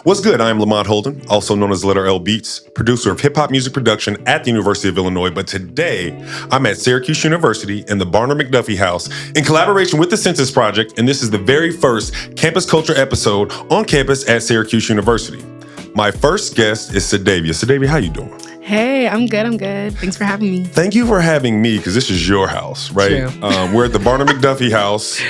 What's good? I am Lamont Holden, also known as Letter L Beats, producer of hip-hop music production at the University of Illinois. But today, I'm at Syracuse University in the Barner-McDuffie House in collaboration with the Census Project, and this is the very first campus culture episode on campus at Syracuse University. My first guest is Cydavia. Cydavia, how you doing? Hey, I'm good. Thanks for having me. Thank you for having me, because this is your house, right? True. We're at the Barner-McDuffie House,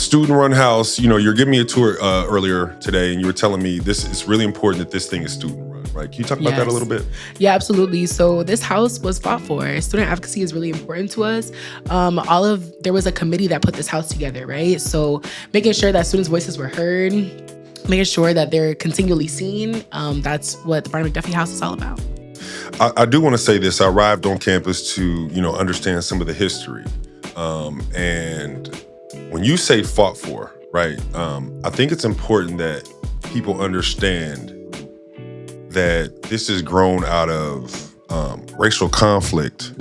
student-run house. You know, you're giving me a tour earlier today, and you were telling me it's really important that this thing is student-run, right? Can you talk about that a little bit? Yeah, absolutely. So this house was fought for. Student advocacy is really important to us. There was a committee that put this house together, right? So making sure that students' voices were heard, making sure that they're continually seen. That's what the Barner-McDuffie House is all about. I do want to say this. I arrived on campus to, understand some of the history. And when you say fought for, right, I think it's important that people understand that this is grown out of racial conflict,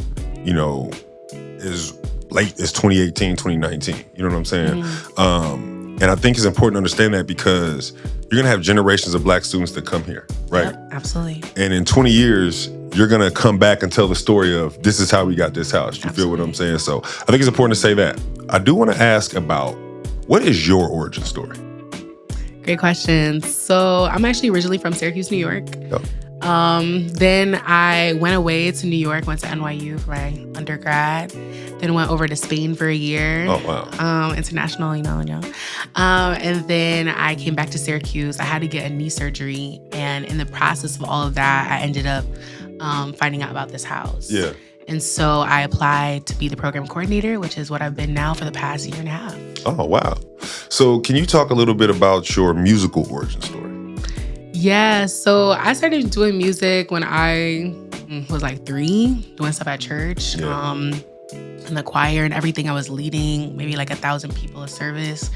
as late as 2018, 2019. You know what I'm saying? Mm-hmm. And I think it's important to understand that because you're going to have generations of Black students that come here, right? Yep, absolutely. And in 20 years, you're going to come back and tell the story of this is how we got this house. You feel what I'm saying? So I think it's important to say that. I do want to ask about, what is your origin story? Great question. So I'm actually originally from Syracuse, New York. Yep. Then I went away to New York, went to NYU for my undergrad, then went over to Spain for a year. Oh, wow. International, and then I came back to Syracuse. I had to get a knee surgery. And in the process of all of that, I ended up finding out about this house. Yeah. And so I applied to be the program coordinator, which is what I've been now for the past year and a half. Oh, wow. So can you talk a little bit about your musical origin story? Yeah, so I started doing music when I was like 3, doing stuff at church, in the choir and everything. I was leading maybe like 1,000 people of service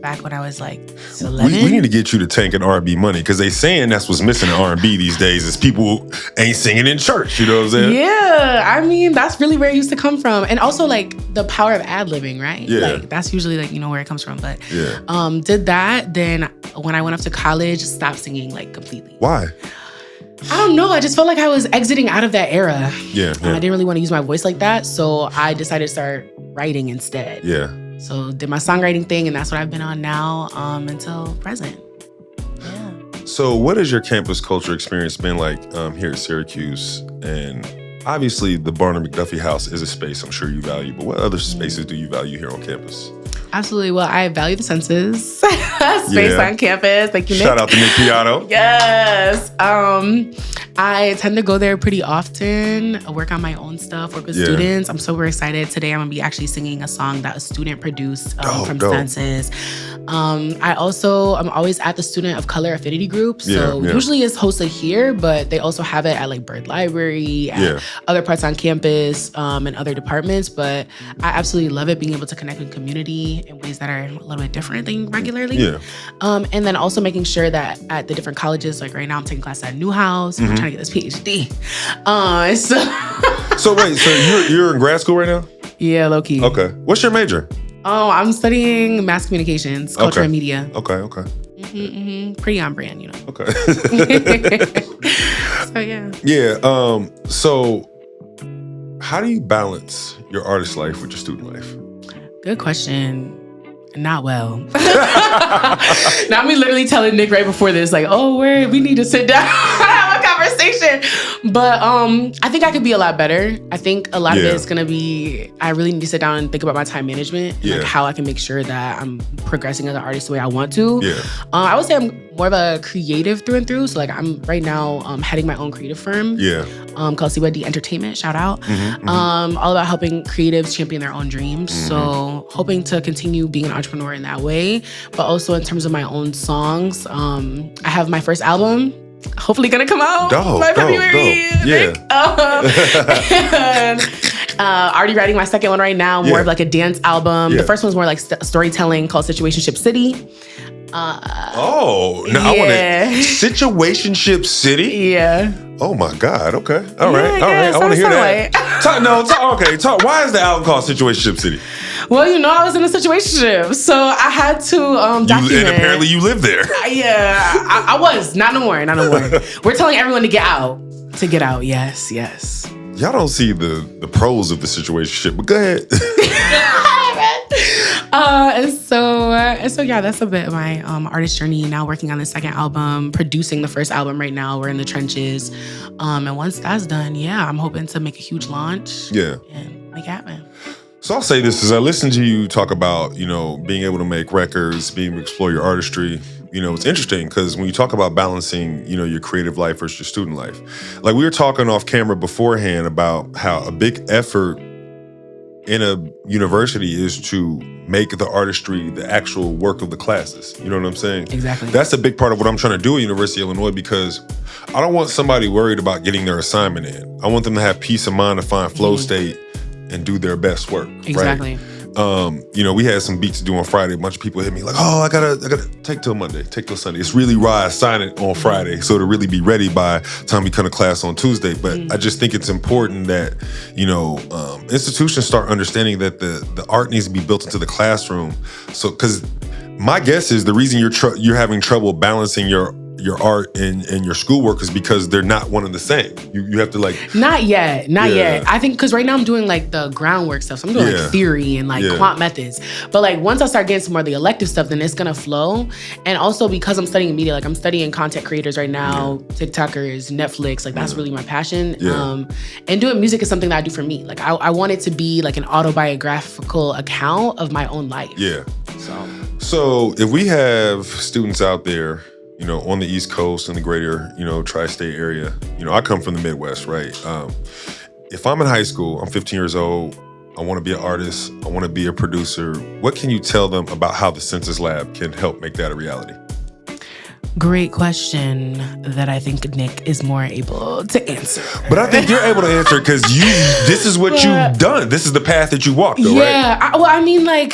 back when I was like 11. We need to get you to Tank and R&B money, because they saying that's what's missing in R&B these days is people ain't singing in church, you know what I'm saying? Yeah, I mean, that's really where it used to come from. And also like the power of ad-libbing, right? Yeah. Like that's usually like, where it comes from. But did that, then when I went off to college, stopped singing like completely. Why? I don't know. I just felt like I was exiting out of that era. Yeah. I didn't really want to use my voice like that. So I decided to start writing instead. Yeah. So did my songwriting thing, and that's what I've been on now until present. Yeah. So what has your campus culture experience been like here at Syracuse? And obviously the Barner-McDuffie House is a space I'm sure you value, but what other spaces do you value here on campus? Absolutely. Well, I value the Census space on campus. Thank you, Nick. Shout out to Nick Piano. Yes. I tend to go there pretty often, work on my own stuff, work with students. I'm super excited. Today I'm going to be actually singing a song that a student produced from Census. I'm always at the Student of Color Affinity Group. So usually it's hosted here, but they also have it at like Bird Library, at other parts on campus, and other departments. But I absolutely love it, being able to connect with community in ways that are a little bit different than regularly. Yeah. And then also making sure that at the different colleges, like right now I'm taking classes at Newhouse, I'm trying to get this PhD. So wait, so you're in grad school right now? Yeah, low key. Okay. What's your major? Oh, I'm studying mass communications, culture and media. Okay. Pretty on brand, Okay. So yeah. Yeah. So how do you balance your artist life with your student life? Good question. Not well. Now me literally telling Nick right before this, like, we need to sit down and have a conversation. But I think I could be a lot better. I think a lot of it is gonna be, I really need to sit down and think about my time management, and like how I can make sure that I'm progressing as an artist the way I want to. Yeah. I would say I'm more of a creative through and through. So like I'm right now heading my own creative firm. Yeah. Called Cydavia Entertainment. Shout out. All about helping creatives champion their own dreams. So hoping to continue being an entrepreneur in that way, but also in terms of my own songs. I have my first album, hopefully gonna come out by February. Already writing my second one right now, more of like a dance album. The first one's more like storytelling, called Situationship City. I want it. Situationship City? Yeah. Oh my God. Okay. All right. I want to hear that. Talk. Why is the album called Situationship City? Well, I was in a situationship, so I had to document. And apparently you live there. Yeah, I was. Not no more. We're telling everyone to get out. To get out, yes. Y'all don't see the pros of the situationship, but go ahead. And so yeah, that's a bit of my artist journey. Now working on the second album, producing the first album right now. We're in the trenches. And once that's done, I'm hoping to make a huge launch. Yeah. And make it happen. So I'll say this, as I listen to you talk about, being able to make records, being able to explore your artistry, it's interesting because when you talk about balancing, your creative life versus your student life, like we were talking off camera beforehand about how a big effort in a university is to make the artistry the actual work of the classes. You know what I'm saying? Exactly. That's a big part of what I'm trying to do at University of Illinois, because I don't want somebody worried about getting their assignment in. I want them to have peace of mind to find flow state and do their best work. Exactly. Right? We had some beats to do on Friday. A bunch of people hit me like, oh, I gotta take till Monday, take till Sunday. It's really raw. I sign it on Friday, so to really be ready by the time we come to class on Tuesday. But I just think it's important that, institutions start understanding that the art needs to be built into the classroom. So, because my guess is the reason you're having trouble balancing your art and your schoolwork is because they're not one and the same. You have to Not yet. I think because right now I'm doing the groundwork stuff. So I'm doing theory and quant methods. But once I start getting some more of the elective stuff, then it's gonna flow. And also because I'm studying media, I'm studying content creators right now, TikTokers, Netflix. That's really my passion. Yeah. And doing music is something that I do for me. I want it to be an autobiographical account of my own life. Yeah. So if we have students out there, on the East Coast and the greater, tri-state area. I come from the Midwest, right? If I'm in high school, I'm 15 years old, I want to be an artist, I want to be a producer. What can you tell them about how the Census Lab can help make that a reality? Great question that I think Nick is more able to answer. But I think you're able to answer because this is what you've done. This is the path that you walked, though, right?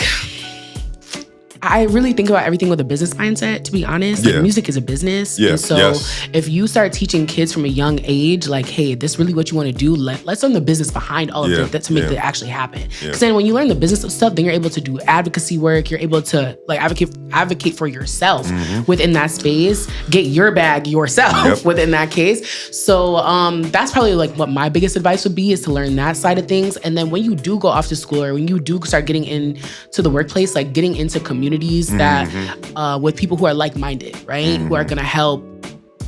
I really think about everything with a business mindset, to be honest. Music is a business. Yeah. And so if you start teaching kids from a young age, hey, this is really what you want to do, let's learn the business behind all of that to make it actually happen. Because then when you learn the business of stuff, then you're able to do advocacy work. You're able to advocate for yourself within that space, get your bag yourself within that case. So that's probably what my biggest advice would be, is to learn that side of things. And then when you do go off to school, or when you do start getting into the workplace, getting into communities that with people who are like-minded, right? Who are going to help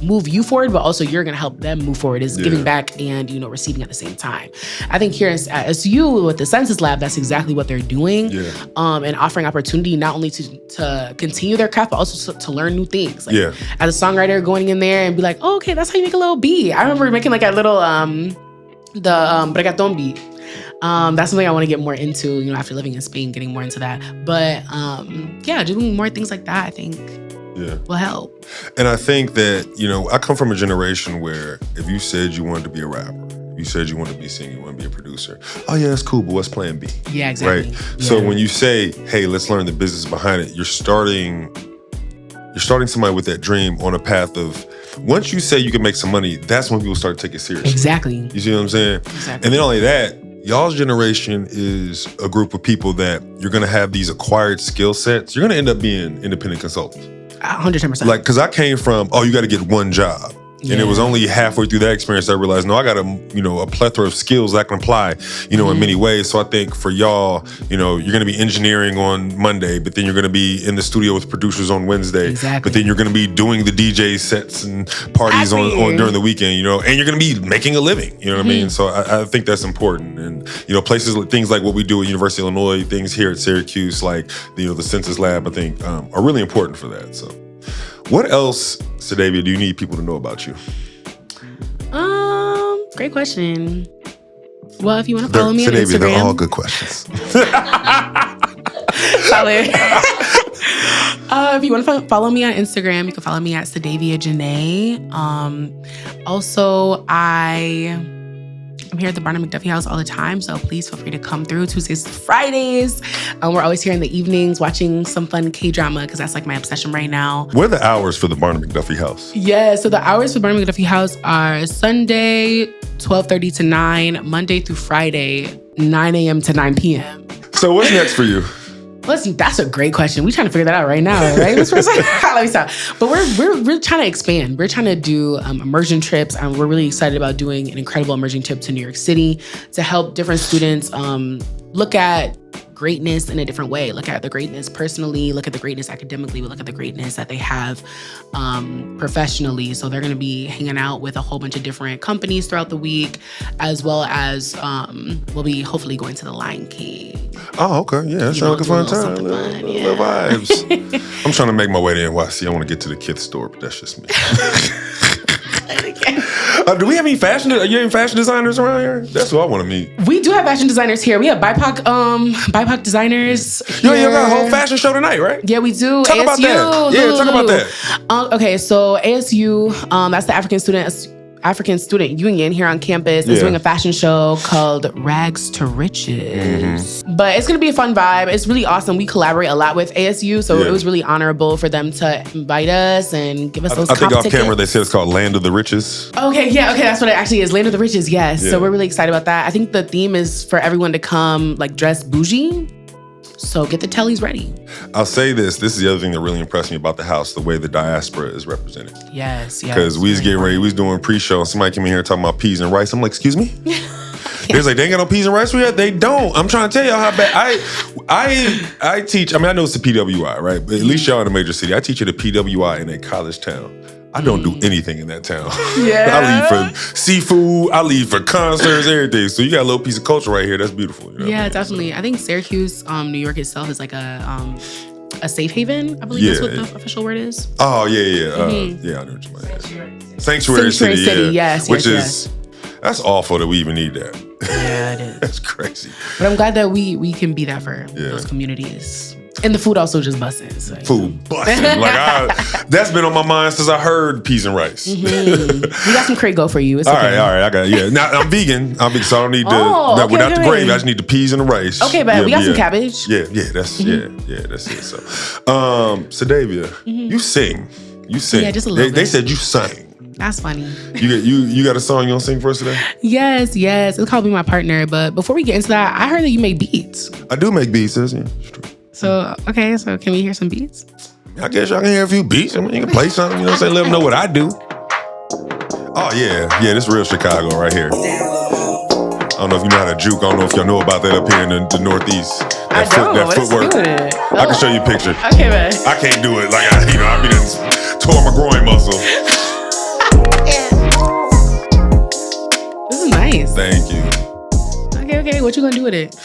move you forward, but also you're going to help them move forward. Is giving back and, receiving at the same time. I think here at SU with the Census Lab, that's exactly what they're doing. And offering opportunity not only to continue their craft, but also to learn new things. As a songwriter, going in there and be like, oh, okay, that's how you make a little beat. I remember making a little, the reggaeton beat. That's something I want to get more into, after living in Spain, getting more into that. But doing more things like that, I think will help. And I think that, I come from a generation where if you said you wanted to be a rapper, you said you wanted to be a singer, you want to be a producer, oh yeah, that's cool, but what's plan B? Yeah, exactly. Right? Yeah. So when you say, hey, let's learn the business behind it, you're starting somebody with that dream on a path of, once you say you can make some money, that's when people start to take it seriously. Exactly. You see what I'm saying? Exactly. And then only that, y'all's generation is a group of people that you're going to have these acquired skill sets. You're going to end up being independent consultants. 110%. Because I came from, you got to get one job. And it was only halfway through that experience I realized, no, I got a plethora of skills that I can apply, in many ways. So I think for y'all, you're going to be engineering on Monday, but then you're going to be in the studio with producers on Wednesday. Exactly. But then you're going to be doing the DJ sets and parties on during the weekend, and you're going to be making a living, you know what I mean? So I think that's important. And, places, things like what we do at University of Illinois, things here at Syracuse, the Census Lab, I think are really important for that. So what else, Cydavia, do you need people to know about you? Great question. Well, if you want to follow me on Cydavia, Instagram. they're all good questions. Solid. If you want to follow me on Instagram, you can follow me at Cydavia Janae. Also, I'm here at the Barner-McDuffie House all the time, so please feel free to come through Tuesdays to Fridays. We're always here in the evenings watching some fun K-drama, because that's my obsession right now. What are the hours for the Barner-McDuffie House? Yeah, so the hours for the Barner-McDuffie House are Sunday, 12:30 to 9, Monday through Friday, 9 a.m. to 9 p.m. So what's next for you? Listen, that's a great question. We're trying to figure that out right now, right? Let me stop. But we're trying to expand. We're trying to do immersion trips, and we're really excited about doing an incredible immersion trip to New York City to help different students look at greatness in a different way. Look at the greatness personally, look at the greatness academically, but look at the greatness that they have professionally. So they're going to be hanging out with a whole bunch of different companies throughout the week, as well as we'll be hopefully going to the Lion King. Oh, okay. Yeah, that sounds like a fun time. Little vibes. I'm trying to make my way to NYC. I want to get to the Kith store, but that's just me. Do we have any fashion designers around here? That's what I want to meet. We do have fashion designers here. We have BIPOC designers. You got a whole fashion show tonight, right? Yeah, we do. Talk about that. Yeah, talk about that. Okay, so ASU, that's the African Student Union here on campus, is doing a fashion show called Rags to Riches. Mm-hmm. But it's going to be a fun vibe. It's really awesome. We collaborate a lot with ASU, so it was really honorable for them to invite us and give us those I think off camera they said it's called Land of the Riches. Okay, that's what it actually is. Land of the Riches, yes. Yeah. So we're really excited about that. I think the theme is for everyone to come like dress bougie. So get the tellies ready. I'll say this. This is the other thing that really impressed me about the house, the way the diaspora is represented. Yes. Because we was getting ready, we was doing pre-show, and somebody came in here talking about peas and rice. I'm like, excuse me? They was like, they ain't got no peas and rice for you? They don't. I'm trying to tell y'all how bad. I teach, I know it's the PWI, right? But at least y'all in a major city. I teach at a PWI in a college town. I don't do anything in that town. Yeah. I leave for seafood. I leave for concerts, everything. So you got a little piece of culture right here. That's beautiful. You know definitely. I think Syracuse, New York itself is like a safe haven. I believe that's what the official word is. Oh, yeah. I know what you mean. Sanctuary City, yes. Which is, that's awful that we even need that. Yeah, it is. That's crazy. But I'm glad that we can be that for those communities. And the food also just busting. So. Food busting. That's been on my mind since I heard peas and rice. Mm-hmm. We got some Crago for you. It's all okay. right. I got it. Now, I'm vegan, so I don't need without the gravy. I just need the peas and the rice. Okay, but we got some cabbage. That's it. So, Cydavia, you sing. Yeah, just a little bit. They said you sang. That's funny. You got a song you want to sing for us today? Yes. It's called Be My Partner. But before we get into that, I heard that you make beats. I do make beats. Yeah, it's true. So can we hear some beats? I guess y'all can hear a few beats. You can play something, you know what I'm saying? Let them know what I do. Oh, yeah, this real Chicago right here. I don't know if you know how to juke. I don't know if y'all know about that up here in the Northeast. That footwork. I can show you a picture. Okay, man. I can't do it. I be done tore my groin muscle. This is nice. Thank you. Okay. What you gonna do with it?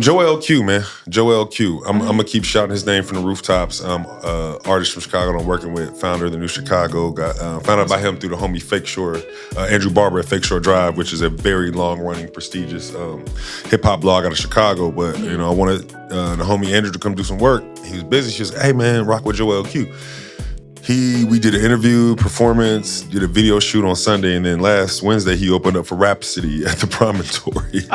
Joel Q, man. Joel Q. I'm gonna keep shouting his name from the rooftops. Artist from Chicago I'm working with, founder of the New Chicago. Found out about him through the homie Fake Shore, Andrew Barber at Fake Shore Drive, which is a very long-running, prestigious hip-hop blog out of Chicago. But, I wanted the homie Andrew to come do some work. He was busy. She was like, hey, man, rock with Joel Q. We did an interview, performance, did a video shoot on Sunday, and then last Wednesday he opened up for Rhapsody at the Promontory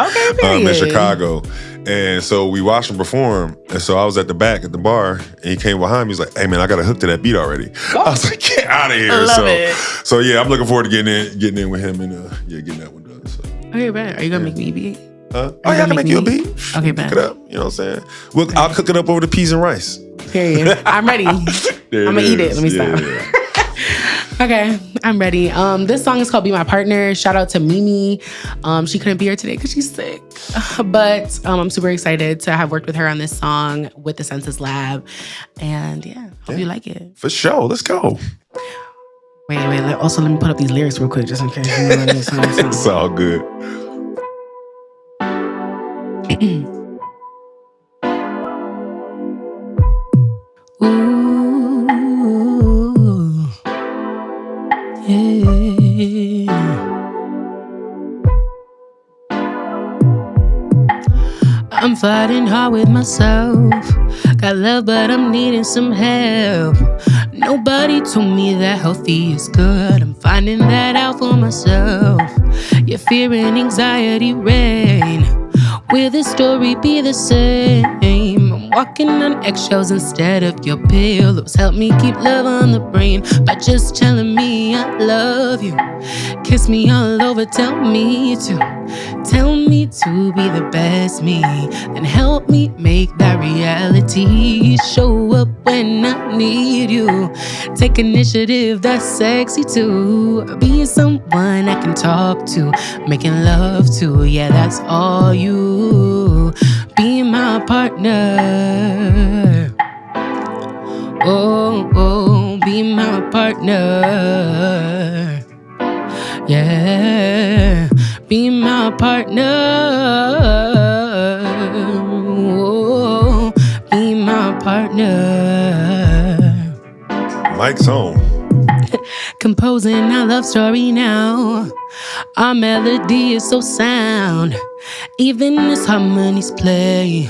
in Chicago. And so we watched him perform, and so I was at the back at the bar, and he came behind me. He's like, "Hey man, I got a hook to that beat already." Oh. I was like, "Get out of here!" I love it. So yeah, I'm looking forward to getting in with him and getting that one done. So. Okay, bet. Are you gonna make me a beat? I can make you a beat. Okay, bet. Cook it up. You know what I'm saying? I'll cook it up over the peas and rice. Period. I'm ready. I'm gonna eat it. Let me stop. Yeah. Okay, I'm ready. This song is called Be My Partner. Shout out to Mimi. She couldn't be here today because she's sick. But I'm super excited to have worked with her on this song with the Census Lab. And hope you like it. For sure. Let's go. Wait. Also, let me put up these lyrics real quick just in case. It's all good. I'm fighting hard with myself. Got love, but I'm needing some help. Nobody told me that healthy is good. I'm finding that out for myself. Your fear and anxiety reign. Will this story be the same? I'm Walking on eggshells instead of your pillows. Help me keep love on the brain by just telling me I love you. Kiss me all over, tell me to be the best me. Then help me make that reality. Show up when I need you. Take initiative, that's sexy too. Be someone I can talk to, making love to. Yeah, that's all you. Be my partner. Oh, be my partner. Yeah, be my partner. Oh, be my partner. Mike's home. Composing our love story now. Our melody is so sound. Even as harmonies play,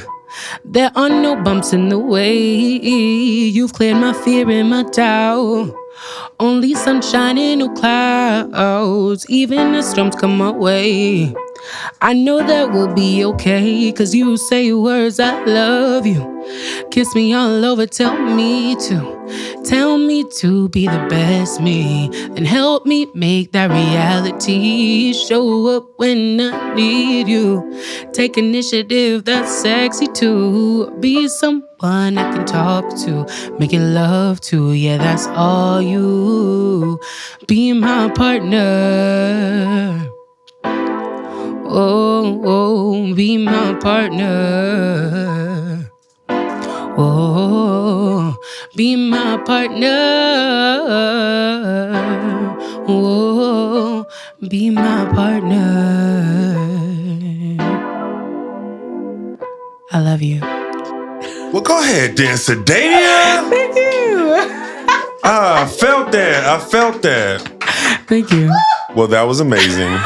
there are no bumps in the way. You've cleared my fear and my doubt. Only sunshine and no clouds. Even as storms come my way, I know that we'll be okay. Cause you say words, I love you. Kiss me all over, tell me to be the best me. Then help me make that reality. Show up when I need you. Take initiative, that's sexy too. Be someone I can talk to, making love to. Yeah, that's all you. Be my partner. Oh, be my partner. Oh, be my partner. Oh, be my partner. I love you. Well, go ahead, then, Cydavia. Thank you. I felt that. Thank you. Well, that was amazing.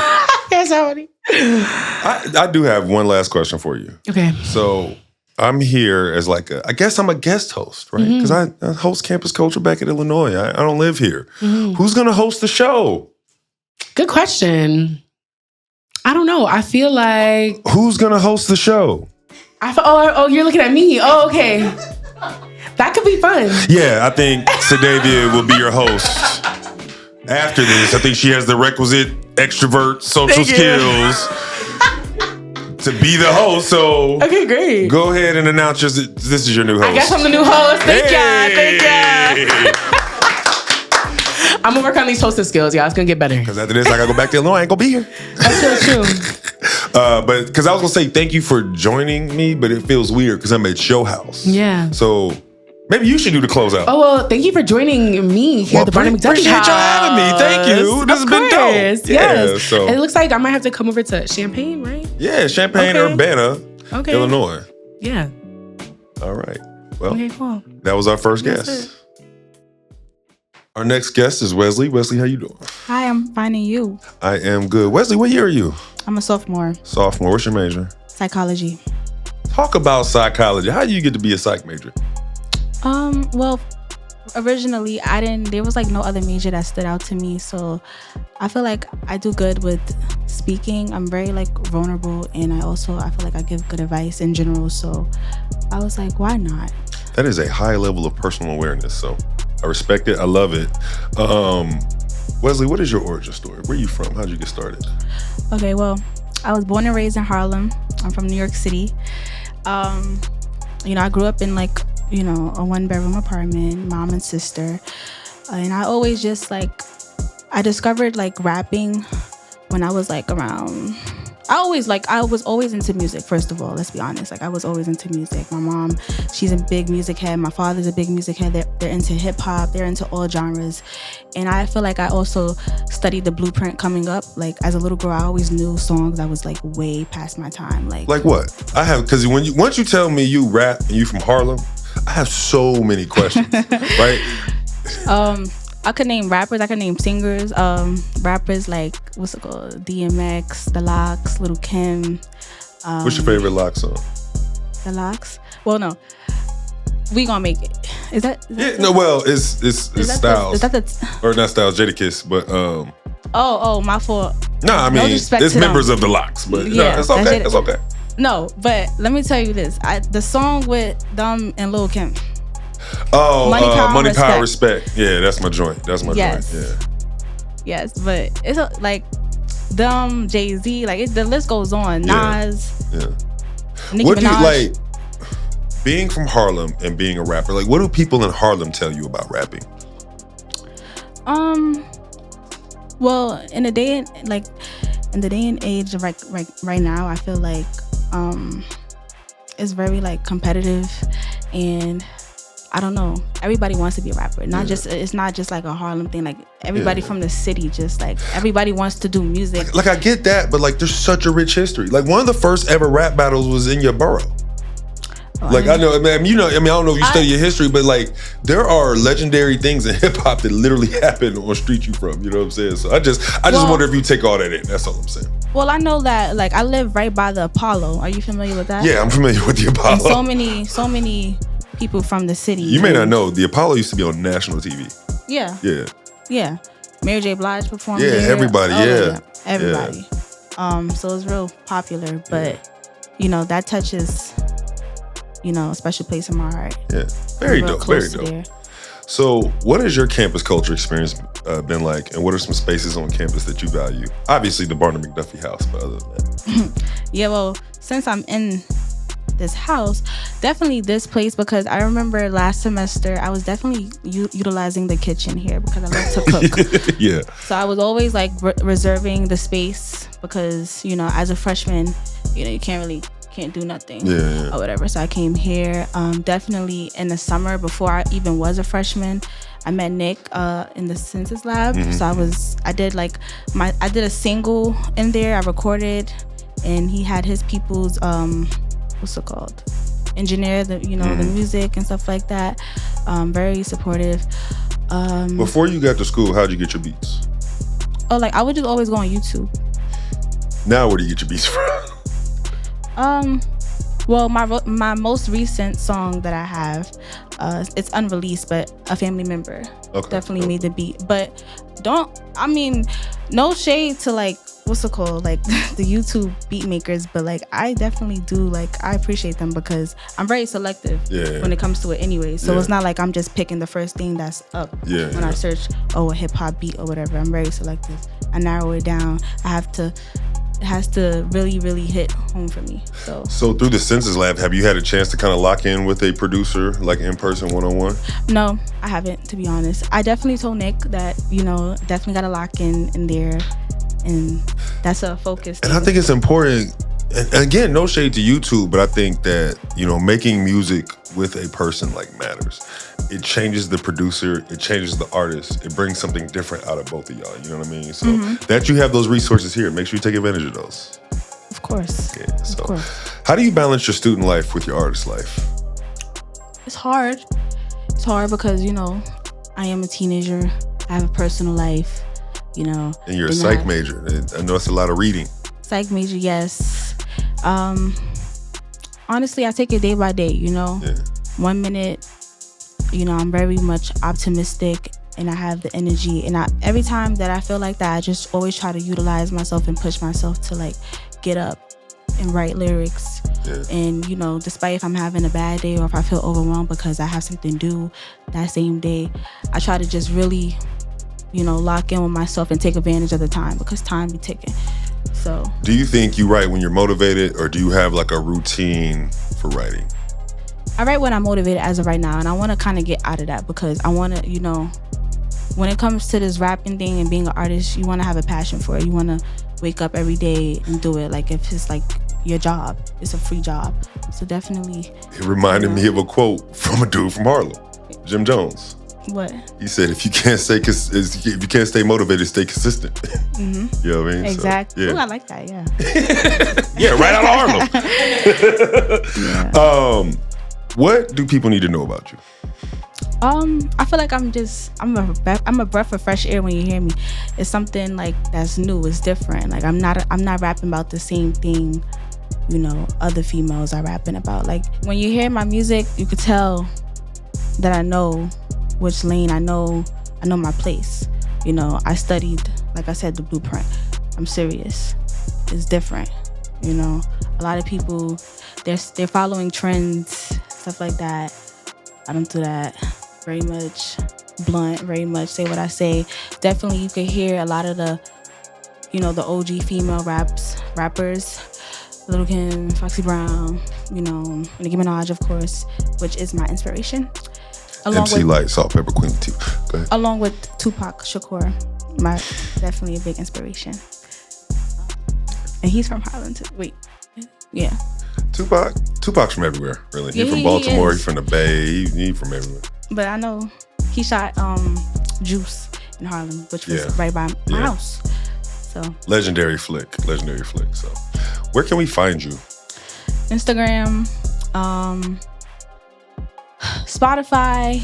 Yes, Howdy. I do have one last question for you. Okay. So I'm here as I guess I'm a guest host, right? Because I host campus culture back at Illinois. I don't live here. Who's going to host the show? Good question. I don't know. I feel like... Who's going to host the show? Oh, you're looking at me. Oh, okay. That could be fun. Yeah, I think Cydavia will be your host. After this, I think she has the requisite extrovert social skills to be the host. So okay, great. Go ahead and announce this is your new host. I guess I'm the new host. Thank ya. I'm gonna work on these hosting skills, y'all. It's gonna get better. Because after this, I gotta go back to Illinois. I ain't gonna be here. That's true. But because I was gonna say thank you for joining me, but it feels weird because I'm at your house. Yeah. So maybe you should do the closeout. Oh, well, thank you for joining me here at the Barner-McDuffie House. Appreciate you having me. Thank you. This has been dope. Yes. Yeah, so. It looks like I might have to come over to Champaign, right? Yeah, Champaign-Urbana, Illinois. Yeah. All right. Well, okay, cool. That was our first guest. Our next guest is Wesli. Wesli, how you doing? Hi, I'm fine, and you? I am good. Wesli, what year are you? I'm a sophomore. Sophomore. What's your major? Psychology. Talk about psychology. How do you get to be a psych major? Well, originally there was no other major that stood out to me. So I feel like I do good with speaking. I'm very vulnerable, and I feel like I give good advice in general. So I was like, why not? That is a high level of personal awareness. So I respect it. I love it. Wesli, what is your origin story? Where are you from? How'd you get started? Okay, well, I was born and raised in Harlem. I'm from New York City. I grew up in a 1-bedroom apartment, mom and sister. And I always just I discovered rapping when I was around. I was always into music, first of all, let's be honest. I was always into music. My mom, she's a big music head. My father's a big music head. They're into hip hop. They're into all genres. And I feel like I also studied the blueprint coming up. As a little girl, I always knew songs that was way past my time. Like what? I have, because once you tell me you rap and you from Harlem, I have so many questions, right? I could name rappers. I could name singers. Rappers what's it called? DMX, The Lox, Lil' Kim. What's your favorite Lox song? The Lox? Well, no. We gonna make it. Is that yeah? No. Well, it's Styles. Is that the? Or not Styles, Jadakiss, but Oh, my fault. No, I mean it's members of the Lox, but yeah, it's okay. It's okay. No, but let me tell you this. The song with Dumb and Lil Kim. Oh, Money, Power, Respect. Yeah, that's my joint. That's my joint. Yeah. Yes, but it's like Dumb, Jay-Z, like the list goes on. Nas. Yeah. Nicki What do you Minaj. like? Being from Harlem and being a rapper, like, what do people in Harlem tell you about rapping? Well, in the day and age of right now, I feel like it's very like competitive, and I don't know. Everybody wants to be a rapper. It's not just like a Harlem thing. Like everybody from the city, just like everybody wants to do music. Like I get that, but like there's such a rich history. Like one of the first ever rap battles was in your borough. Like I know, man. I don't know if you study your history, but like there are legendary things in hip hop that literally happened on street you from. You know what I'm saying? So I just wonder if you take all that in. That's all I'm saying. Well, I know that like I live right by the Apollo. Are you familiar with that? Yeah, I'm familiar with the Apollo. And so many people from the city. You may not know the Apollo used to be on national TV. Yeah. Yeah. Yeah. Mary J. Blige performed there. Yeah, everybody. Everybody. So it's real popular, but that touches. A special place in my heart. Yeah, very dope. Very dope. There. So, what has your campus culture experience been like, and what are some spaces on campus that you value? Obviously, the Barner-McDuffie House, but other than that. Yeah, well, since I'm in this house, definitely this place, because I remember last semester I was definitely utilizing the kitchen here because I love to cook. Yeah. So I was always like reserving the space because as a freshman, you can't do nothing or whatever. So I came here. Definitely in the summer before I even was a freshman, I met Nick in the census lab. Mm-hmm. So I did a single in there. I recorded, and he had his people's what's it called? Engineer the the music and stuff like that. Very supportive. Before you got to school, how'd you get your beats? I would just always go on YouTube. Now where do you get your beats from? Well, my most recent song that I have, it's unreleased, but a family member definitely made the beat. But no shade to what's it called, the YouTube beat makers, but I definitely do I appreciate them because I'm very selective when it comes to it anyway. So it's not like I'm just picking the first thing that's up when I search a hip hop beat or whatever. I'm very selective. I narrow it down. It has to really, really hit home for me. So through the census lab, have you had a chance to kind of lock in with a producer, in person, one-on-one? No, I haven't, to be honest. I definitely told Nick that, definitely got to lock in there, and that's a focus. And I think it's important, and again, no shade to YouTube, but I think that, making music with a person matters. It changes the producer, it changes the artist, it brings something different out of both of y'all, you know what I mean? So that you have those resources here, make sure you take advantage of those. Of course. Yeah, so how do you balance your student life with your artist life? It's hard. It's hard because, I am a teenager, I have a personal life, And you're a psych major, I know it's a lot of reading. Psych major, yes. Honestly, I take it day by day, 1 minute, I'm very much optimistic and I have the energy. And every time that I feel like that, I just always try to utilize myself and push myself to get up and write lyrics. Yeah. And, despite if I'm having a bad day or if I feel overwhelmed because I have something due that same day, I try to just really, lock in with myself and take advantage of the time because time be ticking. So. Do you think you write when you're motivated, or do you have a routine for writing? I write when I'm motivated as of right now, and I want to kind of get out of that because I want to, when it comes to this rapping thing and being an artist, you want to have a passion for it. You want to wake up every day and do it. If it's your job, it's a free job. So definitely. It reminded me of a quote from a dude from Harlem, Jim Jones. What? He said, if you can't stay motivated, stay consistent. Mm-hmm. You know what I mean? Exactly. So, yeah. Ooh, I like that, yeah. Yeah, right out of Harlem. Yeah. What do people need to know about you? I feel like I'm a breath of fresh air when you hear me. It's something that's new, it's different. I'm not rapping about the same thing, other females are rapping about. When you hear my music, you could tell that I know which lane, I know my place. I studied, like I said, the blueprint. I'm serious. It's different. You know, a lot of people, they're following trends, stuff like that. I don't do that. Very much blunt, very much say what I say. Definitely you could hear a lot of the, you know, the OG female rappers, Lil' Kim, Foxy Brown, you know, Nicki Minaj, of course, which is my inspiration. MC Light, Salt, Pepper, Queen T. Go ahead. Along with Tupac Shakur, definitely a big inspiration. And he's from Harlem too. Wait, yeah. Tupac's from everywhere, really. He's from Baltimore, he's from the Bay, he's from everywhere. But I know he shot Juice in Harlem, which was right by my house. So legendary flick. So where can we find you? Instagram, Spotify,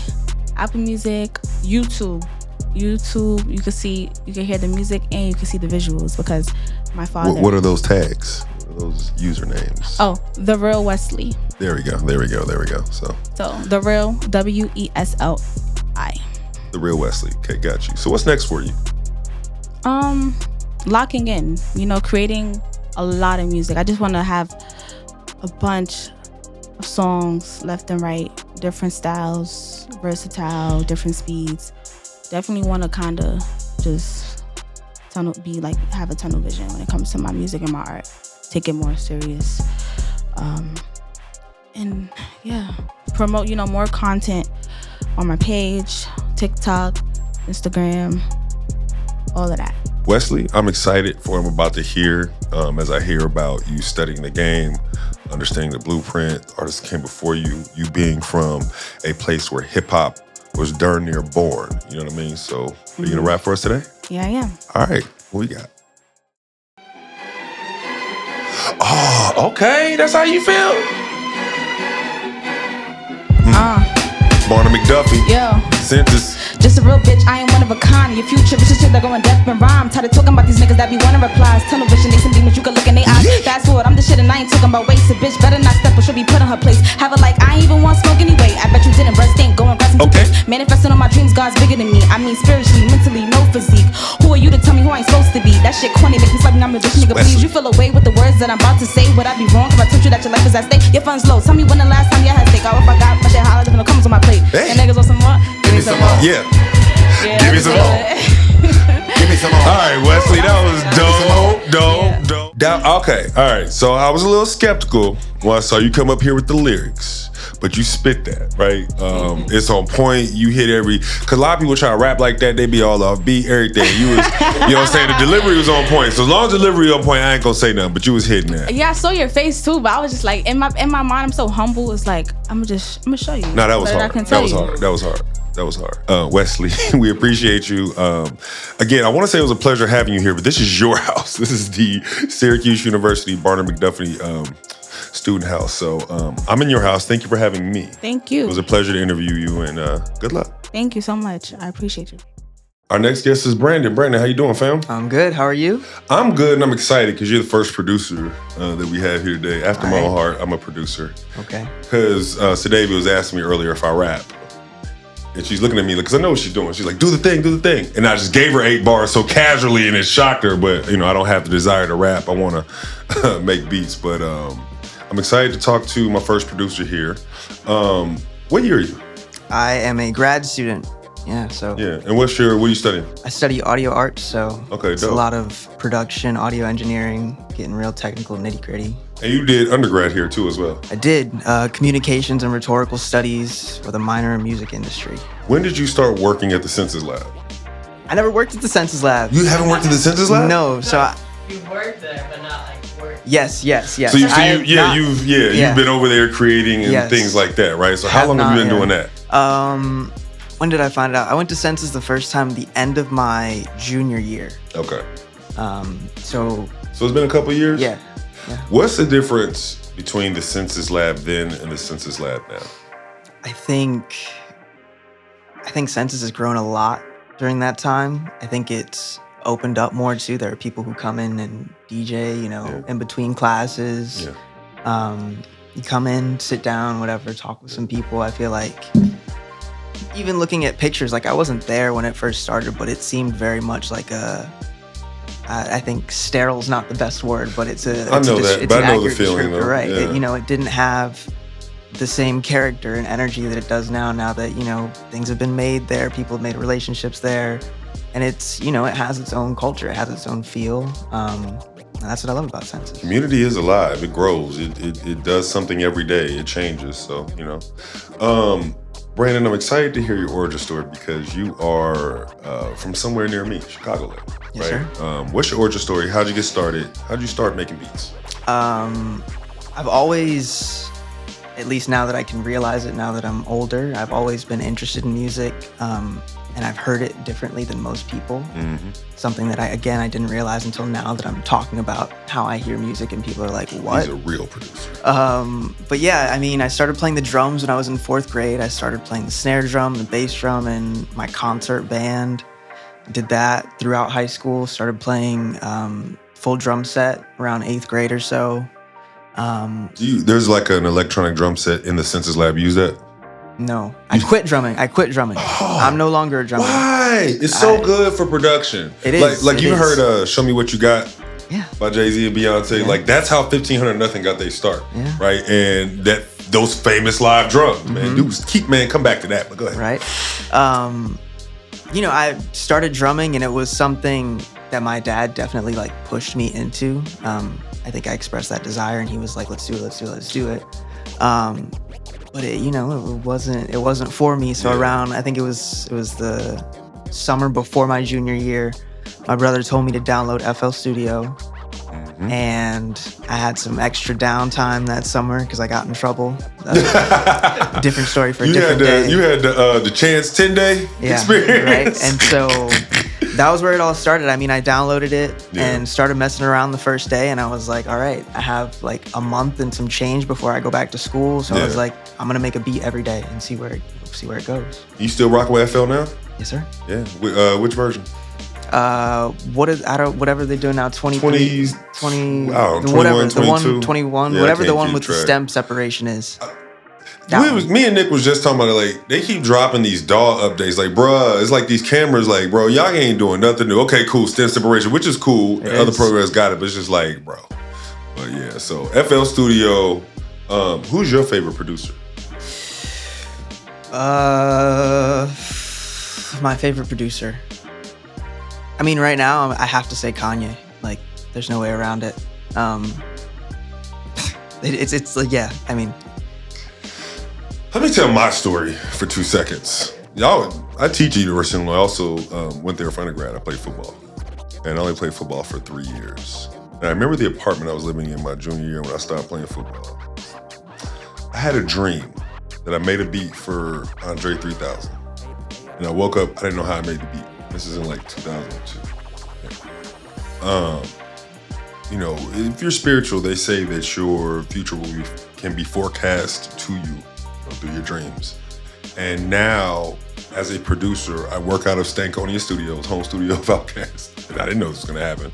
Apple Music, YouTube. You can hear the music and you can see the visuals because my father. What are those tags? What are those usernames? Oh, The Real Wesli. There we go. So The Real, WESLI. The Real Wesli. Okay, got you. So what's next for you? Locking in, you know, creating a lot of music. I just want to have a bunch of songs left and right, different styles, versatile, different speeds. Definitely want to kind of just have a tunnel vision when it comes to my music and my art. Take it more serious. And yeah, promote, you know, more content on my page, TikTok, Instagram, all of that. Wesli, I'm excited for what I'm about to hear as I hear about you studying the game, understanding the blueprint, artists came before you being from a place where hip hop was darn near born. You know what I mean? So are you gonna rap for us today? Yeah, I am. All right, what we got? Oh, okay, that's how you feel? Barner-McDuffie. Yo. Census. Just a real bitch, I ain't one of a kind. Your future bitches shit that going deaf and rhyme. Tired of talking about these niggas that be wanting replies. Tunnel vision, they some demons, you can look in their eyes. Fast forward, I'm the shit and I ain't talking about wasted. Bitch, better not step or she'll be put on her place. Have her like, I ain't even want smoke anyway. I bet you didn't, breast ain't going grass into place. Manifesting on my dreams, God's bigger than me. I mean spiritually, mentally, no physique. Who are you to tell me who I ain't supposed to be? That shit corny, make me slightly number this nigga, please. You feel away with the words that I'm about to say. Would I be wrong if I told you that your life is at stake? Your funds low, tell me when the last time you had steak. Or if I got my shit high, there's no comments on my plate. Hey. And niggas want some more? Give me some more. Yeah. Give me some more. Give me some more. All right, Wesli, that was dope. Okay, all right. So I was a little skeptical when I saw you come up here with the lyrics, but you spit that, right? It's on point. You hit because a lot of people try to rap like that. They be all off beat, everything. You know what I'm saying? The delivery was on point. So as long as the delivery on point, I ain't gonna say nothing, but you was hitting that. Yeah, I saw your face too, but I was just like, in my mind, I'm so humble. It's like, I'm gonna show you. No, that was hard. That was hard. Wesli, we appreciate you. Again, I want to say it was a pleasure having you here, but this is your house. This is the Syracuse University Barner-McDuffie student house. So I'm in your house. Thank you for having me. Thank you. It was a pleasure to interview you, and good luck. Thank you so much. I appreciate you. Our next guest is Brandon. Brandon, how you doing, fam? I'm good. How are you? I'm good, and I'm excited because you're the first producer that we have here today. After my own heart, I'm a producer. Okay. Because Cydavia was asking me earlier if I rap. And she's looking at me because I know what she's doing. She's like, do the thing. And I just gave her 8 bars so casually and it shocked her. But, you know, I don't have the desire to rap. I want to make beats. But I'm excited to talk to my first producer here. What year are you? I am a grad student. Yeah, so. Yeah, and what are you studying? I study audio art, so okay, it's a lot of production, audio engineering, getting real technical, nitty gritty. And you did undergrad here too as well? I did, communications and rhetorical studies with a minor in music industry. When did you start working at the Census Lab? I never worked at the Census Lab. You haven't worked at the Census Lab? No, so You've worked there, but not like worked. Yes. So you've been over there creating and things like that, right? So how long have you been doing that? When did I find out? I went to Census the first time the end of my junior year. Okay. So it's been a couple years? Yeah. What's the difference between the Census Lab then and the Census Lab now? I think Census has grown a lot during that time. I think it's opened up more too. There are people who come in and DJ, in between classes. Yeah. You come in, sit down, whatever, talk with some people. I feel like even looking at pictures, like I wasn't there when it first started, but it seemed very much like a I think sterile's not the best word, but it's a. I know that, it's but an I know the accurate feeling, descriptor, though. right? Yeah. It didn't have the same character and energy that it does now. Now that things have been made there, people have made relationships there, and it's it has its own culture, it has its own feel. And that's what I love about Senses. Community is alive. It grows. It does something every day. It changes. So Brandon, I'm excited to hear your origin story because you are from somewhere near me, Chicagoland. Yes, right? sir. What's your origin story? How'd you get started? How'd you start making beats? I've always, at least now that I can realize it, now that I'm older, I've always been interested in music, and I've heard it differently than most people. Mm-hmm. Something that I didn't realize until now that I'm talking about how I hear music, and people are like, "What?" He's a real producer. But yeah, I started playing the drums when I was in 4th grade. I started playing the snare drum, the bass drum, in my concert band. Did that throughout high school. Started playing full drum set around 8th grade or so. There's like an electronic drum set in the Senses Lab. Use that? No, I quit drumming. I'm no longer a drummer. Why? It's so good for production. It is. Like it you is. heard "Show Me What You Got" Yeah. by Jay-Z and Beyonce. Yeah. Like that's how 1500 Nothing got their start, Yeah. right? And those famous live drums, man. Mm-hmm. Dudes, come back to that. But go ahead. Right. I started drumming, and it was something that my dad definitely pushed me into. I think I expressed that desire, and he was like, "Let's do it." But it wasn't for me. So around, I think it was the summer before my junior year, my brother told me to download FL Studio. And I had some extra downtime that summer because I got in trouble. Different story for a different day. You had the Chance 10-day experience. Right? And so that was where it all started. I downloaded it and started messing around the first day, and I was like, all right, I have a month and some change before I go back to school. So I was like, I'm gonna make a beat every day and see where it goes. You still rock with FL now? Yes, sir. Yeah. Which version? Whatever they're doing now, 23, 20, wow, 21, whatever, 22. the one, 21, Yeah, whatever I the can't one keep with the track. stem separation is. Me and Nick was just talking about it. They keep dropping these DAW updates. Bruh, it's like these cameras. Bro, y'all ain't doing nothing new. Okay, cool, stem separation, which is cool. Other programs got it, but it's just bro. But yeah, so FL Studio. Who's your favorite producer? My favorite producer. Right now, I have to say Kanye. There's no way around it. It's yeah. Let me tell my story for 2 seconds. I teach at University of Illinois. I also went there for undergrad. I played football. And I only played football for 3 years. And I remember the apartment I was living in my junior year when I started playing football. I had a dream that I made a beat for Andre 3000. And I woke up, I didn't know how I made the beat. This is in 2002. If you're spiritual, they say that your future can be forecast to you through your dreams. And now, as a producer, I work out of Stankonia Studios, home studio of Outkast. And I didn't know this was gonna happen.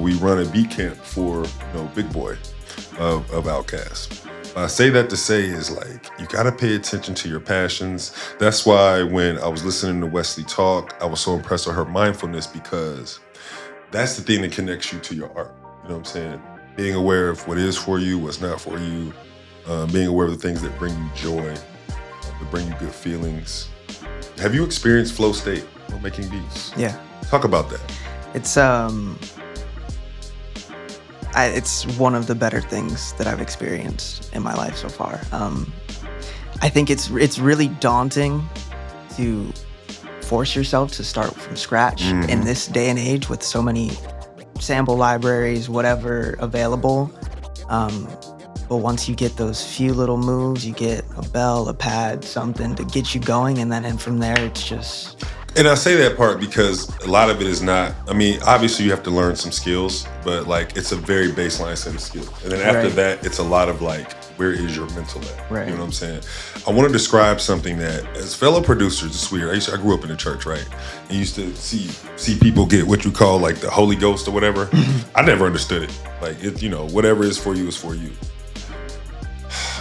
We run a beat camp for Big Boy of Outkast. I say that to say is you gotta pay attention to your passions. That's why when I was listening to Wesli talk, I was so impressed with her mindfulness because that's the thing that connects you to your art. You know what I'm saying? Being aware of what is for you, what's not for you, being aware of the things that bring you joy, that bring you good feelings. Have you experienced flow state while making beats? Yeah. Talk about that. It's one of the better things that I've experienced in my life so far. I think it's really daunting to force yourself to start from scratch in this day and age with so many sample libraries, whatever available. But once you get those few little moves, you get a bell, a pad, something to get you going, and from there it's just. And I say that part because a lot of it is not, obviously you have to learn some skills, but it's a very baseline set of skills. And then after that, it's a lot of where is your mental at? Right. You know what I'm saying? I want to describe something that, as fellow producers, it's weird. I grew up in the church, right? And used to see people get what you call the Holy Ghost or whatever. I never understood it. Whatever is for you is for you.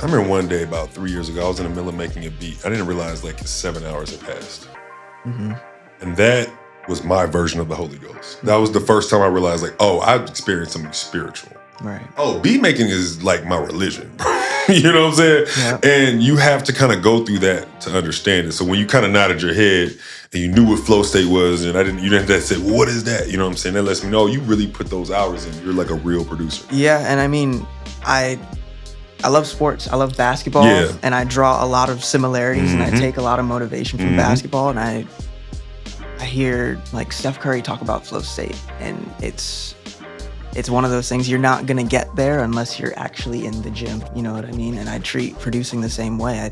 I remember one day about 3 years ago, I was in the middle of making a beat. I didn't realize 7 hours had passed. Mm-hmm. And that was my version of the Holy Ghost. That was the first time I realized, like, oh, I've experienced something spiritual. Right. Oh, beat making is like my religion. You know what I'm saying? Yeah. And you have to kind of go through that to understand it. So when you kind of nodded your head and you knew what flow state was, and you didn't have to say, well, what is that? You know what I'm saying? That lets me know you really put those hours in. You're like a real producer. Yeah, and I mean, I love sports. I love basketball. Yeah. And I draw a lot of similarities and I take a lot of motivation from basketball. And I hear like Steph Curry talk about flow state, and it's one of those things you're not gonna get there unless you're actually in the gym. You know what I mean? And I treat producing the same way.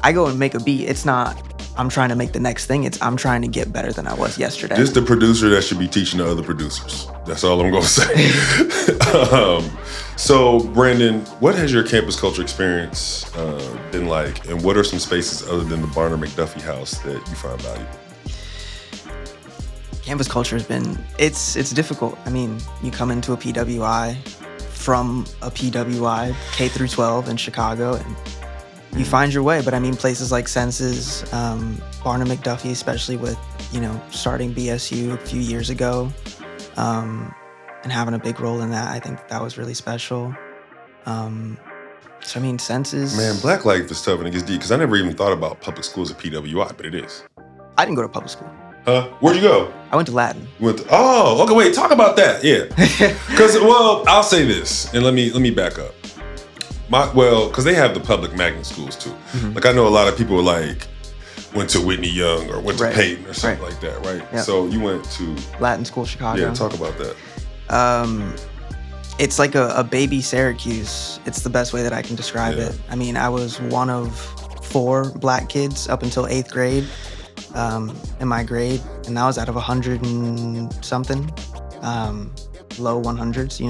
I go and make a beat. It's not I'm trying to make the next thing. It's I'm trying to get better than I was yesterday. Just the producer that should be teaching the other producers. That's all I'm gonna say. So Brandon, what has your campus culture experience been like, and what are some spaces other than the Barner-McDuffie House that you find valuable? Campus culture has been, it's difficult. I mean, you come into a PWI from a PWI, K through 12 in Chicago, and you find your way. But I mean, places like Senses, Barner-McDuffie, especially with, starting BSU a few years ago, and having a big role in that, I think that was really special. So I mean, Senses. Man, Black life is tough and it gets deep, because I never even thought about public schools at PWI, but it is. I didn't go to public school. Huh? Where'd you go? I went to Latin. Okay, wait, talk about that. Yeah. Because, I'll say this, and let me back up. Because they have the public magnet schools too. Mm-hmm. Like, I know a lot of people went to Whitney Young or went to Peyton or something like that, right? Yep. So you went to Latin School, Chicago. Yeah, talk about that. It's like a baby Syracuse. It's the best way that I can describe it. I mean, I was one of 4 Black kids up until 8th grade. In my grade, and that was out of 100 and something, low 100s,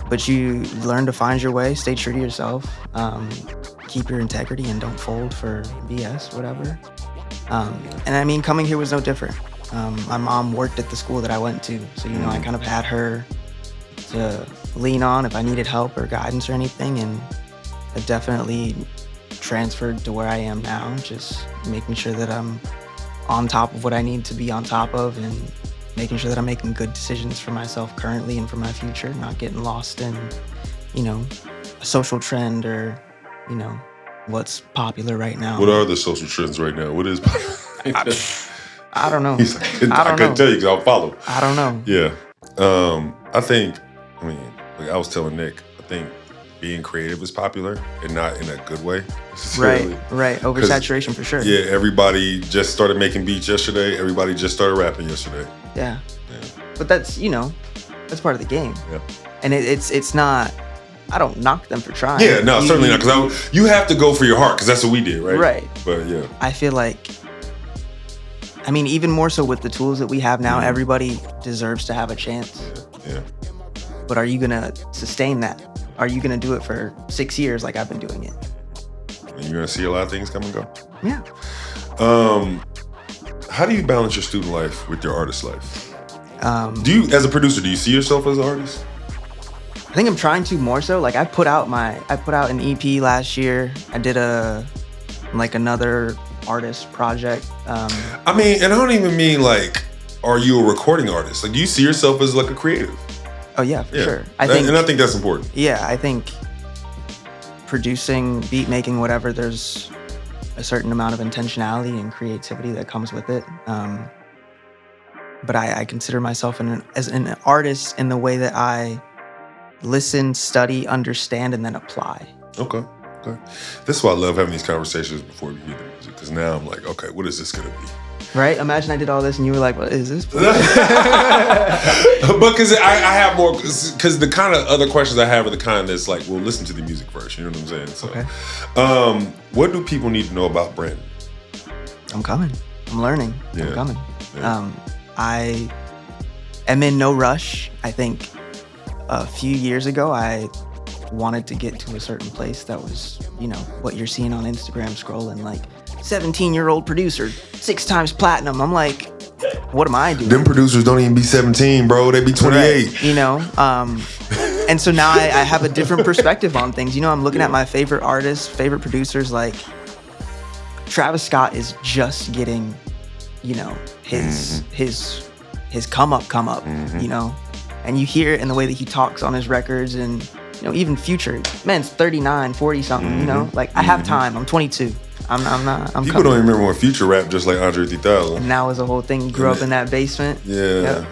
But you learn to find your way, stay true to yourself, keep your integrity, and don't fold for BS, whatever. And I mean, coming here was no different. My mom worked at the school that I went to, so I kind of had her to lean on if I needed help or guidance or anything, and it definitely transferred to where I am now, just making sure that I'm on top of what I need to be on top of, and making sure that I'm making good decisions for myself currently and for my future, not getting lost in, a social trend or, what's popular right now. What are the social trends right now? What is popular? I don't know. He's like, I couldn't tell you because I'll follow. I don't know. Yeah. I was telling Nick, I think being creative is popular and not in a good way. Right. Oversaturation for sure. Yeah, everybody just started making beats yesterday. Everybody just started rapping yesterday. Yeah. But that's, that's part of the game. Yeah. And it's not, I don't knock them for trying. Yeah, no, certainly not. Because you have to go for your heart, because that's what we did, right? Right. But yeah. I feel like, even more so with the tools that we have now, everybody deserves to have a chance. Yeah. But are you going to sustain that? Are you going to do it for 6 years like I've been doing it? And you're going to see a lot of things come and go. Yeah. How do you balance your student life with your artist life? As a producer, do you see yourself as an artist? I think I'm trying to more so. Like I put out an EP last year. I did another artist project. And I don't even mean are you a recording artist? Like, do you see yourself as a creative? Oh yeah, for sure. I think that's important. Yeah, I think producing, beat making, whatever, there's a certain amount of intentionality and creativity that comes with it. But I consider myself as an artist in the way that I listen, study, understand, and then apply. Okay. This is why I love having these conversations before we hear the music, because now I'm like, okay, what is this gonna be? Right? Imagine I did all this and you were like, what is this? But because I have more, because the kind of other questions I have are the kind that's like, well, listen to the music first, you know what I'm saying? So, okay. What do people need to know about Brandon? I'm coming. I'm learning. Yeah. I'm coming. Yeah. I am in no rush. I think a few years ago, I wanted to get to a certain place that was, what you're seeing on Instagram scrolling, 17-year-old producer, 6 times platinum. I'm like, what am I doing? Them producers don't even be 17, bro. They be 28. Right. And so now I have a different perspective on things. I'm looking at my favorite artists, favorite producers, like Travis Scott is just getting you know, his come up, you know, and you hear it in the way that he talks on his records, and you know, even Future, man's 39, 40 something, you know, like I have time. I'm 22. I'm not. I'm People don't even remember when Future rapped just like Andre 3000. And now is a whole thing. He grew up in that basement. Yeah.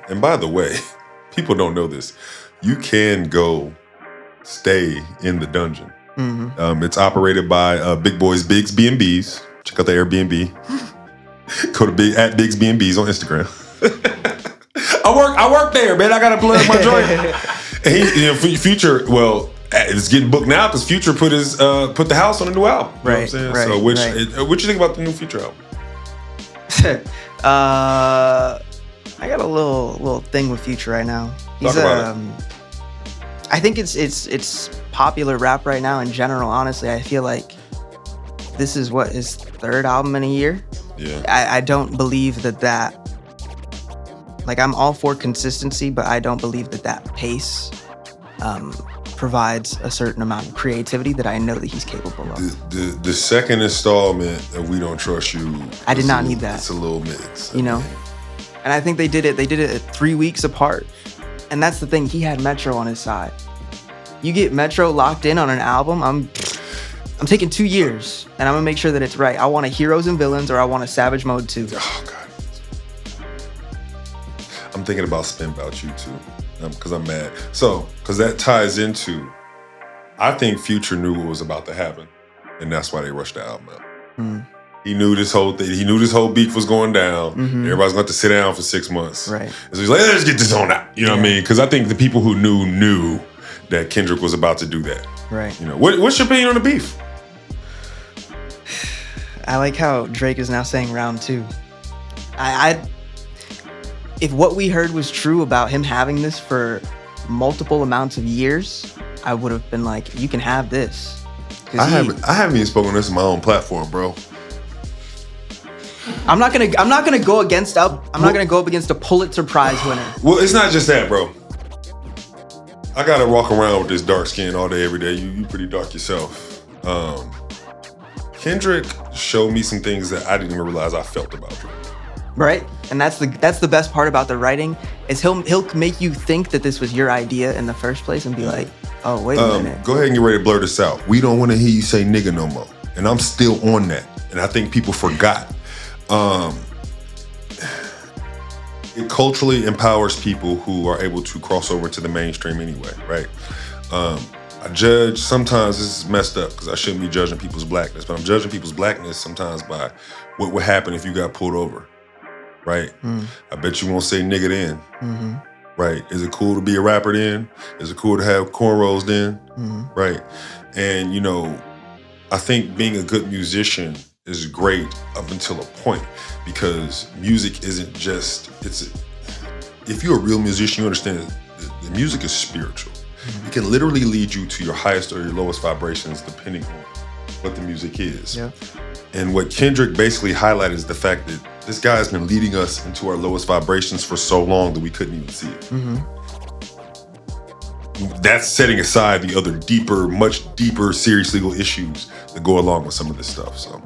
And by the way, people don't know this. You can go stay in the dungeon. It's operated by Big Boys Biggs B&B's. Check out the Airbnb. Go to at Biggs B&B's on Instagram. I work there, man. I gotta plug my joint. And he, you know, Future, well, it's getting booked now because Future put the house on a new album. You know what I'm saying? So what you think about the new Future album? I got a little thing with Future right now. Talk about it. I think it's popular rap right now in general. Honestly, I feel like this is his third album in a year. Yeah. I don't believe that. Like, I'm all for consistency, but I don't believe that pace provides a certain amount of creativity that I know that he's capable of. The second installment of We Don't Trust You. I did not need that. It's a little mix. You know? And I think they did it 3 weeks apart. And that's the thing, he had Metro on his side. You get Metro locked in on an album, I'm taking 2 years, and I'm gonna make sure that it's right. I want a Heroes and Villains, or I want a Savage Mode 2. Oh, God. I'm thinking about Spin About You, too, because I'm mad. So, because that ties into, I think Future knew what was about to happen, and that's why they rushed the album out. He knew this whole thing. He knew this whole beef was going down. Everybody's going to have to sit down for 6 months. Right. So he's like, let's get this on out. You know what I mean? Because I think the people who knew that Kendrick was about to do that. Right. You know, what's your opinion on the beef? I like how Drake is now saying round 2. If what we heard was true about him having this for multiple amounts of years, I would have been like, you can have this. I haven't even spoken this on my own platform, bro. I'm not gonna go against I'm not gonna go up against a Pulitzer Prize winner. Well, it's not just that, bro. I gotta walk around with this dark skin all day, every day. You pretty dark yourself. Kendrick showed me some things that I didn't even realize I felt about Drake. Right? And that's the best part about the writing, is he'll make you think that this was your idea in the first place and be like, oh, wait a minute. Go ahead and get ready to blur this out. We don't want to hear you say nigga no more. And I'm still on that. And I think people forgot. It culturally empowers people who are able to cross over to the mainstream anyway, right? I judge, sometimes this is messed up because I shouldn't be judging people's blackness, but I'm judging people's blackness sometimes by what would happen if you got pulled over, right? I bet you won't say nigga then, right? Is it cool to be a rapper then? Is it cool to have cornrows then, right? And, you know, I think being a good musician is great up until a point, because music isn't just, if you're a real musician, you understand that the music is spiritual. It can literally lead you to your highest or your lowest vibrations depending on what the music is. Yeah. And what Kendrick basically highlighted is the fact that this guy has been leading us into our lowest vibrations for so long that we couldn't even see it. That's setting aside the other deeper, much deeper, serious legal issues that go along with some of this stuff. So,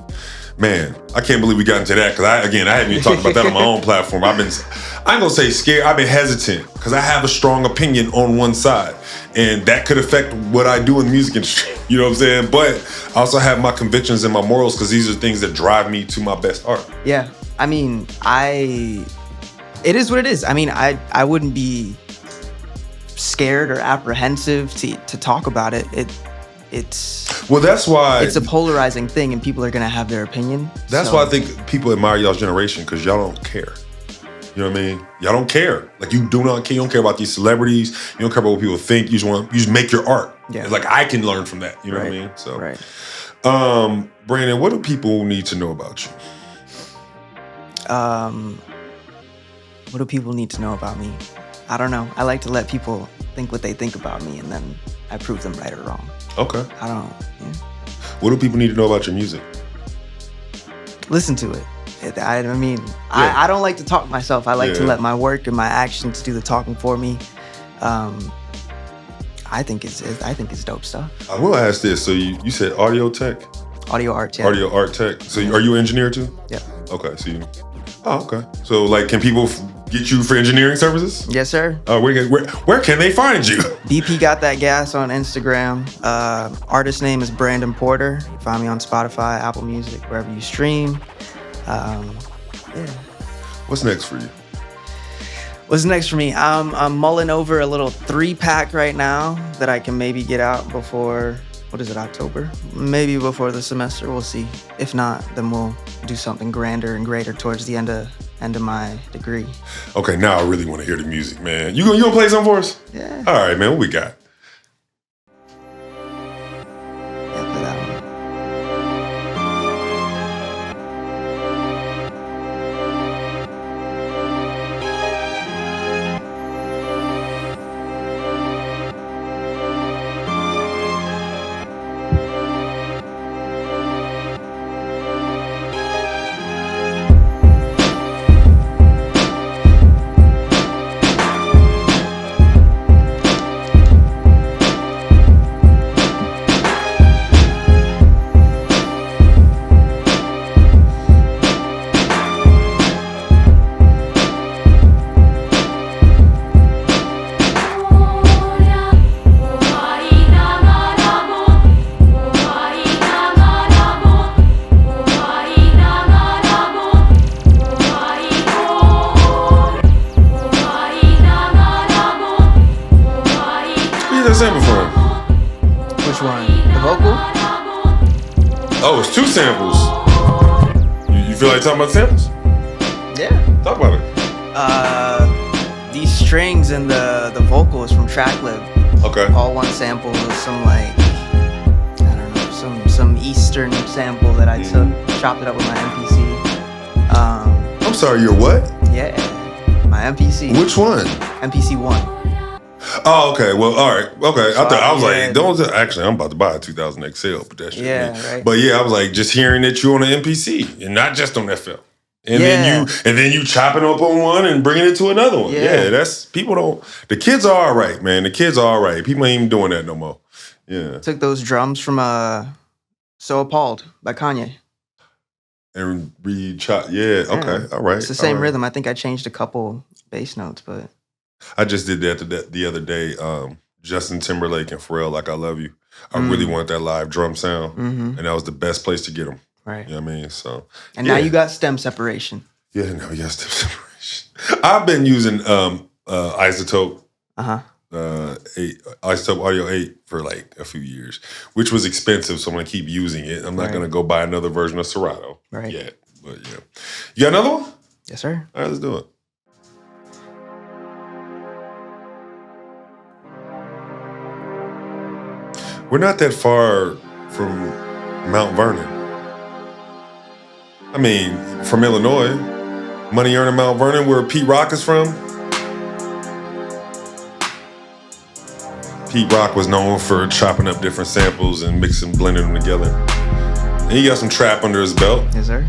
man, I can't believe we got into that, because I haven't even talked about that on my own platform. I ain't gonna say scared, I've been hesitant because I have a strong opinion on one side, and that could affect what I do in the music industry. You know what I'm saying? But I also have my convictions and my morals, because these are things that drive me to my best art. Yeah, I mean, it is what it is. I mean, I wouldn't be scared or apprehensive to talk about it. That's why it's a polarizing thing, and people are gonna have their opinion. That's why I think people admire y'all's generation, because y'all don't care. You know what I mean? Y'all don't care. Like, you do not care. You don't care about these celebrities. You don't care about what people think. You just make your art. Yeah. Like, I can learn from that. You know what I mean? So, Brandon, what do people need to know about you? What do people need to know about me? I don't know. I like to let people think what they think about me, and then I prove them right or wrong. Okay. I don't know. Yeah. What do people need to know about your music? Listen to it. I don't like to talk myself. I like to let my work and my actions do the talking for me. I think it's dope stuff. I will ask this. So you said audio tech? Audio art, yeah. Audio art tech. So are you an engineer too? Yeah. Okay, so you. Oh, okay. So, like, can people get you for engineering services? Yes, sir. Where can they find you? BP Got That Gas on Instagram. Artist name is Brandon Porter. Find me on Spotify, Apple Music, wherever you stream. Yeah. What's next for you? What's next for me? I'm mulling over a little 3-pack right now that I can maybe get out before, October? Maybe before the semester, we'll see. If not, then we'll do something grander and greater towards the end of my degree. Okay, now I really want to hear the music, man. You gonna play something for us? Yeah. All right, man, what we got? Yeah, play that one. Sample from? Which one? The vocal? Oh, it's 2 samples. You feel like talking about samples? Yeah. Talk about it. These strings and the vocal is from Tracklib. Okay. All one sample with some I don't know, some Eastern sample that I took, chopped it up with my MPC. I'm sorry, your what? Yeah, my MPC. Which one? MPC 1. Oh, okay. Well, all right. Okay. So, I was yeah. like, don't. Actually, I'm about to buy a 2000 XL, but that shit. Yeah, me. right. But yeah, I was like, just hearing that you on an MPC and not just on FL, and then you chopping up on one and bringing it to another one. Yeah, that's people don't. The kids are all right, man. The kids are all right. People ain't even doing that no more. Yeah. Took those drums from So Appalled by Kanye. And re-chop. Yeah. Okay. All right. It's the same all right. rhythm. I think I changed a couple bass notes, but I just did that the other day. Justin Timberlake and Pharrell, Like I Love You. I really want that live drum sound, and that was the best place to get them. Right. You know what I mean? So. And now you got stem separation. Yeah, now you got stem separation. I've been using Isotope. Isotope Audio 8 for like a few years, which was expensive, so I'm gonna keep using it. I'm not gonna go buy another version of Serato yet. But yeah. You got another one? Yes, sir. All right, let's do it. We're not that far from Mount Vernon. I mean, from Illinois. Money earning Mount Vernon, where Pete Rock is from. Pete Rock was known for chopping up different samples and mixing, blending them together. And he got some trap under his belt. Yes, sir.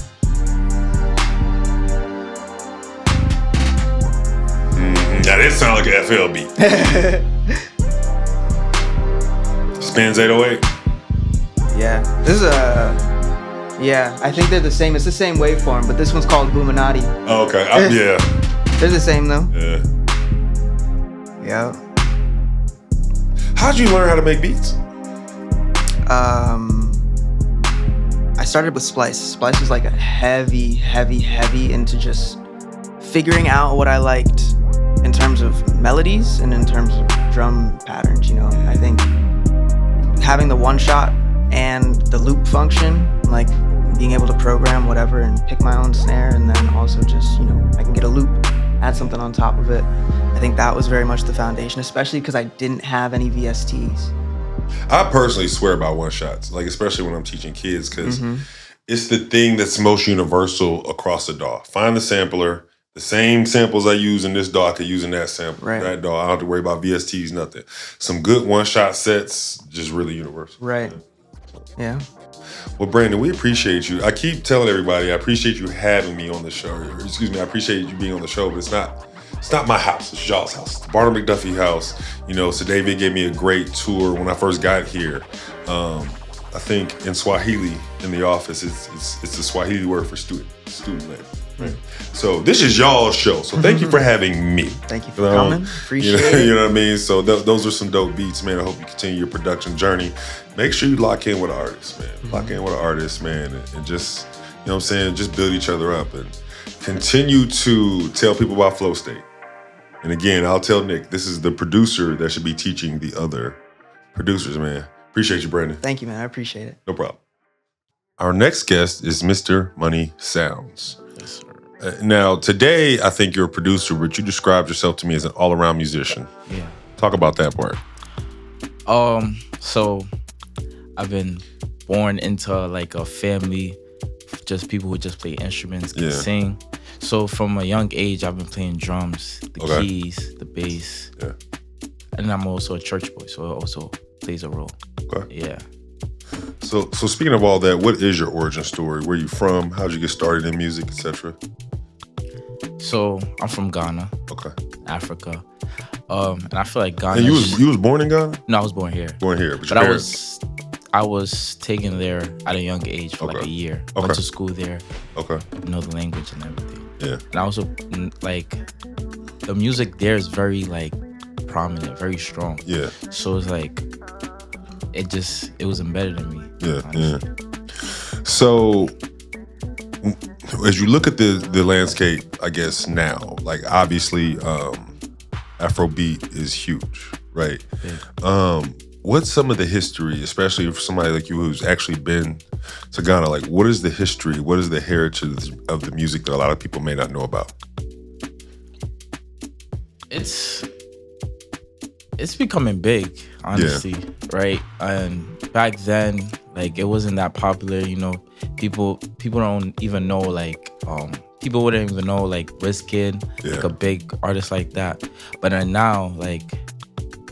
Now this sound like an FL beat. Spins 808. Yeah. This is I think they're the same. It's the same waveform, but this one's called Boominati. Oh, okay. Yeah. They're the same though. Yeah. Yeah. How'd you learn how to make beats? I started with Splice. Splice was like a heavy into just figuring out what I liked in terms of melodies and in terms of drum patterns, you know. I think having the one shot and the loop function, like being able to program whatever and pick my own snare, and then also just, you know, I can get a loop, add something on top of it. I think that was very much the foundation, especially because I didn't have any VSTs. I personally swear by one shots, like especially when I'm teaching kids, because it's the thing that's most universal across the DAW. Find the sampler. The same samples I use in this DAW, I could use in that sample. Right. That DAW, I don't have to worry about VSTs, nothing. Some good one-shot sets, just really universal. Right. Yeah. Well, Brandon, we appreciate you. I keep telling everybody, I appreciate you having me on the show. Excuse me, I appreciate you being on the show, but it's not my house. It's y'all's house. The Barner-McDuffie House. You know, Cydavia gave me a great tour when I first got here. I think in Swahili in the office, it's the Swahili word for student labor. Right. So this is y'all's show. So thank you for having me. Thank you for coming. Appreciate it. You know what I mean? So those are some dope beats, man. I hope you continue your production journey. Make sure you lock in with an artist, man. Lock in with an artist, man, and just, you know what I'm saying, just build each other up and continue to tell people about Flow State. And again, I'll tell Nick, this is the producer that should be teaching the other producers, man. Appreciate you, Brandon. Thank you, man. I appreciate it. No problem. Our next guest is Mr. Money Soundz. Yes, sir. Now, today, I think you're a producer, but you described yourself to me as an all-around musician. Yeah. Talk about that part. So I've been born into like a family, just people who just play instruments, can sing. So from a young age, I've been playing drums, the keys, the bass. Yeah. And I'm also a church boy, so it also plays a role. Okay. Yeah. So speaking of all that, what is your origin story? Where you from? How'd you get started in music, etc.? So I'm from Ghana, Okay. Africa. And I feel like Ghana. And you was born in Ghana? No, I was born here. Born here, But I was taken there at a young age for like a year. Okay. Went to school there. Okay. Know the language and everything. Yeah. And I also like the music there is very like prominent, very strong. Yeah. So it's like it was embedded in me. Yeah. Honestly. Yeah. So as you look at the landscape, I guess now, like obviously Afrobeat is huge, right? Yeah. What's some of the history, especially for somebody like you who's actually been to Ghana? Like, what is the history? What is the heritage of the music that a lot of people may not know about? It's becoming big, honestly, right? And back then, like it wasn't that popular, you know. People don't even know like people wouldn't even know like Wizkid, like a big artist like that. But then now, like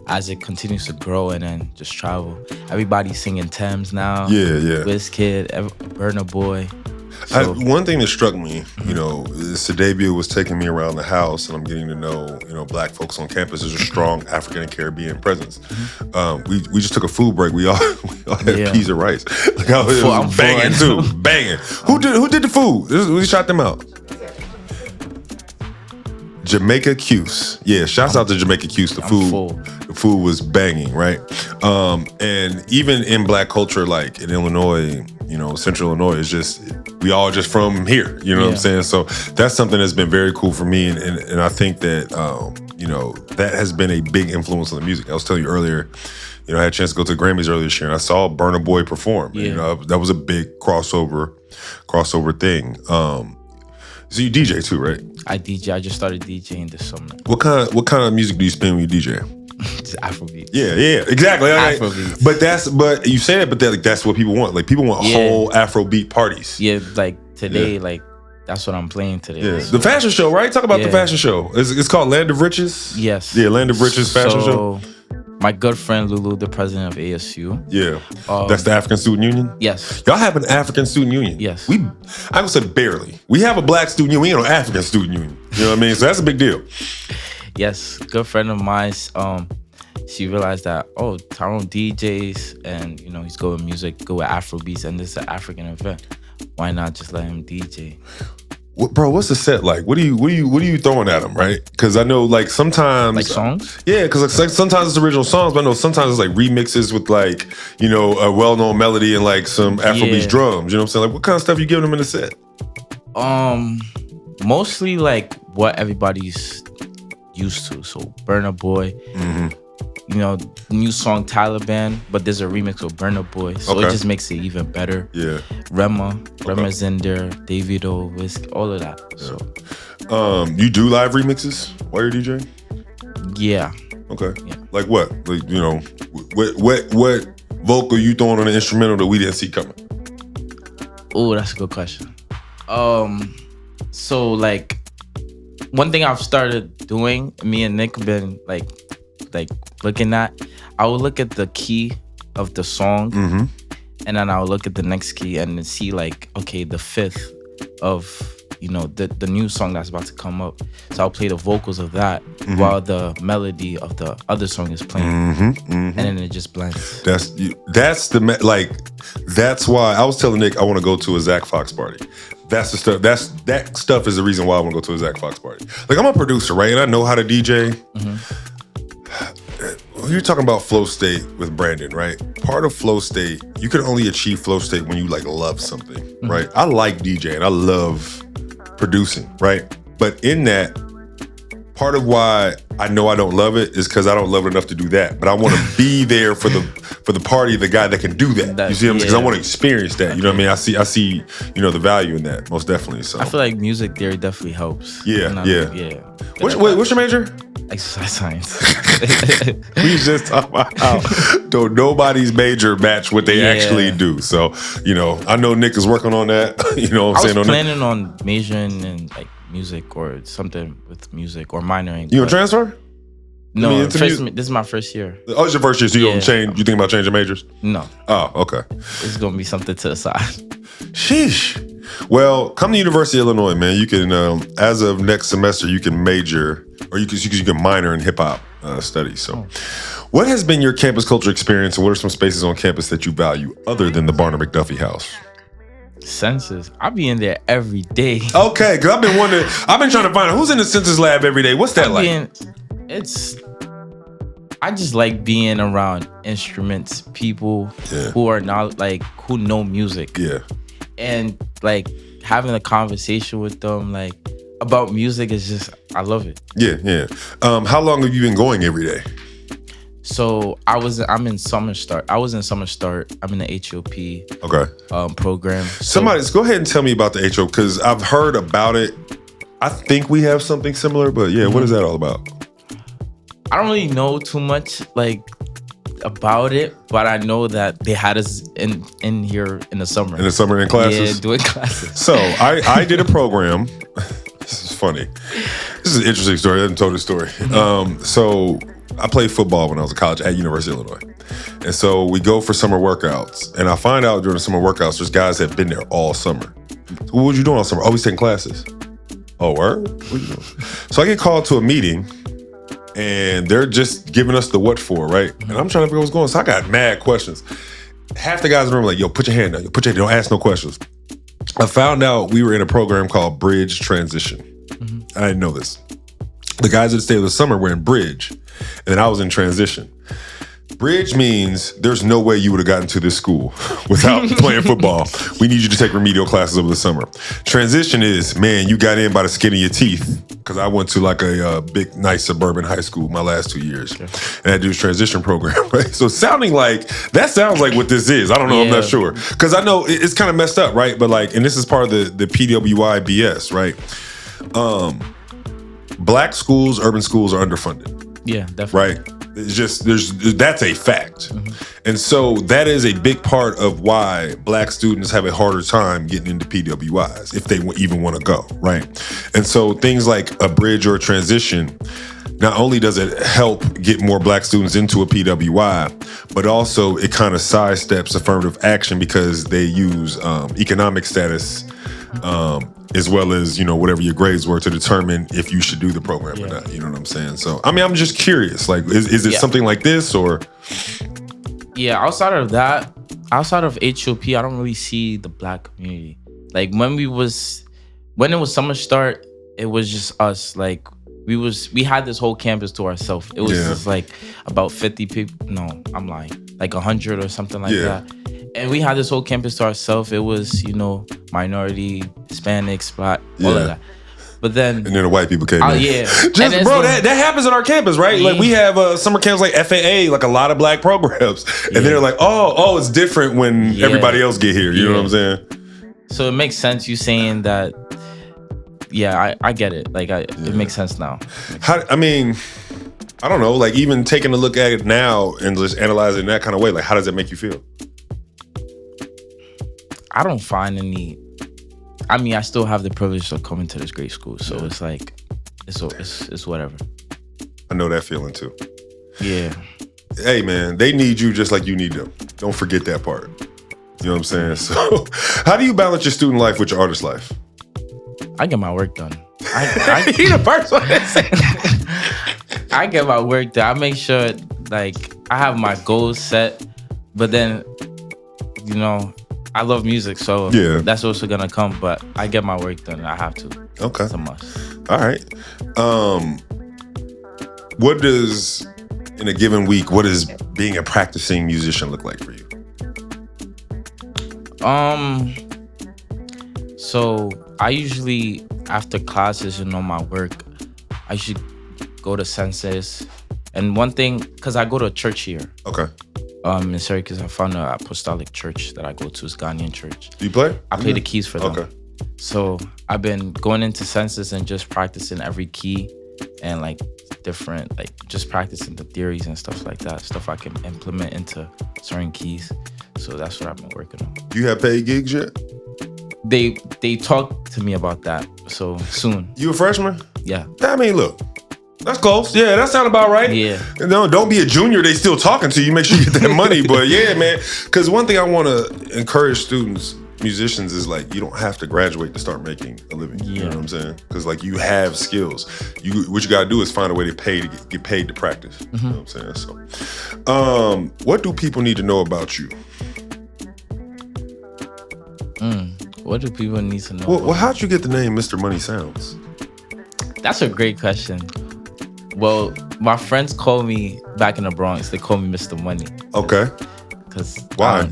as it continues to grow and then just travel, everybody's singing Thames now. Yeah. Wizkid, Burna Boy. So, One thing that struck me, you know, Cydavia was taking me around the house, and I'm getting to know, you know, Black folks on campus. There's a strong African and Caribbean presence. We just took a food break. We all had peas and rice. Like it was banging too, banging. Who did the food? We shot them out. Jamaica Cuse. Yeah, shouts out to Jamaica Cuse. The food was banging, right? And even in Black culture, like in Illinois, you know, Central Illinois, is just, we all just from here, you know what I'm saying? So that's something that's been very cool for me. And I think that, you know, that has been a big influence on the music. I was telling you earlier, you know, I had a chance to go to the Grammys earlier this year, and I saw Burna Boy perform. Yeah. You know, that was a big crossover thing. So you DJ too, right? I DJ. I just started DJing this summer. What kind of music do you spin when you DJ? Just Afrobeat. Yeah, exactly. Afrobeat. But you say that, but that's what people want. Like people want whole Afrobeat parties. Yeah, like today, like that's what I'm playing today. Yeah, the fashion show, right? Talk about the fashion show. It's called Land of Riches. Yes. Yeah, Land of Riches fashion show. My good friend Lulu, the president of ASU. Yeah. That's the African Student Union? Yes. Y'all have an African Student Union? Yes. I would say barely. We have a Black student union. We ain't no African student union. You know what I mean? So that's a big deal. Yes. Good friend of mine, she realized that, Tyrone DJs and, you know, he's good with music, good with Afrobeats, and this is an African event. Why not just let him DJ? Bro, what's the set like? What are you throwing at them, right? Because I know, like, sometimes like songs. Yeah, because like sometimes it's original songs, but I know sometimes it's like remixes with like, you know, a well-known melody and like some Afrobeat drums. You know what I'm saying? Like, what kind of stuff you giving them in the set? Mostly like what everybody's used to. So Burna Boy. You know, new song Taliban, but there's a remix with Burna Boy, so it just makes it even better. Yeah, Rema's in there, Davido, Wizkid, all of that. Yeah. So, you do live remixes while you're DJing? Yeah. Okay. Yeah. Like what? Like, you know, what vocal you throwing on an instrumental that we didn't see coming? Oh, that's a good question. So like, one thing I've started doing, me and Nick have been like looking at, I will look at the key of the song, and then I'll look at the next key and see like, okay, the fifth of the new song that's about to come up. So I'll play the vocals of that while the melody of the other song is playing, and then it just blends. That's why I was telling Nick I want to go to a Zach Fox party. That's the stuff. That stuff is the reason why I want to go to a Zach Fox party. Like, I'm a producer, right, and I know how to DJ. You're talking about flow state with Brandon, right? Part of flow state, you can only achieve flow state when you like love something, right? I like DJing, I love producing, right? But in that, part of why I know I don't love it is because I don't love it enough to do that. But I want to be there for the party, the guy that can do that. You see what I'm saying? Because I want to experience that. You know what I mean? I see, the value in that, most definitely. So I feel like music theory definitely helps. Yeah. What's your major? Exercise science. We just talking about how don't nobody's major match what they actually do. So, I know Nick is working on that. You know what I'm saying? I was planning on majoring in like music or something with music or minoring. You gonna transfer? No, this is my first year. Oh, it's your first year, so you don't change. You think about changing majors? No. Oh, okay. It's gonna be something to the side. Sheesh. Well, come to University of Illinois, man. You can, as of next semester, you can major or you can minor in hip hop studies. So, what has been your campus culture experience, and what are some spaces on campus that you value other than the Barner-McDuffie House? Census. I be in there every day. Okay, because I've been trying to find out who's in the census lab every day. What's that like? I just like being around instruments, people who are not like, who know music. Yeah. And like having a conversation with them, like about music is just, I love it. Yeah. How long have you been going every day? So I'm in summer start. I'm in the HOP program. Somebody, go ahead and tell me about the HOP, because I've heard about it. I think we have something similar, but what is that all about? I don't really know too much like about it, but I know that they had us in here in the summer. In the summer in classes? Yeah, doing classes. So I did a program. This is funny. This is an interesting story. I haven't told this story. So I played football when I was in college at University of Illinois. And so we go for summer workouts. And I find out during the summer workouts, there's guys that have been there all summer. So what was you doing all summer? Oh, we taking classes. Oh, word? What you doing? So I get called to a meeting, and they're just giving us the what for, right? And I'm trying to figure out what's going on. So I got mad questions. Half the guys in the room were like, yo, put your hand down. Don't ask no questions. I found out we were in a program called Bridge Transition. I didn't know this. The guys that stayed with the summer were in Bridge, and then I was in Transition. Bridge means there's no way you would have gotten to this school without playing football. We need you to take remedial classes over the summer. Transition is, man, you got in by the skin of your teeth, because I went to like a big, nice suburban high school my last 2 years. Okay. And I do this transition program, right? So that sounds like what this is. I don't know, I'm not sure. Because I know it's kind of messed up, right? But like, and this is part of the PWI BS, right? Black schools, urban schools are underfunded. Yeah, definitely. Right? It's just, that's a fact. And so that is a big part of why Black students have a harder time getting into PWIs, if they even want to go, right? And so things like a Bridge or a Transition, not only does it help get more Black students into a PWI, but also it kind of sidesteps affirmative action, because they use economic status as well as, whatever your grades were, to determine if you should do the program or not. You know what I'm saying? So, I mean, I'm just curious. Like, is it something like this, or? Yeah, outside of HOP, I don't really see the Black community. Like, when it was summer start, it was just us. Like, we had this whole campus to ourselves. It was just like about 50 people. No, I'm lying. Like 100 or something like that. And we had this whole campus to ourselves. It was, minority, Hispanics, Black, all of that. But then... And then the white people came in. Yeah. Bro, that happens at our campus, right? Yeah. Like, we have summer camps like FAA, like a lot of Black programs. And then they're like, oh, it's different when everybody else get here. You know what I'm saying? So it makes sense you saying that. Yeah, I get it. Like, it makes sense now. I don't know. Like, even taking a look at it now and just analyzing it in that kind of way, like, how does that make you feel? I don't find any. I still have the privilege of coming to this great school, so it's like, it's whatever. I know that feeling too. Yeah. Hey man, they need you just like you need them. Don't forget that part. You know what I'm saying? So, how do you balance your student life with your artist life? I get my work done. He the first one to say I get my work done. I make sure like I have my goals set, but then I love music, so that's also gonna come. But I get my work done. I have to. Okay. It's a must. All right. What does in a given week? What does being a practicing musician look like for you? So I usually after classes, my work, I should go to Soundz. And one thing, because I go to a church here. Okay. In Syracuse, I found an apostolic church that I go to. It's a Ghanaian church. Do you play? I play the keys for them. Okay. So I've been going into Soundz and just practicing every key and like different, like just practicing the theories and stuff like that. Stuff I can implement into certain keys. So that's what I've been working on. You have paid gigs yet? They talked to me about that. So soon. You a freshman? Yeah. I mean, look. That's close. Yeah, that sound about right. Yeah. No, don't be a junior. They still talking to you. Make sure you get that money. But yeah, man. Because one thing I want to encourage students, musicians, is like you don't have to graduate to start making a living. You know what I'm saying? Because like you have skills. What you got to do is find a way to pay to get paid to practice. You know what I'm saying? So, what do people need to know about you? What do people need to know? Well, how'd you get the name Mr. Money Soundz? That's a great question. Well, my friends call me back in the Bronx. They call me Mr. Money. Okay. Cause why?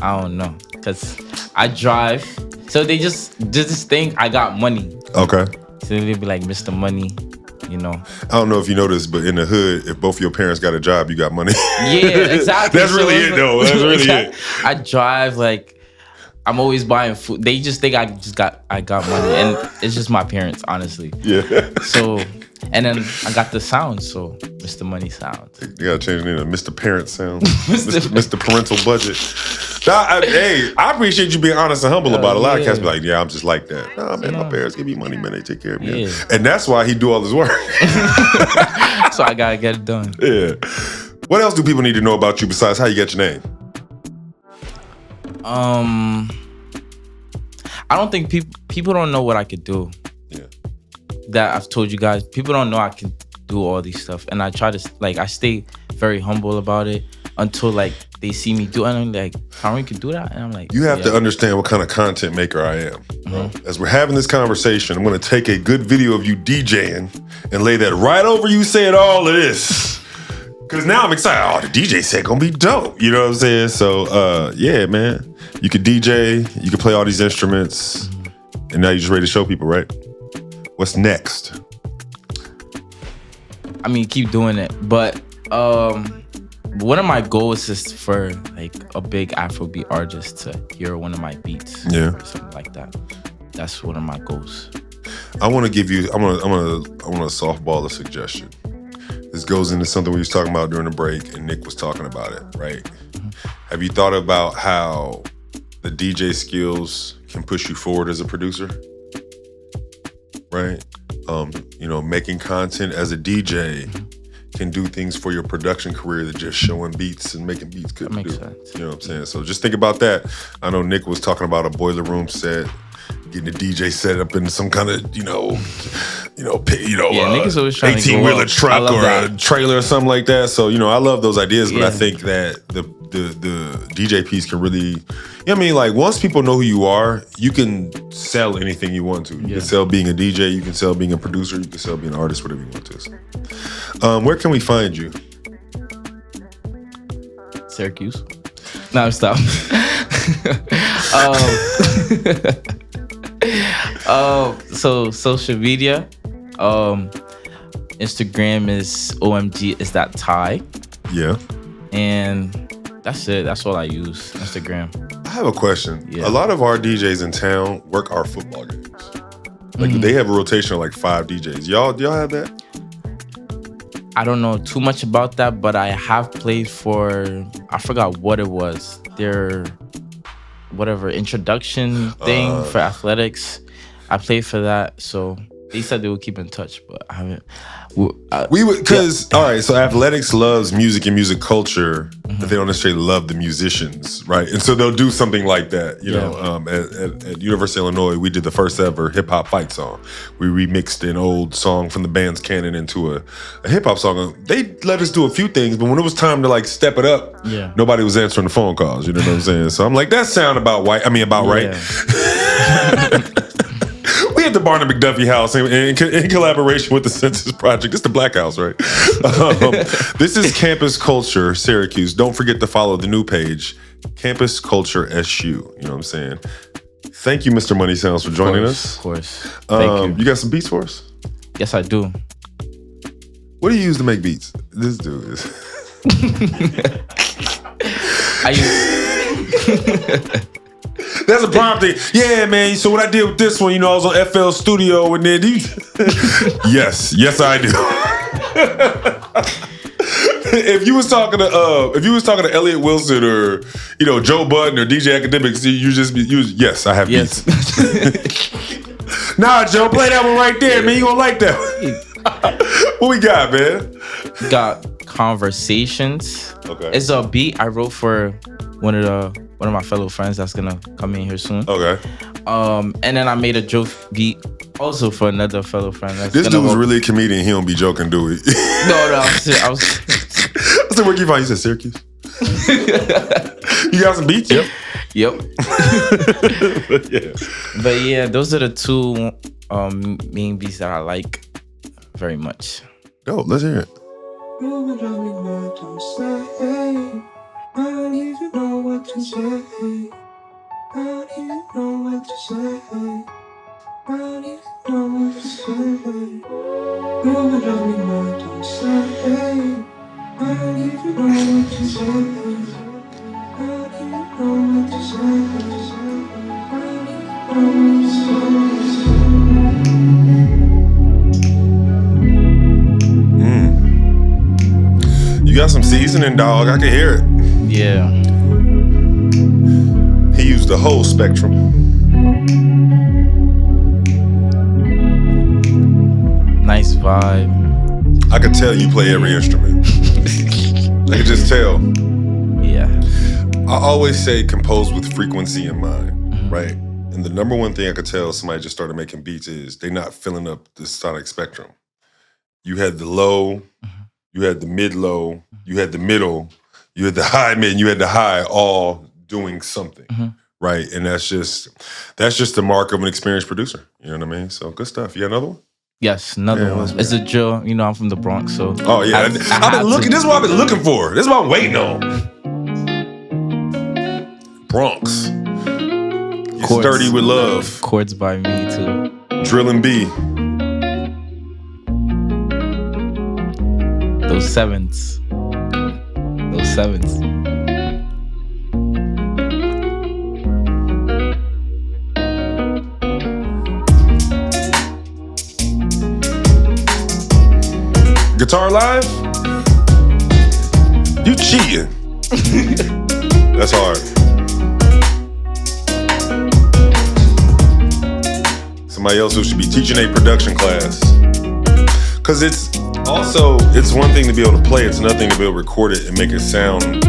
I don't know. Cause I drive, so they just think I got money. Okay. So they be like Mr. Money, I don't know if you know this, but in the hood, if both of your parents got a job, you got money. Yeah, exactly. That's really it, though. That's really it. I drive like. I'm always buying food. They just think I got money, and it's just my parents, honestly. Yeah. So, and then I got the Soundz, so Mr. Money Soundz. You gotta change the name to Mr. Parent Soundz, Mr. Parental Budget. Hey, I appreciate you being honest and humble about it. A lot of cats be like, "Yeah, I'm just like that." Nah, man, my parents give me money, man. They take care of me, and that's why he do all his work. So I gotta get it done. Yeah. What else do people need to know about you besides how you get your name? I don't think people don't know what I could do. Yeah. That I've told you guys. People don't know I can do all these stuff, and I try to I stay very humble about it until like they see me do it, and I'm like, Kyron can do that, and I'm like, you have to understand what kind of content maker I am. As we're having this conversation, I'm going to take a good video of you DJing and lay that right over you saying all of this. Because now I'm excited. Oh, the DJ set gonna be dope. You know what I'm saying? So, yeah, man. You could DJ, you could play all these instruments, and now you're just ready to show people, right? What's next? I mean, keep doing it. But one of my goals is for like a big Afrobeat artist to hear one of my beats. Yeah. Or something like that. That's one of my goals. I want to give you, I want to softball a suggestion. This goes into something we was talking about during the break, and Nick was talking about it, right? Have you thought about how the DJ skills can push you forward as a producer? Right? Making content as a DJ can do things for your production career that just showing beats and making beats couldn't do. That makes sense. You know what I'm saying? So just think about that. I know Nick was talking about a boiler room set, getting the DJ set up in some kind of, niggas always trying to 18-wheeler truck or that. a trailer or something like that. So, I love those ideas, but I think that the DJ piece can really, once people know who you are, you can sell anything you want to. You can sell being a DJ, you can sell being a producer, you can sell being an artist, whatever you want to. Where can we find you? Syracuse. No, stop. So social media, Instagram is OMG is that Thai. Yeah. And that's it. That's all I use. Instagram. I have a question. Yeah. A lot of our DJs in town work our football games. Like they have a rotation of like 5 DJs. Do y'all have that? I don't know too much about that, but I have played for, I forgot what it was. Their whatever introduction thing for athletics. I played for that, so They said they would keep in touch, but I haven't. We would, because, all right, so athletics loves music and music culture, but they don't necessarily love the musicians, right? And so they'll do something like that. You know, at University of Illinois, we did the first ever hip hop fight song. We remixed an old song from the band's canon into a hip hop song. They let us do a few things, but when it was time to like step it up, nobody was answering the phone calls. You know what I'm saying? So I'm like, that sound about right. We at the Barner-McDuffie House in collaboration with the Census Project. It's the Black House, right? This is Campus Culture Syracuse. Don't forget to follow the new page, Campus Culture SU. You know what I'm saying? Thank you, Mr. Money Sounds, for joining us. Of course. Thank you. You got some beats for us? Yes, I do. What do you use to make beats? This dude is... I use... That's a prompting. Yeah, man. So what I did with this one, you know, I was on FL Studio and then yes, I do. If you was talking to Elliott Wilson or, you know, Joe Budden or DJ Academics, yes, I have beats. Nah, Joe, play that one right there, man. You gonna like that one. What we got, man? Got Conversations. Okay. It's a beat I wrote for one of my fellow friends that's gonna come in here soon. Okay. And then I made a joke beat also for another fellow friend. This dude was really a comedian. He don't be joking, do he? No, I was. I said, where you find? You said Syracuse. You got some beats? Yep. But yeah, those are the two main beats that I like very much. Dope. Let's hear it. I don't even know what to say. I don't even know what to say. I don't even know what to say. You would drive me mad, don't say. I don't even know what to say. I don't even know what to say. I don't even know what to say. You got some seasoning, dog. I can hear it. Yeah. He used the whole spectrum. Nice vibe. I could tell you play every instrument. I could just tell. Yeah. I always say compose with frequency in mind, right? And the number one thing I could tell somebody just started making beats is they're not filling up the sonic spectrum. You had the low, you had the mid-low, you had the middle, you had the high mid, and you had the high, all doing something, right? And that's just the mark of an experienced producer. You know what I mean? So good stuff. You got another one? Yes, another one. It's a drill. You know, I'm from the Bronx, so. Oh yeah, I've been looking. This is what I've been looking for. This is what I'm waiting on. Bronx. You're sturdy with love. Chords by me too. Drillin' B. Those sevens. Guitar live? You cheating. That's hard. Somebody else who should be teaching a production class. Because it's one thing to be able to play, it's another thing to be able to record it and make it sound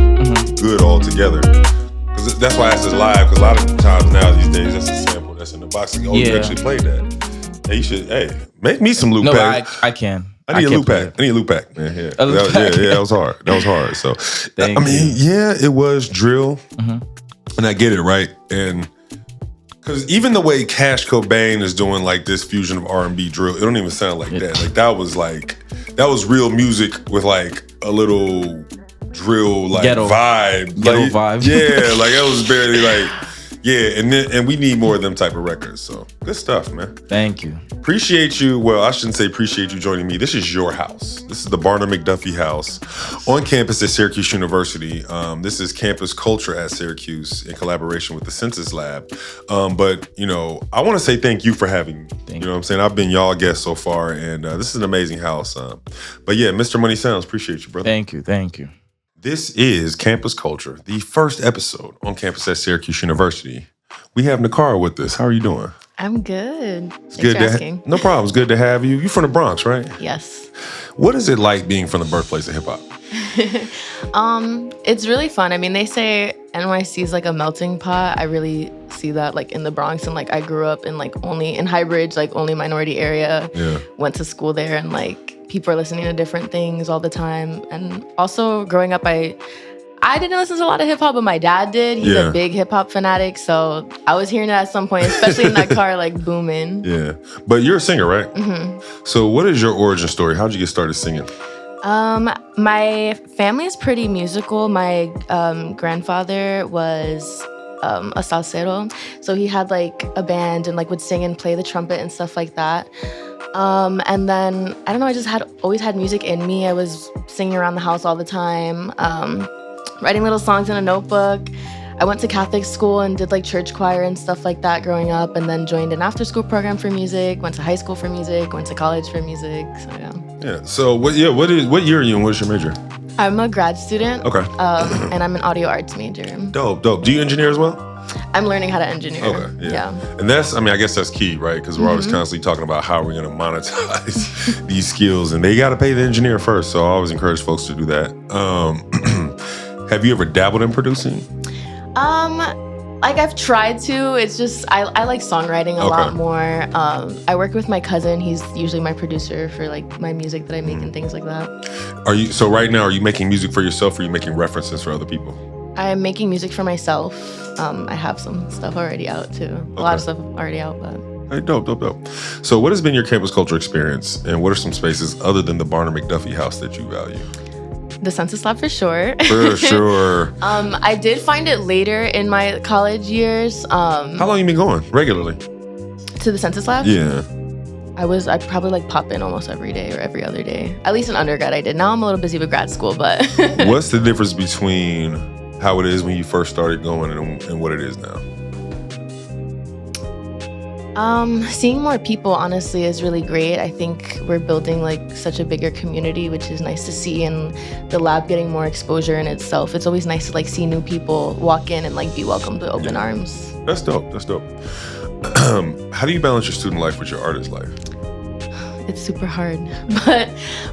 good all together. Because that's why I asked this live, because a lot of times now these days, that's a sample that's in the box. Like, you actually played that. Hey, you should, make me some loop packs. I can. I need a loop pack. Man. Yeah. That was hard. So, it was drill. And I get it, right? And because even the way Cash Cobain is doing like this fusion of R&B drill, it don't even sound like that. Like that was real music with like a little drill like ghetto vibe. Vibe. Yeah, like it was barely like, and we need more of them type of records. So good stuff, man. Thank you. Appreciate you. Well, I shouldn't say appreciate you joining me. This is your house. This is the Barner-McDuffie House on campus at Syracuse University. This is campus culture at Syracuse in collaboration with the Census Lab. But, you know, I want to say thank you for having me. You know what I'm saying? I've been y'all guests so far, and this is an amazing house. But yeah, Mr. Money Sounds, appreciate you, brother. Thank you. This is Campus Culture, the first episode on campus at Syracuse University. We have Nykara with us. How are you doing? I'm good. It's Thanks good for asking. No problem. It's good to have you. You're from the Bronx, right? Yes. What is it like being from the birthplace of hip hop? It's really fun. I mean, they say NYC is like a melting pot. I really see that like in the Bronx, and like I grew up in like only in Highbridge, like only minority area. Yeah. Went to school there, and like people are listening to different things all the time. And also growing up, I didn't listen to a lot of hip hop, but my dad did. He's a big hip hop fanatic, so I was hearing it at some point, especially in that car, like booming. Yeah, but you're a singer, right? Mm-hmm. So, what is your origin story? How'd you get started singing? My family is pretty musical. My grandfather was a salsero, so he had like a band and like would sing and play the trumpet and stuff like that. And then I don't know, I just always had music in me. I was singing around the house all the time, writing little songs in a notebook. I went to Catholic school and did like church choir and stuff like that growing up, and then joined an after-school program for music, went to high school for music, went to college for music, so yeah. Yeah, so what year are you and what's your major? I'm a grad student. Okay. And I'm an audio arts major. Dope. Do you engineer as well? I'm learning how to engineer. Okay, yeah. And I guess that's key, right? Because we're always constantly talking about how we're going to monetize these skills, and they got to pay the engineer first. So I always encourage folks to do that. Have you ever dabbled in producing? Like I've tried to. It's just I like songwriting a lot more. I work with my cousin. He's usually my producer for like my music that I make and things like that. So right now, are you making music for yourself, or are you making references for other people? I'm making music for myself. I have some stuff already out too. A lot of stuff already out, but. Hey, dope. So what has been your campus culture experience, and what are some spaces other than the Barner-McDuffie House that you value? The Census Lab for sure. For sure. I did find it later in my college years. How long you been going regularly? To the Census Lab? Yeah. I'd probably like pop in almost every day or every other day. At least in undergrad I did. Now I'm a little busy with grad school, but. What's the difference between how it is when you first started going and what it is now? Seeing more people, honestly, is really great. I think we're building like such a bigger community, which is nice to see, and the lab getting more exposure in itself. It's always nice to like see new people walk in and like be welcomed with open arms. That's dope. How do you balance your student life with your artist life? It's super hard,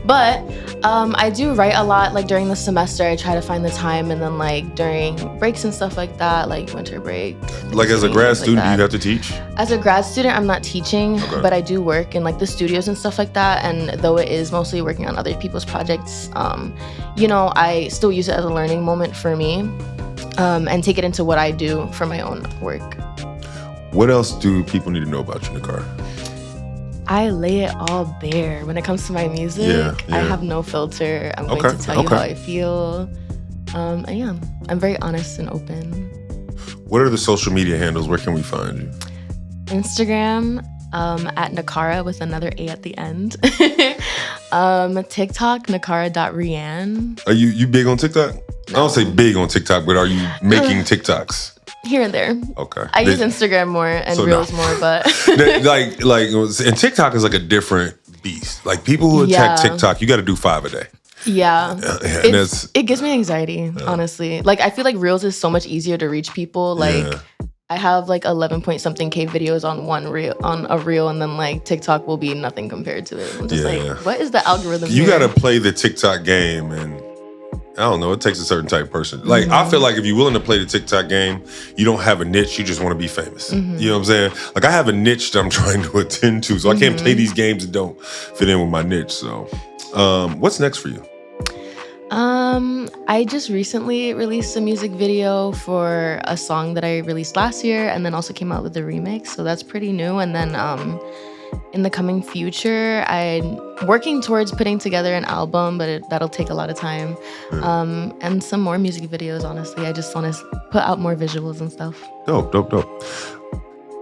but I do write a lot. Like during the semester, I try to find the time, and then like during breaks and stuff like that, like winter break. Like as a grad student, do you have to teach? As a grad student, I'm not teaching, but I do work in like the studios and stuff like that. And though it is mostly working on other people's projects, I still use it as a learning moment for me, and take it into what I do for my own work. What else do people need to know about you, Nykara? I lay it all bare when it comes to my music. Yeah. I have no filter. I'm going to tell you how I feel. And yeah, I'm very honest and open. What are the social media handles? Where can we find you? Instagram, at Nykara with another A at the end. TikTok, Nykara.Rian. Are you big on TikTok? No. I don't say big on TikTok, but are you making TikToks? Here and there. Okay. I use Instagram more and Reels more, but and TikTok is like a different beast. Like people who attack TikTok, you got to do 5 a day. Yeah. It gives me anxiety, honestly. Like I feel like Reels is so much easier to reach people. Like I have like 11 point something K videos on a reel, and then like TikTok will be nothing compared to it. I'm just like, what is the algorithm? You got to play the TikTok game, and I don't know, it takes a certain type of person. Like, I feel like if you're willing to play the TikTok game, you don't have a niche, you just want to be famous. You know what I'm saying? Like, I have a niche that I'm trying to attend to, so I can't play these games that don't fit in with my niche. So, what's next for you? I just recently released a music video for a song that I released last year, and then also came out with a remix, so that's pretty new. And then, in the coming future, I'm working towards putting together an album, but that'll take a lot of time. And some more music videos, honestly. I just want to put out more visuals and stuff. Dope.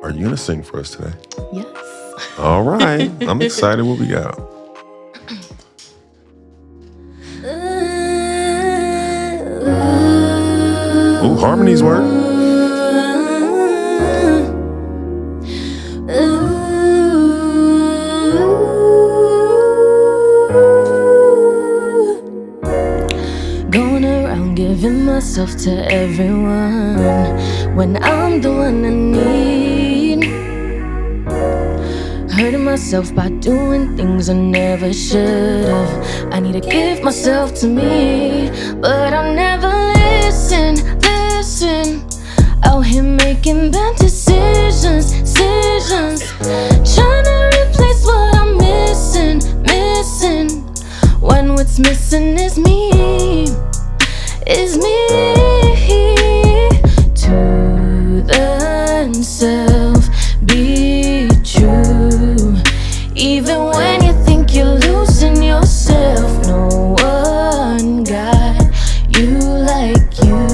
Are you going to sing for us today? Yes. All right. I'm excited what we got. Ooh, harmonies work. Giving myself to everyone when I'm the one I need. hurting myself by doing things I never should've. I need to give myself to me, but I'll never listen. Out here making bad decisions. Trying to replace what I'm missing. When what's missing is me. To themselves, be true. Even when you think you're losing yourself, no one got you like you.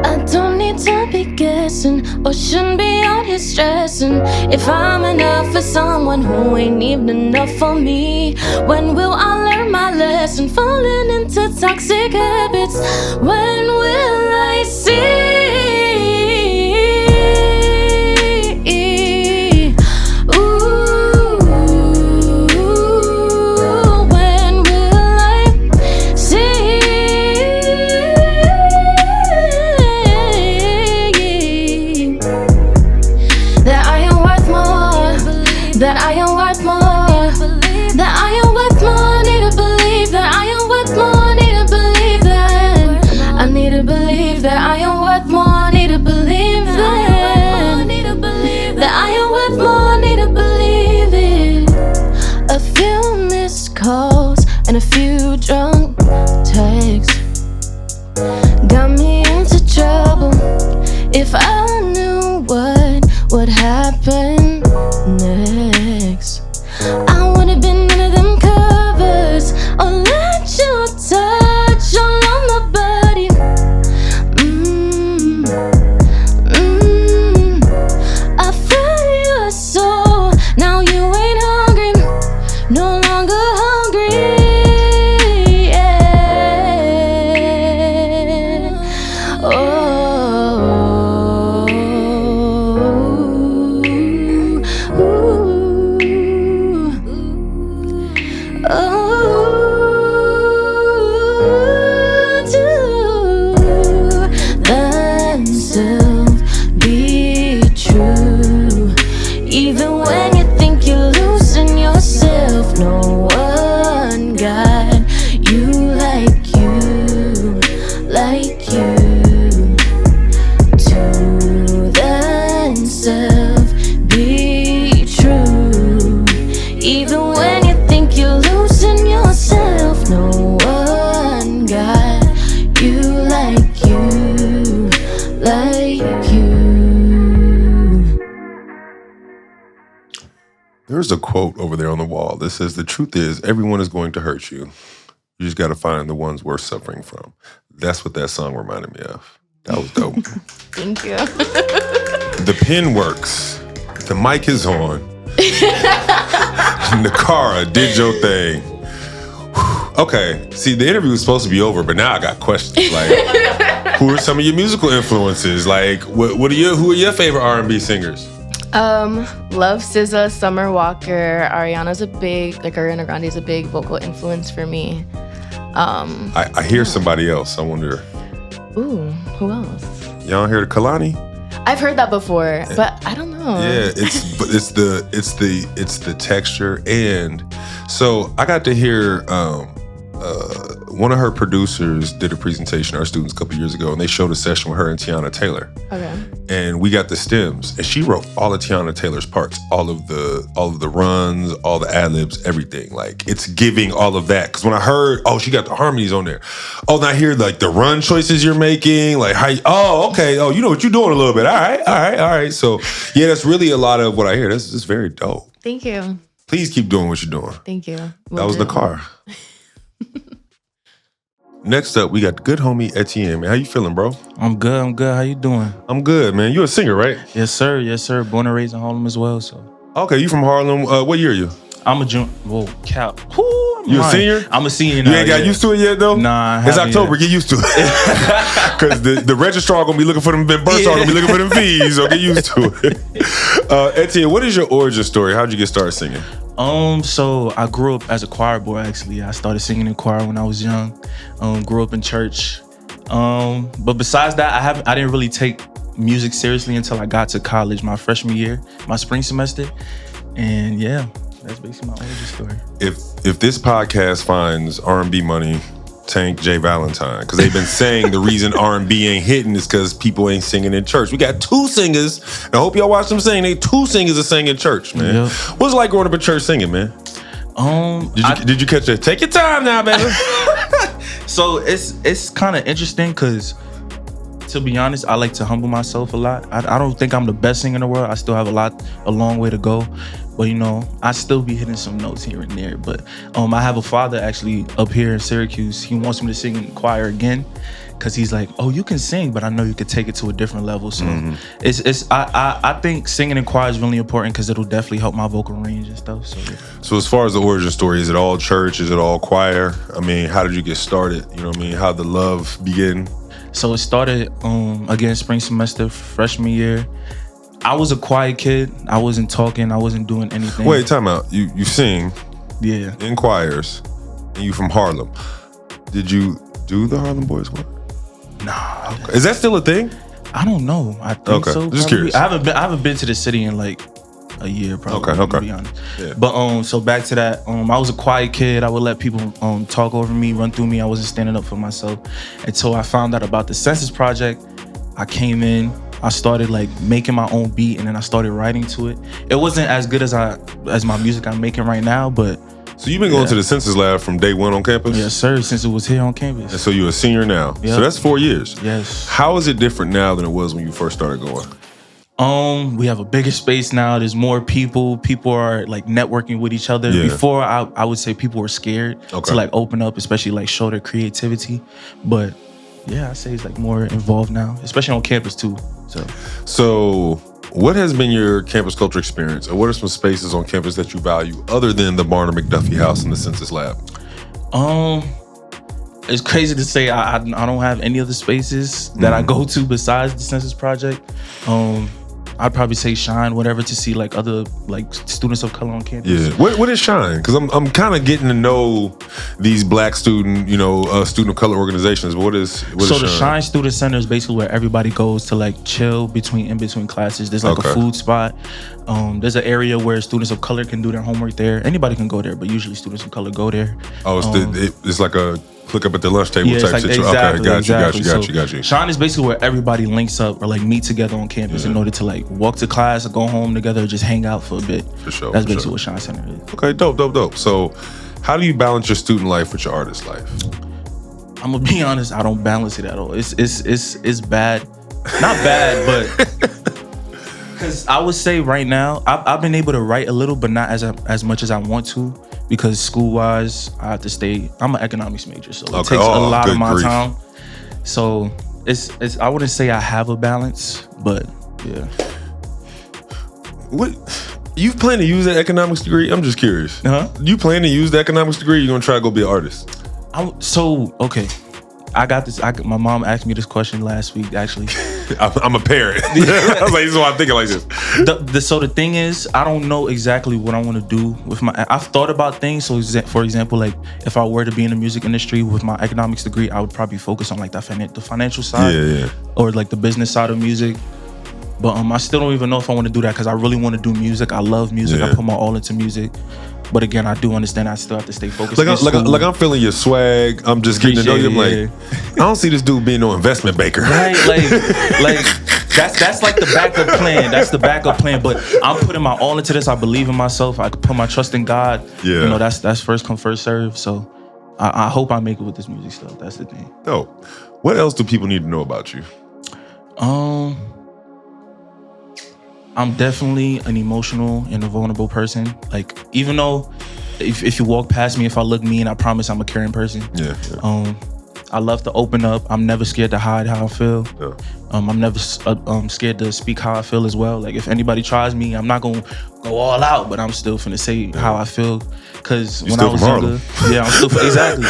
I don't need to be guessing or shouldn't be out here stressing. If I'm enough for someone who ain't even enough for me, when will I learn my lesson? Falling into toxic habits, when will I see? That I am worth more. That I am worth more. Need to believe that I am worth more. Need to believe that. I need to believe that I am worth more. Need to believe that. That I am worth more. Need to believe it. A few missed calls and a few drunk texts got me into trouble. If I knew what would happen next, I would have been none of them covers or let you touch all on my body. I felt your soul. Now you ain't hungry, no longer hungry. Yeah. Oh. There's a quote over there on the wall that says, "The truth is, everyone is going to hurt you. You just got to find the ones worth suffering from." That's what that song reminded me of. That was dope. Thank you. The pen works. The mic is on. Nykara did your thing. Okay, see, the interview was supposed to be over, but now I got questions. Like, who are some of your musical influences? Like, who are your favorite R&B singers? Love SZA, Summer Walker. Ariana Grande is a big vocal influence for me. I hear somebody else. I wonder. Ooh, who else? Y'all hear the Kalani? I've heard that before, but I don't know. Yeah, it's the texture, and so I got to hear one of her producers did a presentation to our students a couple years ago, and they showed a session with her and Tiana Taylor. Okay. And we got the stems, and she wrote all of Tiana Taylor's parts, all of the runs, all the ad-libs, everything. Like, it's giving all of that. Because when I heard, oh, she got the harmonies on there. Oh, and I hear like the run choices you're making, like how. Okay. Oh, you know what you're doing a little bit. All right. So yeah, that's really a lot of what I hear. That's very dope. Thank you. Please keep doing what you're doing. Thank you. That was Nykara. Next up, we got the good homie Etienne. Man, how you feeling, bro? I'm good. How you doing? I'm good, man. You a singer, right? Yes, sir. Born and raised in Harlem as well. So. Okay, you from Harlem. What year are you? I'm a junior. Whoa, Cap. You a senior? I'm a senior now. You ain't got used to it yet, though? Nah, it's October. Get used to it. Because the registrar gonna be looking for them. Bursar gonna be looking for them fees. So get used to it. Etienne, what is your origin story? How'd you get started singing? So I grew up as a choir boy. Actually, I started singing in choir when I was young. Grew up in church. But besides that, I didn't really take music seriously until I got to college, my freshman year, my spring semester. And yeah, that's basically my origin story. If this podcast finds R&B money, Tank J Valentine, because they've been saying the reason R&B ain't hitting is because people ain't singing in church. We got 2 singers, and I hope y'all watch them sing. 2 singers that sing in church, man. Yep. What's it like growing up in church singing, man? Did you catch that? Take your time now, baby. So it's kind of interesting because, to be honest, I like to humble myself a lot. I don't think I'm the best singer in the world. I still have a long way to go. But you know, I still be hitting some notes here and there. But I have a father actually up here in Syracuse. He wants me to sing in choir again because he's like, oh, you can sing, but I know you could take it to a different level. So I think singing in choir is really important because it'll definitely help my vocal range and stuff. So yeah. So as far as the origin story, is it all church? Is it all choir? I mean, how did you get started? You know what I mean? How'd the love begin? So it started again spring semester, freshman year. I was a quiet kid. I wasn't talking. I wasn't doing anything. Wait, time out. You sing Yeah. in choirs, and you from Harlem. Did you do the Harlem Boys choir? Nah. Okay. Is that still a thing? I don't know. I think so. Just probably. curious. I haven't been to the city in like a year, probably. Okay. To be honest. Yeah. But so back to that. I was a quiet kid. I would let people talk over me, run through me. I wasn't standing up for myself until I found out about the Census Project. I came in. I started like making my own beat, and then I started writing to it. It wasn't as good as my music I'm making right now, but. So you've been going to the Census Lab from day one on campus? Yes, sir. Since it was here on campus. And so you're a senior now. Yep. So that's 4 years. Yes. How is it different now than it was when you first started going? We have a bigger space now. There's more people. People are like networking with each other. Yeah. Before, I would say people were scared to like open up, especially like show their creativity. But yeah, I say it's like more involved now, especially on campus too. So what has been your campus culture experience, or what are some spaces on campus that you value other than the Barner-McDuffie House and the Census Lab? It's crazy to say I don't have any other spaces that I go to besides the Census Project. I'd probably say Shine, whatever, to see like other like students of color on campus. Yeah. What is Shine? Because I'm kind of getting to know these Black student of color organizations. But what is Shine? So the Shine Student Center is basically where everybody goes to like chill in between classes. There's like a food spot. There's an area where students of color can do their homework there. Anybody can go there, but usually students of color go there. Oh, it's like a click up at the lunch table type like, situation. Exactly, Okay, got you. Shine is basically where everybody links up or like meet together on campus in order to like walk to class or go home together or just hang out for a bit. For sure. That's basically what Shine Center is. Okay, dope. So how do you balance your student life with your artist life? I'm gonna be honest, I don't balance it at all. It's bad. Not bad, but because I would say right now, I've been able to write a little, but not as much as I want to. Because school-wise, I have to stay. I'm an economics major, so it takes a lot of my time. So it's. I wouldn't say I have a balance, but yeah. What you plan to use that economics degree? I'm just curious. You plan to use the economics degree? Or you gonna try to go be an artist? Okay. I got this. My mom asked me this question last week, actually. I'm a parent. I was like, this is why I'm thinking like this. So the thing is, I don't know exactly what I want to do with my. I've thought about things. So, for example, like if I were to be in the music industry with my economics degree, I would probably focus on like the financial side, or like the business side of music. But I still don't even know if I want to do that because I really want to do music. I love music. I put my all into music. But again, I do understand I still have to stay focused. Like I'm feeling your swag. I'm just getting to know you. I'm like, I don't see this dude being no investment banker. Right, like that's like the backup plan. That's the backup plan. But I'm putting my all into this. I believe in myself. I can put my trust in God. Yeah. You know, that's first come, first serve. So I hope I make it with this music stuff. That's the thing. Oh, what else do people need to know about you? I'm definitely an emotional and a vulnerable person. Like, even though if you walk past me, if I look mean, I promise I'm a caring person. Yeah. I love to open up. I'm never scared to hide how I feel. Yeah. I'm never scared to speak how I feel as well. Like, if anybody tries me, I'm not gonna go all out, but I'm still finna say how I feel. Cause when I was younger, I'm still exactly.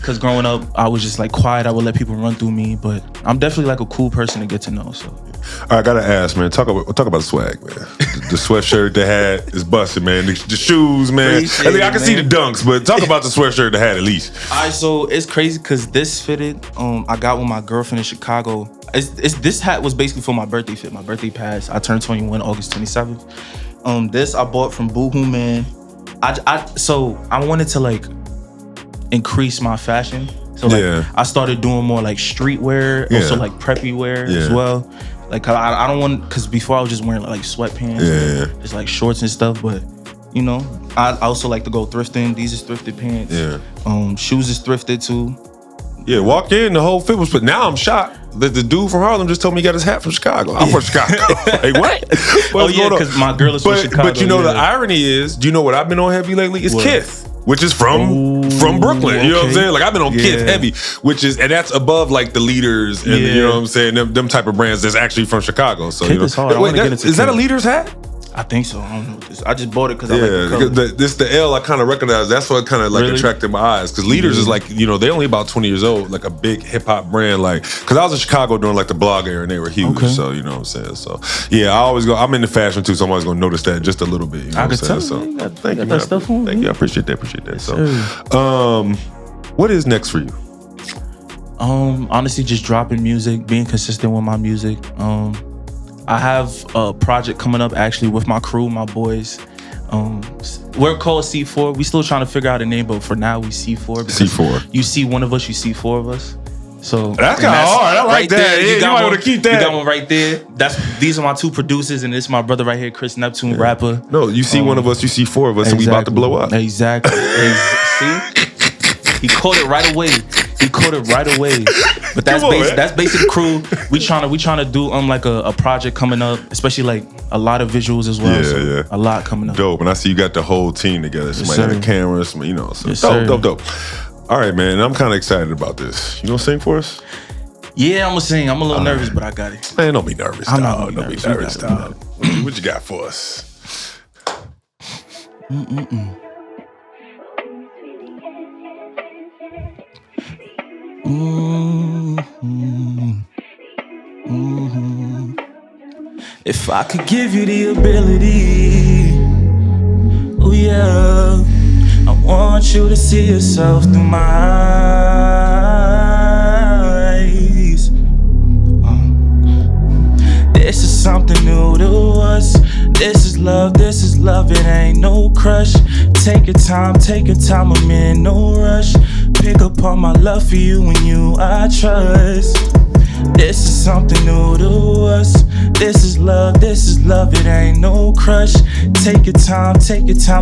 Cause growing up, I was just like quiet. I would let people run through me, but I'm definitely like a cool person to get to know. So. All right, I gotta ask, man. Talk about the swag, man. The sweatshirt, the hat is busted, man. The shoes, man. I can see the dunks, but talk about the sweatshirt, the hat, at least. All right, so it's crazy because this fitted. I got with my girlfriend in Chicago. This hat was basically for my birthday fit. My birthday passed. I turned 21 August 27th. This I bought from Boohoo Man. So I wanted to like increase my fashion. So like I started doing more like streetwear, also like preppy wear as well. Like I don't want, because before I was just wearing like sweatpants, just like shorts and stuff. But you know, I also like to go thrifting. These is thrifted pants. Shoes is thrifted too. Yeah, walked in, the whole fit was put. Now I'm shocked that the dude from Harlem just told me he got his hat from Chicago. I'm from Chicago. Like, what? Oh yeah, because my girl is from Chicago. But you know, the irony is, do you know what I've been on heavy lately? It's Kith, which is from Brooklyn. You know what I'm saying? Like, I've been on Kith heavy, and that's above like the Leaders and you know what I'm saying, them type of brands that's actually from Chicago. So Kith is hard. Is that a Leaders hat? I think so. I don't know what this. I just bought it because I like the color. The L I kind of recognize. That's what kind of like attracted my eyes. Because Leaders is like, you know, they only about 20 years old, like a big hip hop brand. Like, because I was in Chicago during like the blog era and they were huge. So you know what I'm saying. So yeah, I always go. I'm into fashion too, so I'm always gonna notice that just a little bit. You know I what I'm saying? So thank you, man. Thank you. I appreciate that. So, what is next for you? Honestly, just dropping music, being consistent with my music. I have a project coming up actually with my crew, my boys. We're called C4. We still trying to figure out a name, but for now we C4. C4. You see one of us, you see four of us. So that's kind of hard. I like right that. There, you might want to keep that. You got one right there. These are my two producers, and this is my brother right here, Chris Neptune, rapper. No, you see one of us, you see four of us, and we about to blow up. Exactly. See, he caught it right away. But that's basic the crew. We trying to do like a project coming up, especially like a lot of visuals as well. A lot coming up. Dope. And I see you got the whole team together. Somebody had a camera, you know. So dope. All right, man. I'm kind of excited about this. You gonna sing for us? Yeah, I'm gonna sing. I'm a little nervous, but I got it. Man, don't be nervous. Don't be nervous, dog. What you got for us? If I could give you the ability, oh yeah, I want you to see yourself through my eyes. This is something new to us. This is love, it ain't no crush. Take your time, I'm in no rush. Pick up on my love for you and you I trust. This is something new to us. This is love, it ain't no crush. Take your time,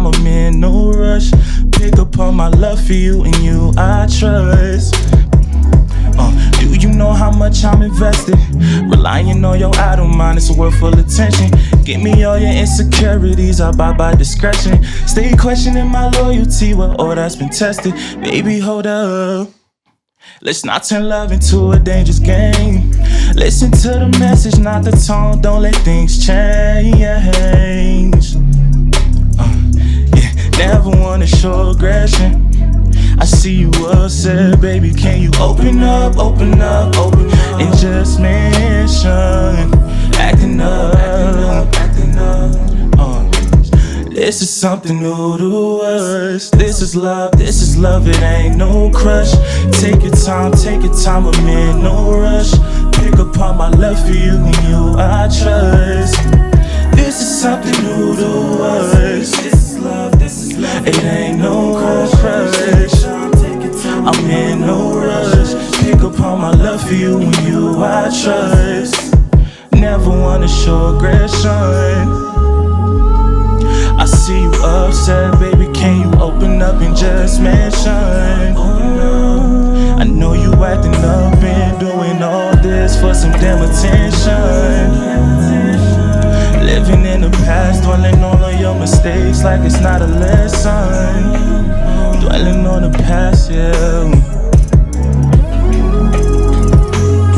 I'm in no rush. Pick up on my love for you and you I trust. Do you know how much I'm invested? Relying on your I don't mind, it's a world full of tension. Give me all your insecurities, I buy by discretion. Stay questioning my loyalty, well, all that's been tested. Baby, hold up. Let's not turn love into a dangerous game. Listen to the message, not the tone, don't let things change. Never wanna show aggression. I see you upset, baby, can you open up, and just mention acting up. This is something new to us. This is love, it ain't no crush. Take your time, I'm in no rush. Pick up on my love for you and you I trust. This is something new to us. It ain't no crush. I'm in no rush. Pick up on my love for you and you I trust. Never wanna show aggression. I see you upset, baby, can you open up and just mention? I know you acting up and doing all this for some damn attention. Living in the past, dwelling on all your mistakes like it's not a lesson. Dwelling on the past, yeah.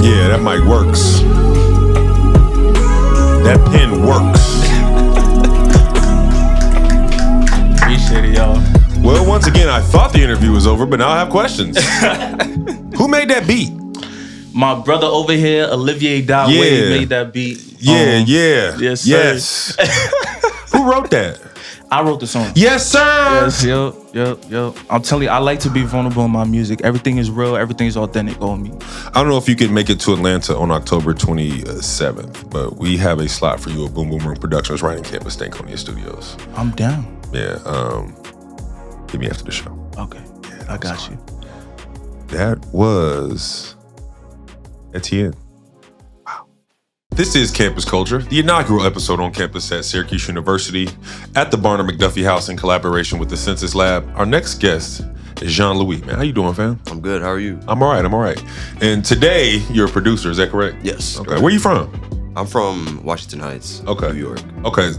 Yeah, that mic works. That pen works. Appreciate it, y'all. Well, once again, I thought the interview was over, but now I have questions. Who made that beat? My brother over here, olivier.wav, made that beat. Yeah. Yes, sir. Yes. Who wrote that? I wrote the song. Yes, sir. Yes, yo. I'm telling you, I like to be vulnerable in my music. Everything is real. Everything is authentic on me. I don't know if you can make it to Atlanta on October 27th, but we have a slot for you at Boom Boom Room Productions right in campus Stankonia Studios. I'm down. Yeah, hit me after the show. Okay, I got you. That was Etienne. This is Campus Culture, the inaugural episode on campus at Syracuse University at the Barner-McDuffie House in collaboration with the Census Lab. Our next guest is Janlui. Man, how you doing, fam? I'm good. How are you? I'm all right. And today, you're a producer, is that correct? Yes. Okay. Where you from? I'm from Washington Heights, Okay. New York. Okay,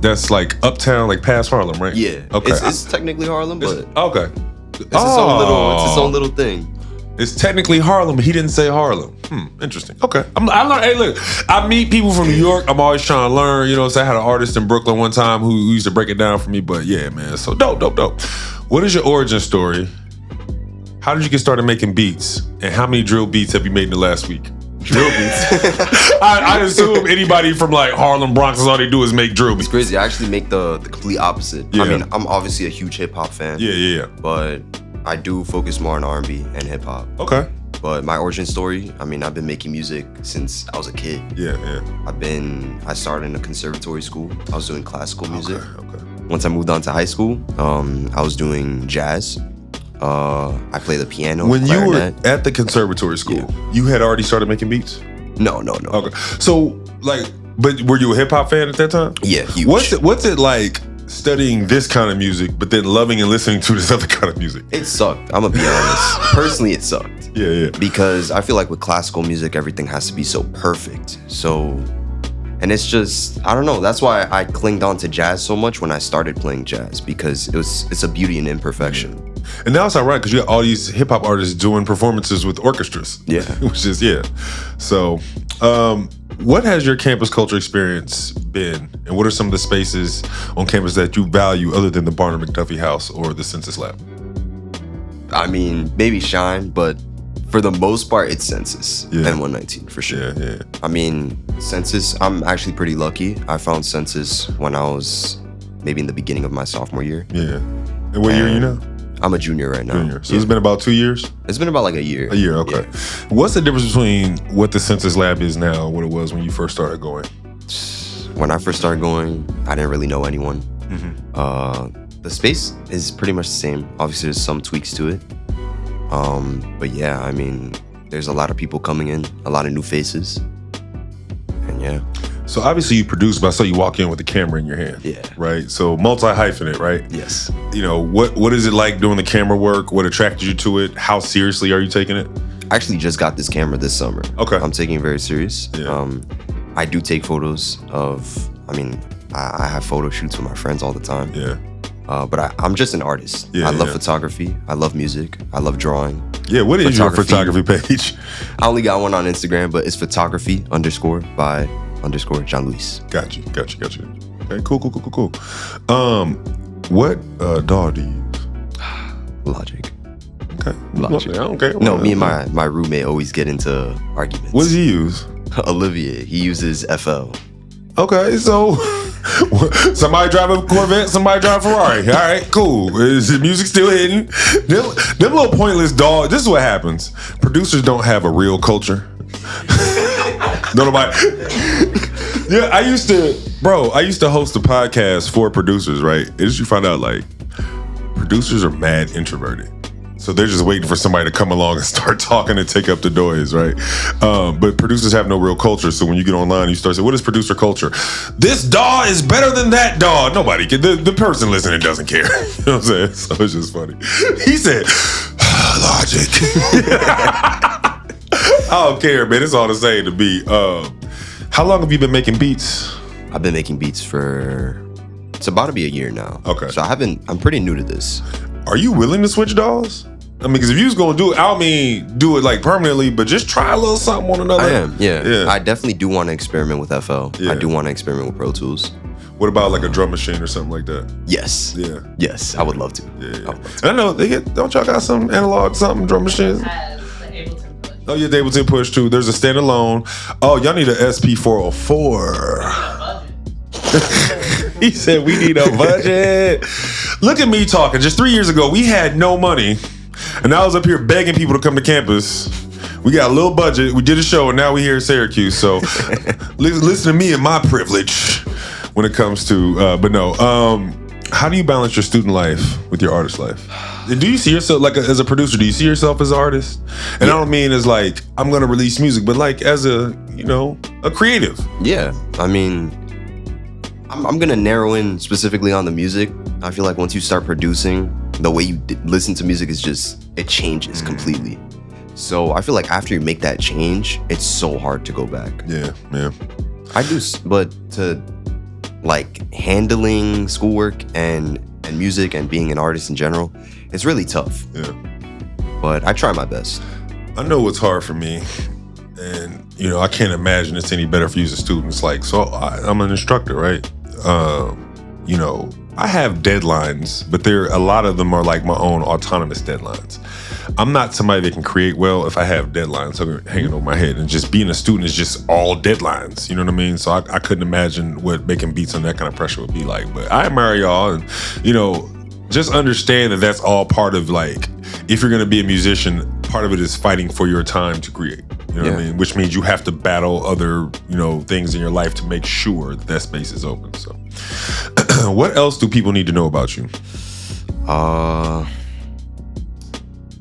that's like uptown, like past Harlem, right? Yeah. Okay. It's technically Harlem, but Okay. it's its own little thing. It's technically Harlem, but he didn't say Harlem. Interesting. Okay. I learn. Hey, look, I meet people from New York. I'm always trying to learn. You know, so I had an artist in Brooklyn one time who used to break it down for me. But yeah, man. So dope. What is your origin story? How did you get started making beats? And how many drill beats have you made in the last week? Drill beats. I assume anybody from like Harlem, Bronx, all they do is make drill beats. It's crazy. I actually make the complete opposite. Yeah. I mean, I'm obviously a huge hip hop fan. Yeah. But I do focus more on R&B and hip hop. Okay. But my origin story, I mean, I've been making music since I was a kid. Yeah. I started in a conservatory school. I was doing classical music. Okay. Once I moved on to high school, I was doing jazz. I play the piano. When you were clarinet. at the conservatory school, you had already started making beats? No. Okay. So, like, but were you a hip hop fan at that time? Yeah, huge. What's it like studying this kind of music, but then loving and listening to this other kind of music? It sucked. I'm gonna be honest. Personally, it sucked. Yeah. Because I feel like with classical music, everything has to be so perfect. And it's just, I don't know. That's why I clinged on to jazz so much when I started playing jazz, because it's a beauty in imperfection. And now it's ironic because you got all these hip hop artists doing performances with orchestras. Yeah. Which is, So, what has your campus culture experience been? And what are some of the spaces on campus that you value other than the Barner-McDuffie House or the Census Lab? I mean, maybe Shine, but for the most part, it's Census Yeah. and 119 for sure. Yeah. I mean, Census, I'm actually pretty lucky. I found Census when I was maybe in the beginning of my sophomore year. Yeah. And what year are you now? I'm a junior right now. Junior. So it's been about 2 years? It's been about like a year. A year, okay. Yeah. What's the difference between what the Census Lab is now and what it was when you first started going? When I first started going, I didn't really know anyone. The space is pretty much the same. Obviously, there's some tweaks to it. But yeah, I mean, there's a lot of people coming in, a lot of new faces. And yeah. So obviously you produce, but I saw you walk in with a camera in your hand. Yeah. Right? So multi-hyphenate, right? Yes. You know, what is it like doing the camera work? What attracted you to it? How seriously are you taking it? I actually just got this camera this summer. Okay. I'm taking it very serious. Yeah. I do take photos of, I have photo shoots with my friends all the time. Yeah. But I'm just an artist. Yeah, I love yeah. photography. I love music. I love drawing. Yeah, what is your photography page? I only got one on Instagram, but it's photography_by_Janlui. Got you. Okay, cool. What DAW do you use? Logic. Okay. Logic. Okay. No, me and my roommate always get into arguments. What does he use? Olivier. He uses FL. Okay, so somebody drive a Corvette, somebody drive a Ferrari. All right, cool. Is the music still hitting? Them little pointless dogs. This is what happens. Producers don't have a real culture. Nobody. Yeah, I used to host a podcast for producers, right? And you find out like producers are mad introverted. So they're just waiting for somebody to come along and start talking and take up the noise, right? But producers have no real culture. So when you get online, you start saying, what is producer culture? This DAW is better than that DAW. Nobody can. The person listening doesn't care. You know what I'm saying? So it's just funny. He said, Logic. I don't care, man. It's all the same to me. How long have you been making beats? I've been making beats it's about to be a year now. Okay. So I'm pretty new to this. Are you willing to switch DAWs? I mean, because if you was gonna do it, I don't mean do it like permanently, but just try a little something on another. I am, yeah. I definitely do want to experiment with FL. Yeah. I do want to experiment with Pro Tools. What about like a drum machine or something like that? Yes. Yeah. Yes, I would love to. Yeah. I know don't y'all got some analog something drum machines? Oh yeah, the Ableton Push too. There's a standalone. Oh, y'all need an SP404. He said we need a budget. Look at me talking. Just 3 years ago, we had no money. And I was up here begging people to come to campus. We got a little budget. We did a show, and now we're here at Syracuse. So listen to me and my privilege when it comes to, but no. How do you balance your student life with your artist life? Do you see yourself, like as a producer, do you see yourself as an artist? And I don't mean as like, I'm going to release music, but like as a, a creative. Yeah, I mean, I'm going to narrow in specifically on the music. I feel like once you start producing, the way you listen to music is just, it changes completely. So I feel like after you make that change, it's so hard to go back. Yeah. I do, but to like handling schoolwork and music and being an artist in general, it's really tough. Yeah. But I try my best. I know it's hard for me. And, I can't imagine it's any better for you as a student. It's like, so I'm an instructor, right? I have deadlines, but a lot of them are like my own autonomous deadlines. I'm not somebody that can create well if I have deadlines hanging over my head. And just being a student is just all deadlines. You know what I mean? So I couldn't imagine what making beats under that kind of pressure would be like. But I admire y'all, and just understand that that's all part of, like, if you're gonna be a musician, part of it is fighting for your time to create. You know what I mean? Which means you have to battle other, things in your life to make sure that space is open. So what else do people need to know about you?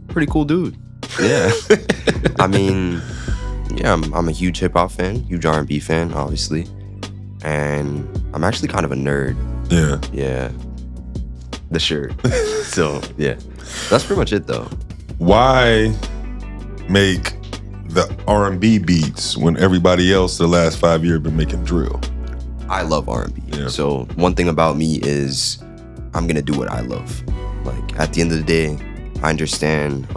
Pretty cool dude. Yeah. I mean, yeah, I'm a huge hip hop fan, huge R&B fan, obviously. And I'm actually kind of a nerd. Yeah. Yeah. The shirt. So, yeah. That's pretty much it, though. Why make the R&B beats when everybody else the last 5 years been making drill? I love R&B. Yeah. So one thing about me is I'm going to do what I love. Like, at the end of the day, I understand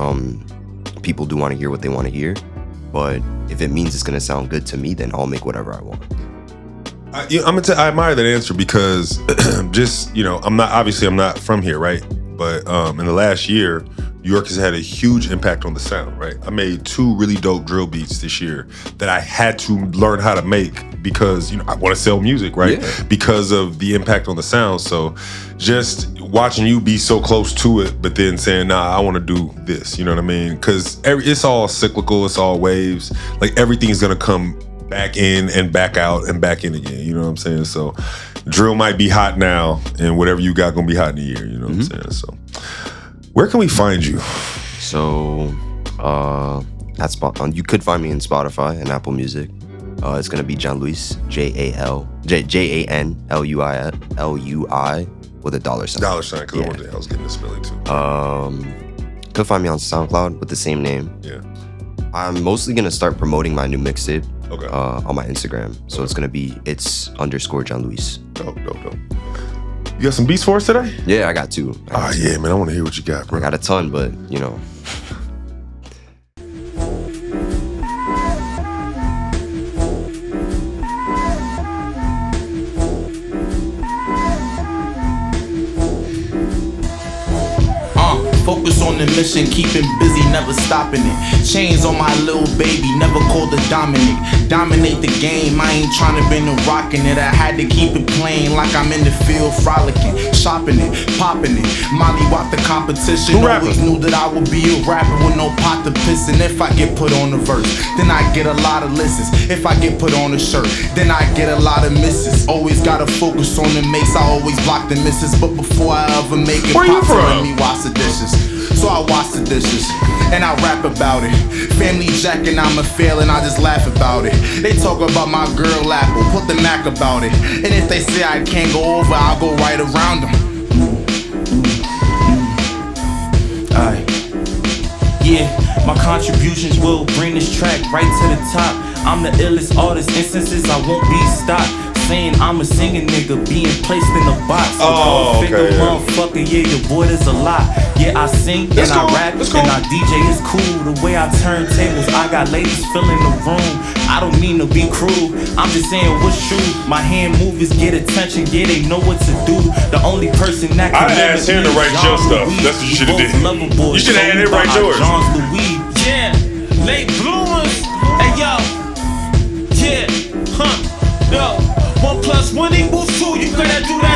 people do want to hear what they want to hear, but if it means it's going to sound good to me, then I'll make whatever I want. I admire that answer because just, I'm not from here, right? But in the last year, New York has had a huge impact on the sound, right? I made 2 really dope drill beats this year that I had to learn how to make because, I want to sell music, right? Yeah. Because of the impact on the sound. So just watching you be so close to it, but then saying, nah, I want to do this, you know what I mean? Because it's all cyclical, it's all waves. Like, everything's going to come back in and back out and back in again, you know what I'm saying? So drill might be hot now, and whatever you got going to be hot in a year, you know what I'm saying? So where can we find you? So, you could find me in Spotify and Apple Music. It's gonna be Janlui, Janlui with a $. $, because I wonder I was getting the spelling too. Could find me on SoundCloud with the same name. Yeah. I'm mostly gonna start promoting my new mixtape. Okay. On my Instagram. So it's gonna be _Janlui. Dope. You got some beats for us today? Yeah, I got 2. Yeah, man, I want to hear what you got, bro. I got a ton, but Focus on the mission, keeping busy, never stopping it. Chains on my little baby, never called her Dominic. Dominate the game, I ain't tryna been rocking it. I had to keep it playing like I'm in the field frolicking. Shopping it, popping it, Molly walked the competition. Always knew that I would be a rapper with no pot to piss. And if I get put on the verse, then I get a lot of listens. If I get put on a shirt, then I get a lot of misses. Always gotta focus on the mace, I always block the misses. But before I ever make it pop, let me wash the dishes. So I wash the dishes, and I rap about it. Family Jack and I'm a fail, and I just laugh about it. They talk about my girl Apple, put the Mac about it. And if they say I can't go over, I'll go right around them. Aye. Yeah, my contributions will bring this track right to the top. I'm the illest artist, instances I won't be stopped. Saying I'm a singing nigga, being placed in a box. Okay. Motherfucker, yeah, your boy, there's a lot. Yeah, I sing and I rap and I DJ, it's cool. The way I turn tables, I got ladies filling the room. I don't mean to be cruel, I'm just saying what's true. My hand movers get attention, yeah, they know what to do. The only person that can asked him to write your stuff. That's what you should have did. You should have had him write yours. Yeah, late bloomers. Hey yo, yeah, yo. 1 + 1 = 2, you gotta do that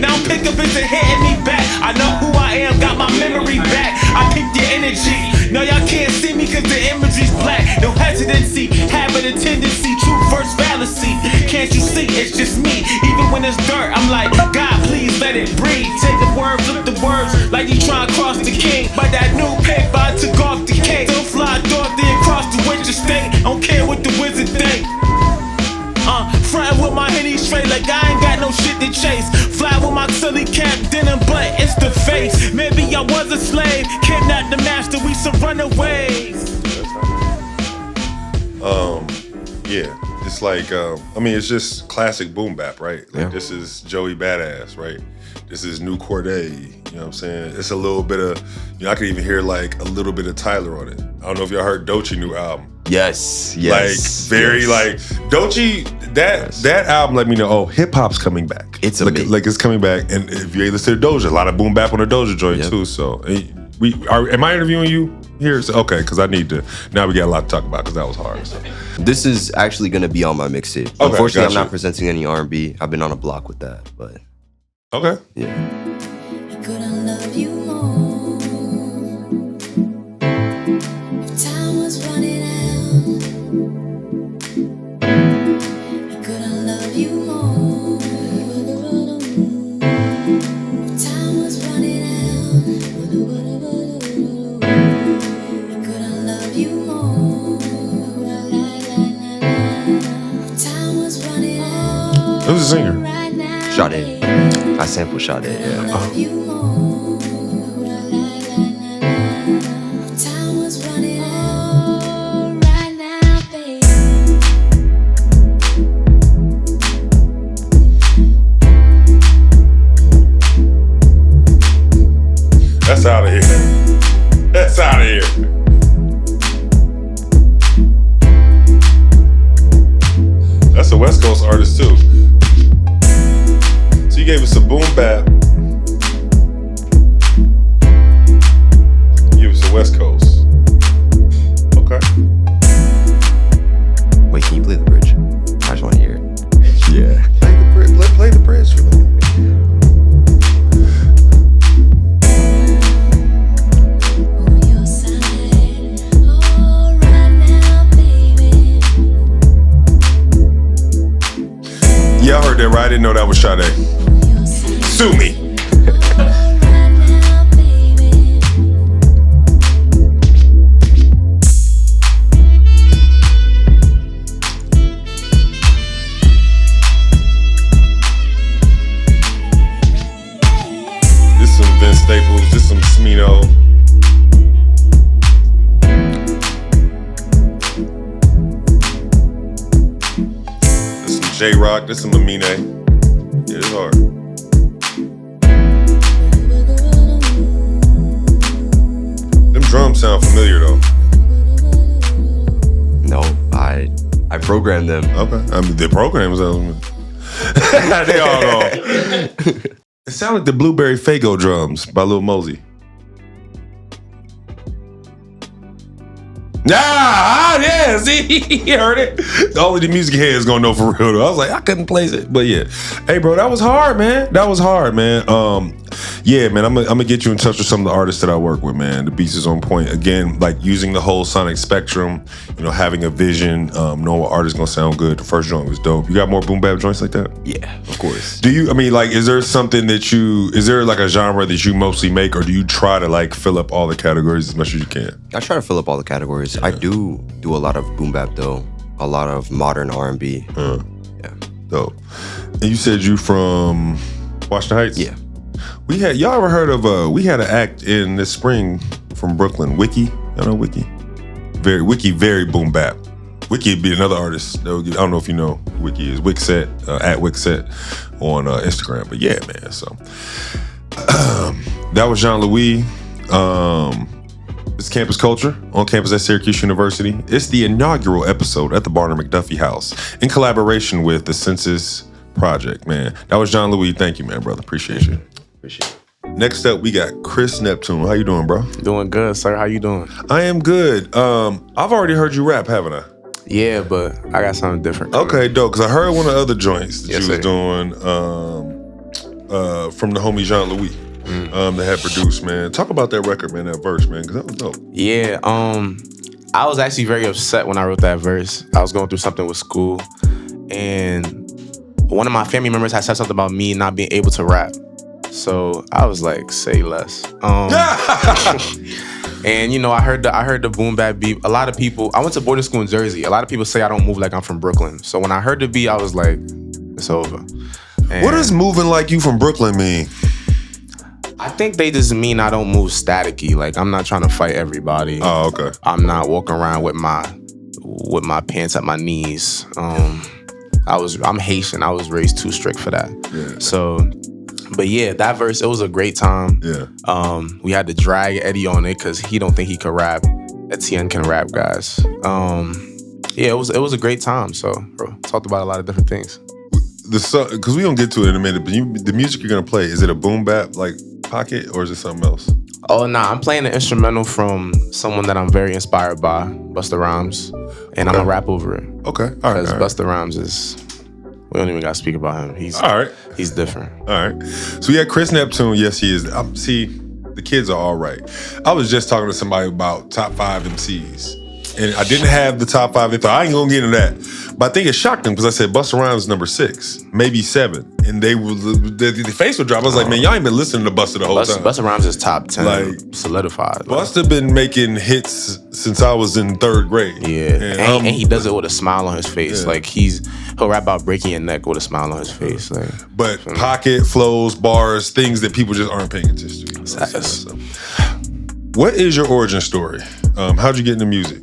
Now I'm pick up is hitting me back. I know who I am, got my memory back. I pick the energy. No, y'all can't see me cause the imagery's black. No hesitancy, having a tendency, true verse fallacy. Can't you see, it's just me. Even when it's dirt, I'm like, God, please let it breathe. Take the word, flip the words, like you trying to cross the king. By that new paper, I took off the cake. Don't fly Dorothy across the winter state. Don't care what the wizard think. Frontin' with my henny straight like I ain't got no shit to chase. Fly with my silly cap, denim, but it's the face. Maybe I was a slave, kidnapped the master, we some runaways. Yeah, it's like, I mean, it's just classic boom bap, right? Like, this is Joey Badass, right? This is New Corday, you know what I'm saying? It's a little bit of, I could even hear like a little bit of Tyler on it. I don't know if y'all heard Doechii new album. Yes. Like, very like, Doechii, that album let me know, oh, hip hop's coming back. It's amazing. Like it's coming back. And if you listen to Doja, a lot of boom bap on the Doja joint too. So, am I interviewing you here? So, okay, because I need to, now we got a lot to talk about because that was hard. So. This is actually going to be on my mixtape. Okay, unfortunately, I'm not presenting any R&B. I've been on a block with that, but. Okay. Yeah. I couldn't love you more. If time was running out, I couldn't love you more. If time was running out, I couldn't love you more. If time was running out. Who's the singer? Sade. I sampled Sade, yeah. Time was running out right now, baby. That's out of here. That's out of here. That's a West Coast artist too. So you gave us a boom bap. You gave us a West Coast. Okay. Wait, can you play the bridge? I just want to hear it. Yeah. Play the bridge for them. Yeah, I heard that right. I didn't know that was Sade. Sue me. This some Vince Staples. This some Smino. This some J-Rock. This some Amine. Yeah, it's hard. Them drums sound familiar though. No, I programmed them. Okay. I mean, the programs they all gone. It sounded like the Blueberry Faygo drums by Lil Mosey. Yeah, see, he heard it. Only the music heads gonna know for real though. I was like, I couldn't place it, but yeah. Hey, bro, that was hard, man. Yeah, man, I'm gonna get you in touch with some of the artists that I work with, man. The beats is on point. Again, like using the whole sonic spectrum, having a vision, knowing what artist's gonna sound good. The first joint was dope. You got more boom bap joints like that? Yeah, of course. Is there something is there like a genre that you mostly make, or do you try to like fill up all the categories as much as you can? I try to fill up all the categories. Yeah. I do a lot of boom bap though, a lot of modern R&B. Yeah. Dope. And you said you from Washington Heights? Yeah. Y'all ever heard of we had an act in this spring from Brooklyn, Wiki? Y'all know Wiki? Very boom bap. Wiki would be another artist. I don't know if you know who Wiki is. Wixset, at Wixset on Instagram. But yeah, man, so that was Janlui. It's Campus Culture on campus at Syracuse University. It's the inaugural episode at the Barner-McDuffie House in collaboration with the Census Project, man. That was Janlui. Thank you, man, brother. Appreciate you. Appreciate it. Next up, we got Chris Neptune. How you doing, bro? Doing good, sir. How you doing? I am good. I've already heard you rap, haven't I? Yeah, but I got something different. Okay, dope. Because I heard one of the other joints that you was doing. from the homie Janlui that had produced, man. Talk about that record, man, that verse, man, because that was dope. Yeah, I was actually very upset when I wrote that verse. I was going through something with school, and one of my family members had said something about me not being able to rap. So I was like, say less. And you know, I heard the boom bap beat. A lot of people, I went to boarding school in Jersey. A lot of people say I don't move like I'm from Brooklyn. So when I heard the beat, I was like, it's over. And what does moving like you from Brooklyn mean? I think they just mean I don't move staticky. Like, I'm not trying to fight everybody. Oh, okay. I'm not walking around with my pants at my knees. I'm Haitian. I was raised too strict for that. Yeah. So, but yeah, that verse, it was a great time. Yeah. We had to drag Eddie on it because he don't think he could rap. Etienne can rap, guys. Yeah, it was a great time. So, bro, talked about a lot of different things. Because we gonna get to it in a minute, but the music you're gonna play, is it a boom bap like pocket or is it something else? Oh, nah, I'm playing an instrumental from someone that I'm very inspired by, Busta Rhymes, and I'm gonna rap over it. Okay, all right. Because Busta Rhymes is, we don't even gotta speak about him. He's all right. He's different. All right. So we had Chris Neptune. Yes, he is. See, the kids are all right. I was just talking to somebody about top 5 MCs. And I didn't have the top 5. They thought, I ain't gonna get into that. But I think it shocked them because I said Busta Rhymes number 6, maybe 7. And they were, the face would drop. I was like, man, y'all ain't been listening to Busta the whole time. Busta Rhymes is top 10, like, solidified. Busta been making hits since I was in 3rd grade. Yeah, and he does it with a smile on his face. Yeah. Like, he'll rap about breaking your neck with a smile on his face. Like, but pocket, flows, bars, things that people just aren't paying attention to. So. What is your origin story? How'd you get into music?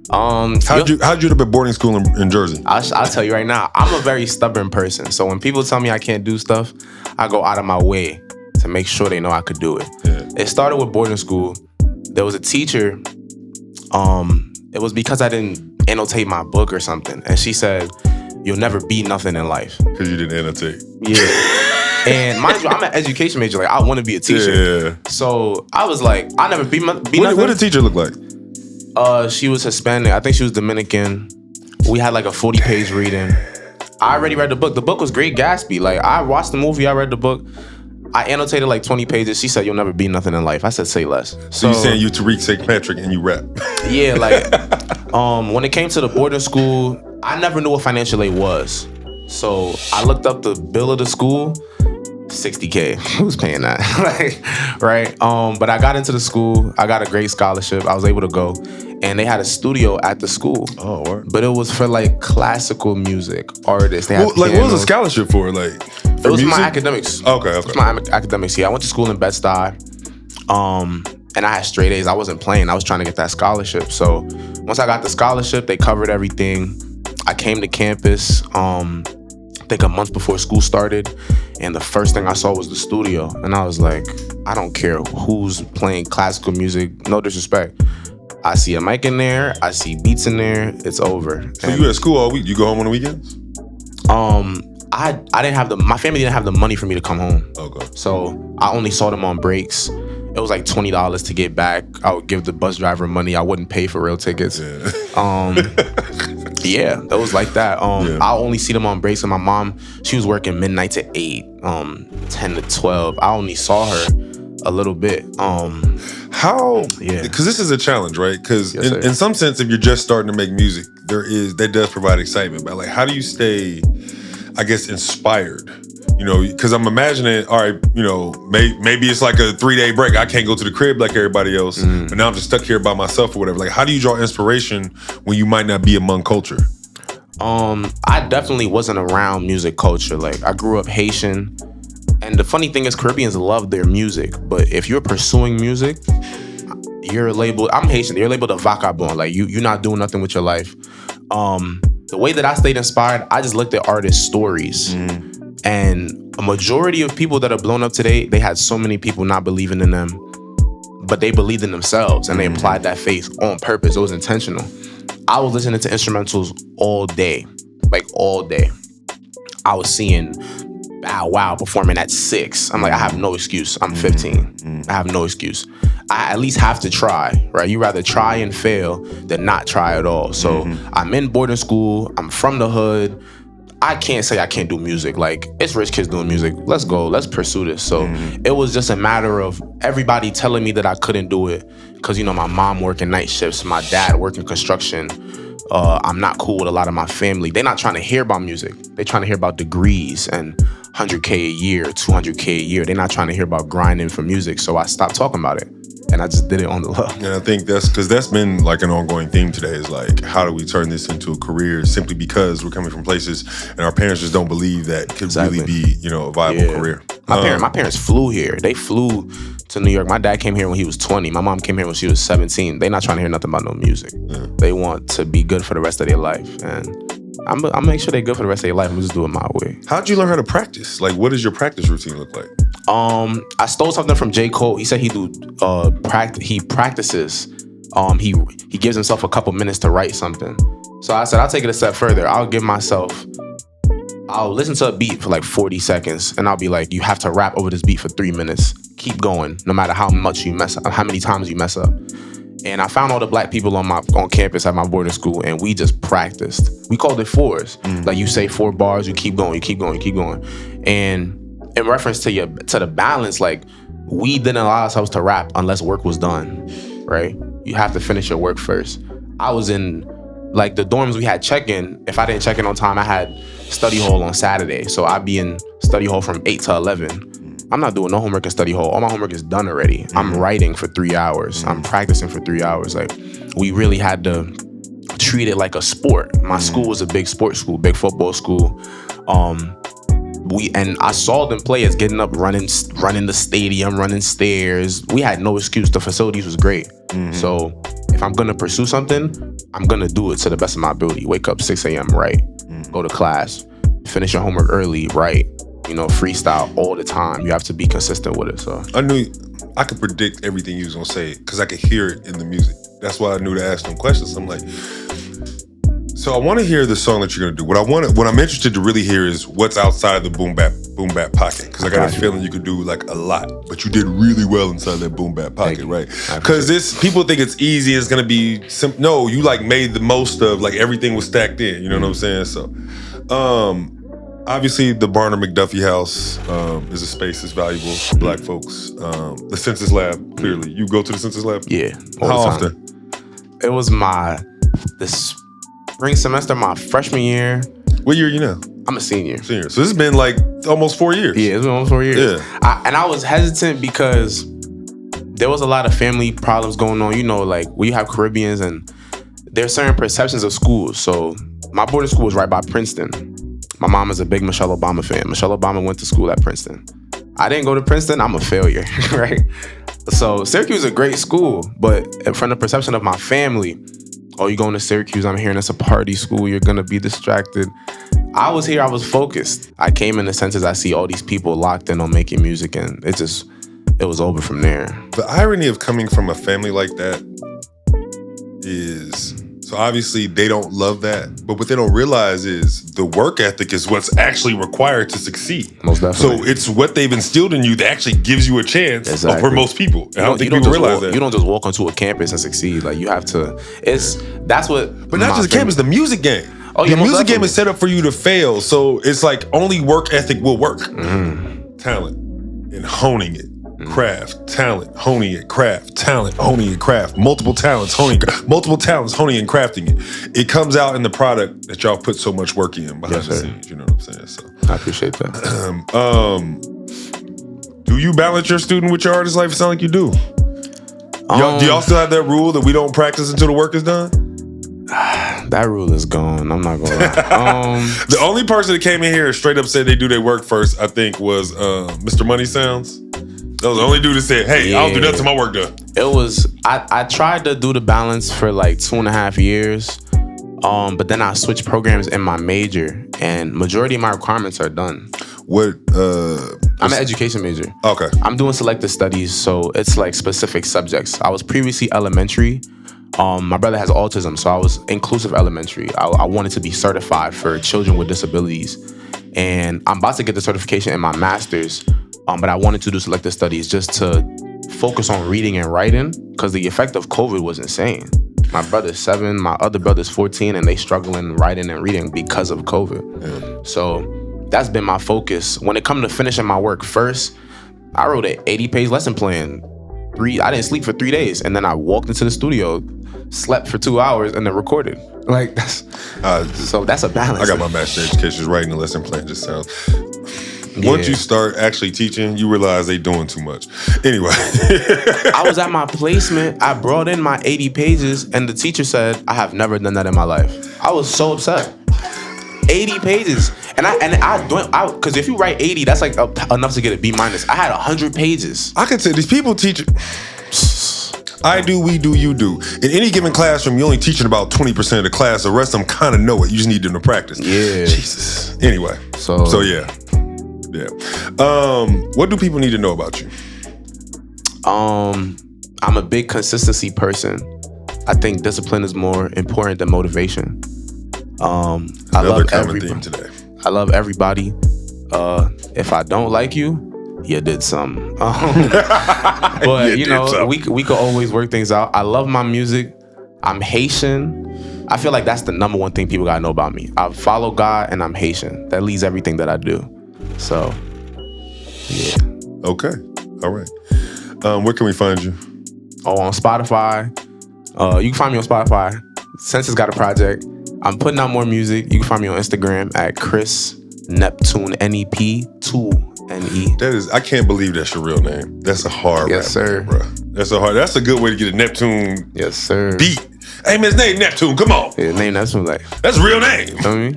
How'd you end up at boarding school in Jersey? I'll tell you right now, I'm a very stubborn person. So when people tell me I can't do stuff, I go out of my way to make sure they know I could do it. Yeah. It started with boarding school. There was a teacher, it was because I didn't annotate my book or something. And she said, you'll never be nothing in life. Because you didn't annotate. Yeah. And mind you, I'm an education major. Like, I want to be a teacher. Yeah. So I was like, I'll never be nothing. What did the teacher look like? She was Hispanic. I think she was Dominican. We had like a 40-page reading. I already read the book. The book was Great Gatsby. Like, I watched the movie, I read the book. I annotated like 20 pages. She said, you'll never be nothing in life. I said, say less. So you saying you Tariq St. Patrick and you rap? Yeah, like, when it came to the boarding school, I never knew what financial aid was. So I looked up the bill of the school, $60K. Who's paying that? Like, right? But I got into the school. I got a great scholarship. I was able to go. And they had a studio at the school. Oh, word. But it was for like classical music artists. They had what was the scholarship for? Like, it was music? my academics. Okay. It was my academics. Yeah, I went to school in Bed-Stuy. And I had straight A's. I wasn't playing. I was trying to get that scholarship. So once I got the scholarship, they covered everything. I came to campus, I think a month before school started. And the first thing I saw was the studio. And I was like, I don't care who's playing classical music. No disrespect. I see a mic in there. I see beats in there. It's over. So you at school all week? You go home on the weekends? I didn't have my family didn't have the money for me to come home. Okay. So I only saw them on breaks. It was like $20 to get back. I would give the bus driver money. I wouldn't pay for real tickets. Yeah. Yeah, it was like that. I'll only see them on breaks. And my mom, she was working midnight to 8, 10 to 12. I only saw her a little bit. How? Yeah. Because this is a challenge, right? Because in some sense, if you're just starting to make music, that does provide excitement. But like, how do you stay, I guess, inspired? You know, because I'm imagining, all right, you know, maybe it's like a 3-day break. I can't go to the crib like everybody else, but now I'm just stuck here by myself or whatever. Like, how do you draw inspiration when you might not be among culture? I definitely wasn't around music culture. Like, I grew up Haitian, and the funny thing is, Caribbeans love their music. But if you're pursuing music, you're labeled. I'm Haitian. You're labeled a vagabond. Like, you're not doing nothing with your life. The way that I stayed inspired, I just looked at artists' stories. And a majority of people that are blown up today, they had so many people not believing in them, but they believed in themselves and they applied that faith on purpose. It was intentional. I was listening to instrumentals all day, like all day. I was seeing Bow Wow performing at 6. I'm like, I have no excuse. I'm 15. I have no excuse. I at least have to try, right? You rather try and fail than not try at all. So I'm in boarding school. I'm from the hood. I can't say I can't do music. Like, it's rich kids doing music. Let's go. Let's pursue this. So it was just a matter of everybody telling me that I couldn't do it because, you know, my mom working night shifts, my dad working construction. I'm not cool with a lot of my family. They're not trying to hear about music. They're trying to hear about degrees and 100K a year, 200K a year. They're not trying to hear about grinding for music. So I stopped talking about it. And I just did it on the low. And I think that's been like an ongoing theme today is like, how do we turn this into a career simply because we're coming from places and our parents just don't believe that could really be, you know, a viable career. My parents flew here. They flew to New York. My dad came here when he was 20. My mom came here when she was 17. They're not trying to hear nothing about no music. They want to be good for the rest of their life. And I'm make sure they're good for the rest of their life. I'm just do it my way. How'd you learn how to practice? Like, what does your practice routine look like? I stole something from J. Cole. He said he practices. He gives himself a couple minutes to write something. So I said, I'll take it a step further. I'll listen to a beat for like 40 seconds and I'll be like, you have to rap over this beat for 3 minutes. Keep going, no matter how much you mess up, how many times you mess up. And I found all the black people on campus at my boarding school, and we just practiced. We called it fours. Like, you say 4 bars, you keep going, you keep going, you keep going. And in reference to the balance, like, we didn't allow ourselves to rap unless work was done, right? You have to finish your work first. I was in, like, the dorms we had check-in. If I didn't check in on time, I had study hall on Saturday. So I'd be in study hall from 8 to 11. I'm not doing no homework in study hall. All my homework is done already. I'm writing for 3 hours. I'm practicing for 3 hours. Like, we really had to treat it like a sport. My school was a big sports school, big football school. And I saw them play as getting up, running the stadium, running stairs. We had no excuse. The facilities was great. So if I'm gonna pursue something, I'm gonna do it to the best of my ability. Wake up 6 a.m. right, go to class, finish your homework early, right. You know, freestyle all the time. You have to be consistent with it. So I knew I could predict everything you was gonna say because I could hear it in the music. That's why I knew to ask them questions. I'm like, so I want to hear the song that you're gonna do. What I'm interested to really hear is what's outside the boom bap pocket, because I got a feeling you could do like a lot, but you did really well inside that boom bap pocket, right? Because people think it's easy. It's gonna be simple. No, you like made the most of, like, everything was stacked in. You know what I'm saying? So, obviously, the Barner-McDuffie House is a space that's valuable for Black folks. The Census Lab, clearly. You go to the Census Lab? Yeah. How often? It was this spring semester, my freshman year. What year are you now? I'm a senior. So this has been like almost 4 years. Yeah, it's been almost 4 years. Yeah. And I was hesitant because there was a lot of family problems going on. You know, like, we have Caribbeans and there's certain perceptions of schools. So my boarding school was right by Princeton. My mom is a big Michelle Obama fan. Michelle Obama went to school at Princeton. I didn't go to Princeton. I'm a failure, right? So Syracuse is a great school, but from the perception of my family, oh, you're going to Syracuse, I'm hearing it's a party school, you're going to be distracted. I was here, I was focused. I came in the census, I see all these people locked in on making music, and it was over from there. The irony of coming from a family like that is, so obviously they don't love that, but what they don't realize is the work ethic is what's actually required to succeed. Most definitely. So it's what they've instilled in you that actually gives you a chance for most people. And I don't think people realize that. You don't just walk onto a campus and succeed. Like, you have to, that's what. But not just the campus, the music game. Oh, yeah, the music game is set up for you to fail. So it's like only work ethic will work. Talent and honing it. Craft, talent, honing it, craft, talent, honing it, craft, multiple talents, honing and crafting it. It comes out in the product that y'all put so much work in behind the scenes. You know what I'm saying? So I appreciate that. Do you balance your student with your artist life? It sounds like you do. Do y'all still have that rule that we don't practice until the work is done? That rule is gone. I'm not gonna lie. The only person that came in here and straight up said they do their work first, I think, was Mr. Money Soundz. That was the only dude that said, hey, I don't do nothing till my work done. It was, I tried to do the balance for like 2.5 years, but then I switched programs in my major, and majority of my requirements are done. What? I'm an education major. Okay. I'm doing selective studies, so it's like specific subjects. I was previously elementary. My brother has autism, so I was inclusive elementary. I wanted to be certified for children with disabilities, and I'm about to get the certification in my master's. But I wanted to do selective studies just to focus on reading and writing, because the effect of COVID was insane. My brother's 7, my other brother's 14, and they struggling writing and reading because of COVID. Yeah. So that's been my focus. When it comes to finishing my work first, I wrote an 80-page lesson plan. I didn't sleep for 3 days, and then I walked into the studio, slept for 2 hours, and then recorded. Like that's so that's a balance. I got my master's in education. Writing the lesson plan just sounds. Once you start actually teaching, you realize they doing too much. Anyway. I was at my placement. I brought in my 80 pages, and the teacher said, I have never done that in my life. I was so upset. 80 pages. And I because if you write 80, that's like enough to get a B-. I had 100 pages. I can say these people teach it. I do, we do, you do. In any given classroom, you're only teaching about 20% of the class. The rest of them kind of know it. You just need them to practice. Yeah. Jesus. Anyway. So yeah. Yeah. What do people need to know about you? I'm a big consistency person. I think discipline is more important than motivation. I love theme today. I love everybody. If I don't like you, you did something. But you know, we could always work things out. I love my music. I'm Haitian. I feel like that's the number one thing people gotta know about me. I follow God and I'm Haitian. That leads everything that I do. So, yeah. Okay. All right. Where can we find you? Oh, on Spotify. You can find me on Spotify. Sense has got a project. I'm putting out more music. You can find me on Instagram at Chris Neptune NEP2NE. That is, I can't believe that's your real name. That's a hard yes, sir. Name, bro. That's a good way to get a Neptune yes, sir. beat. Hey, man, his name Neptune. Come on. Yeah, name Neptune, like that's a real name. You know what I mean?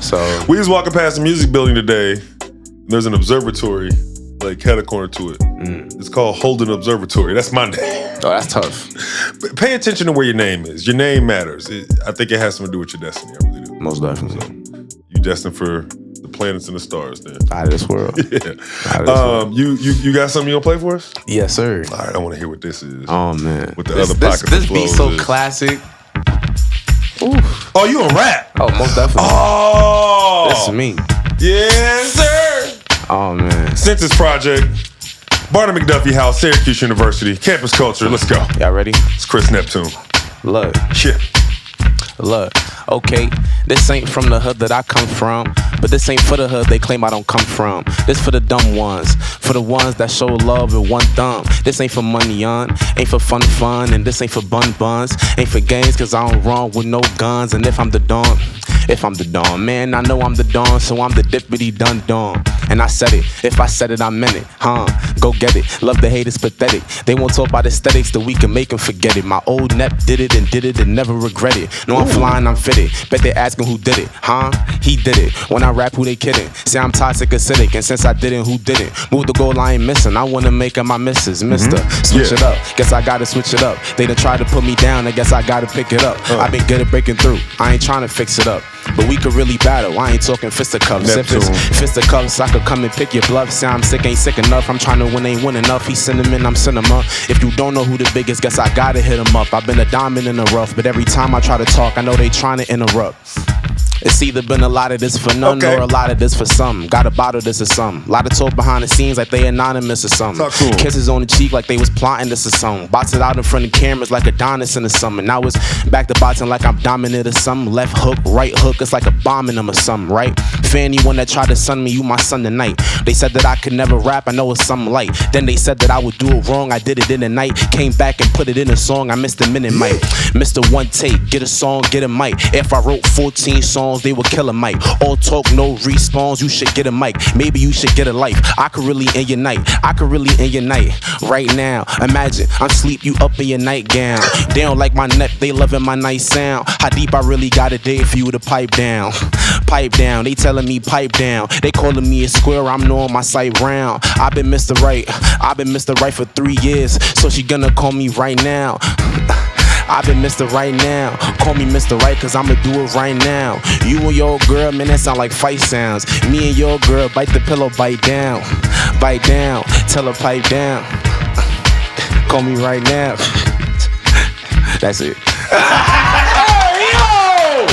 So we was walking past the music building today. And there's an observatory, like catacorner to it. It's called Holden Observatory. That's my name. Oh, that's tough. But pay attention to where your name is. Your name matters. I think it has something to do with your destiny. I really do. Most definitely. So, you destined for the planets and the stars, then. Out of this world. Yeah. You got something you gonna play for us? Yes, sir. All right, I want to hear what this is. Oh man, with the other pocket. This beat so classic. Oof. Oh, you a rap? Oh, most definitely. Oh, this is me. Yes, sir. Oh man. Census Project, Barner-McDuffie House, Syracuse University, campus culture. Let's go. Y'all ready? It's Chris Neptune. Look. Shit. Look, okay, this ain't from the hood that I come from, but this ain't for the hood they claim I don't come from. This for the dumb ones, for the ones that show love with one thumb. This ain't for money on, ain't for fun, and this ain't for buns, ain't for games, cause I don't run with no guns. And if I'm the dawn, man, I know I'm the dawn, so I'm the dippity dun dawn. And I said it, if I said it, I meant it, go get it, love the hate is pathetic. They won't talk about aesthetics, that we can make them forget it. My old Nep did it and never regret it. No, I'm flying, I'm fitted, bet they asking who did it, he did it. When I rap, who they kidding? Say I'm toxic, acidic, and since I didn't, who didn't? Move the goal, I ain't missing, I wanna make her my missus, mister. Switch it up, guess I gotta switch it up. They done tried to put me down, I guess I gotta pick it up. I've been good at breaking through, I ain't trying to fix it up, but we could really battle, I ain't talking fisticuffs. If it's fisticuffs, I could come and pick your bluff. Say I'm sick, ain't sick enough, I'm trying to win, ain't win enough. He send him in, I'm send him up. If you don't know who the biggest, guess I gotta hit him up. I've been a diamond in the rough, but every time I try to talk, I know they trying to interrupt. It's either been a lot of this for none or a lot of this for some. Gotta bottle this or some. Lot of talk behind the scenes like they anonymous or something. Kisses on the cheek like they was plotting this or something. Box it out in front of cameras like Adonis in the summer. Now it's back to boxing like I'm dominant or something. Left hook, right hook, it's like a bomb in them or something, right? For anyone that tried to sun me, you my son tonight. They said that I could never rap, I know it's something light. Then they said that I would do it wrong, I did it in the night. Came back and put it in a song, I missed a minute, mic. Mr. One Take, get a song, get a mic. If I wrote 14 songs, they would kill a mic. All talk, no respawns, you should get a mic. Maybe you should get a life. I could really end your night. I could really end your night right now. Imagine I'm sleep, you up in your nightgown. They don't like my neck, they loving my nice sound. How deep I really gotta dig for you to pipe down. Pipe down, they telling me pipe down. They calling me a square, I'm knowing my sight round. I've been Mr. Right, I've been Mr. Right for 3 years, so she gonna call me right now. I've been Mr. Right now. Call me Mr. Right, cause I'ma do it right now. You and your girl, man, that sound like fight sounds. Me and your girl, bite the pillow, bite down. Bite down, tell her pipe down. Call me right now. That's it. Hey, yo!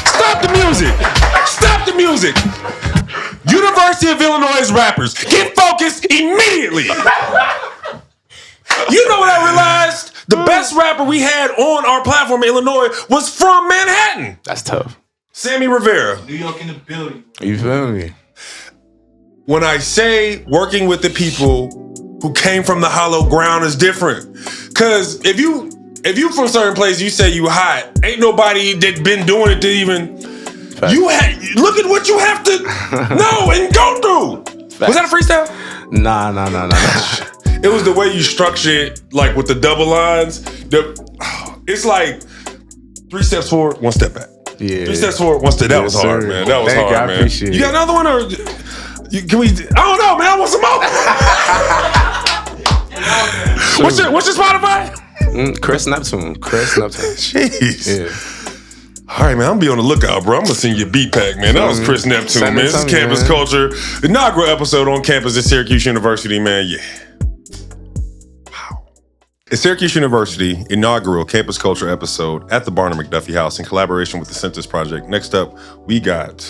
Stop the music! Stop the music! University of Illinois rappers, get focused immediately! You know what I realized? The best rapper we had on our platform in Illinois was from Manhattan. That's tough. Sammy Rivera. New York in the building. You feel me? When I say working with the people who came from the hollow ground is different. Cause if you from certain place, you say you hot, ain't nobody that been doing it to even Facts. Look at what you have to know and go through. Facts. Was that a freestyle? Nah. It was the way you structure it, like with the double lines. It's like 3 steps forward, 1 step back. Yeah. 3 steps forward, 1 step. That was hard, sir. man. That was Thank hard, you, I man. appreciate You got it. another one, or can we? I don't know, man. I want some more. What's your Spotify? Chris Neptune. Jeez. Yeah. All right, man. I'm gonna be on the lookout, bro. I'm gonna send you a beat pack, man. That was Chris Neptune, Send man. it This is to me, Campus man. Culture, the inaugural episode on campus at Syracuse University, man. Yeah. Wow. It's Syracuse University inaugural Campus Culture episode at the Barner-McDuffie House in collaboration with the Soundz Project. Next up, we got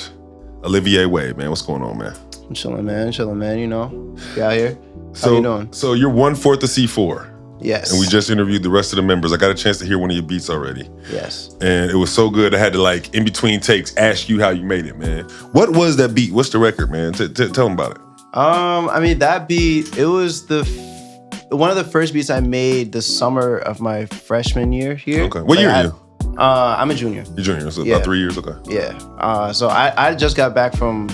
olivier.wav, man. What's going on, man? I'm chilling, man. You know, you out here. How you doing? So you're 1/4 of C4. Yes. And we just interviewed the rest of the members. I got a chance to hear one of your beats already. Yes. And it was so good, I had to, like, in between takes, ask you how you made it, man. What was that beat? What's the record, man? Tell them about it. I mean, that beat, it was one of the first beats I made the summer of my freshman year here. Okay. What year are you? I'm a junior. You're junior, so Yeah. about 3 years, okay. Yeah. So I just got back from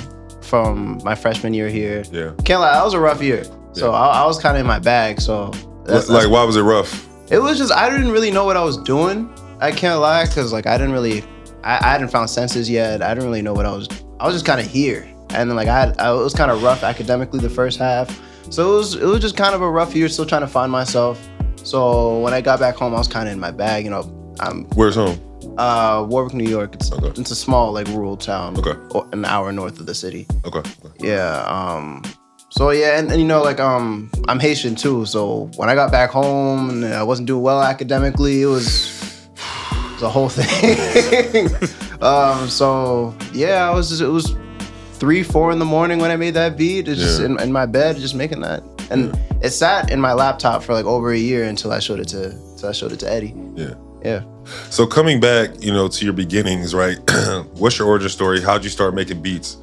my freshman year here. Yeah. Can't lie, that was a rough year. So I was kind of in my bag. So Like, why was it rough? it was just, I didn't really know what I was doing. I can't lie, because like I hadn't found senses yet. I didn't really know what I was just kind of here. And then like it was kind of rough academically the first half. So it was just kind of a rough year, still trying to find myself. So when I got back home, I was kind of in my bag, you know. Where's home? Warwick, New York. It's a small like rural town. Okay. An hour north of the city. Okay. Yeah. So yeah, and you know, like I'm Haitian too. So when I got back home and I wasn't doing well academically, it was a whole thing. So yeah, it was 3-4 in the morning when I made that beat. It's just in my bed, just making that, and it sat in my laptop for like over a year until I showed it to Eddie. Yeah. Yeah. So coming back, you know, to your beginnings, right? What's your origin story? How'd you start making beats?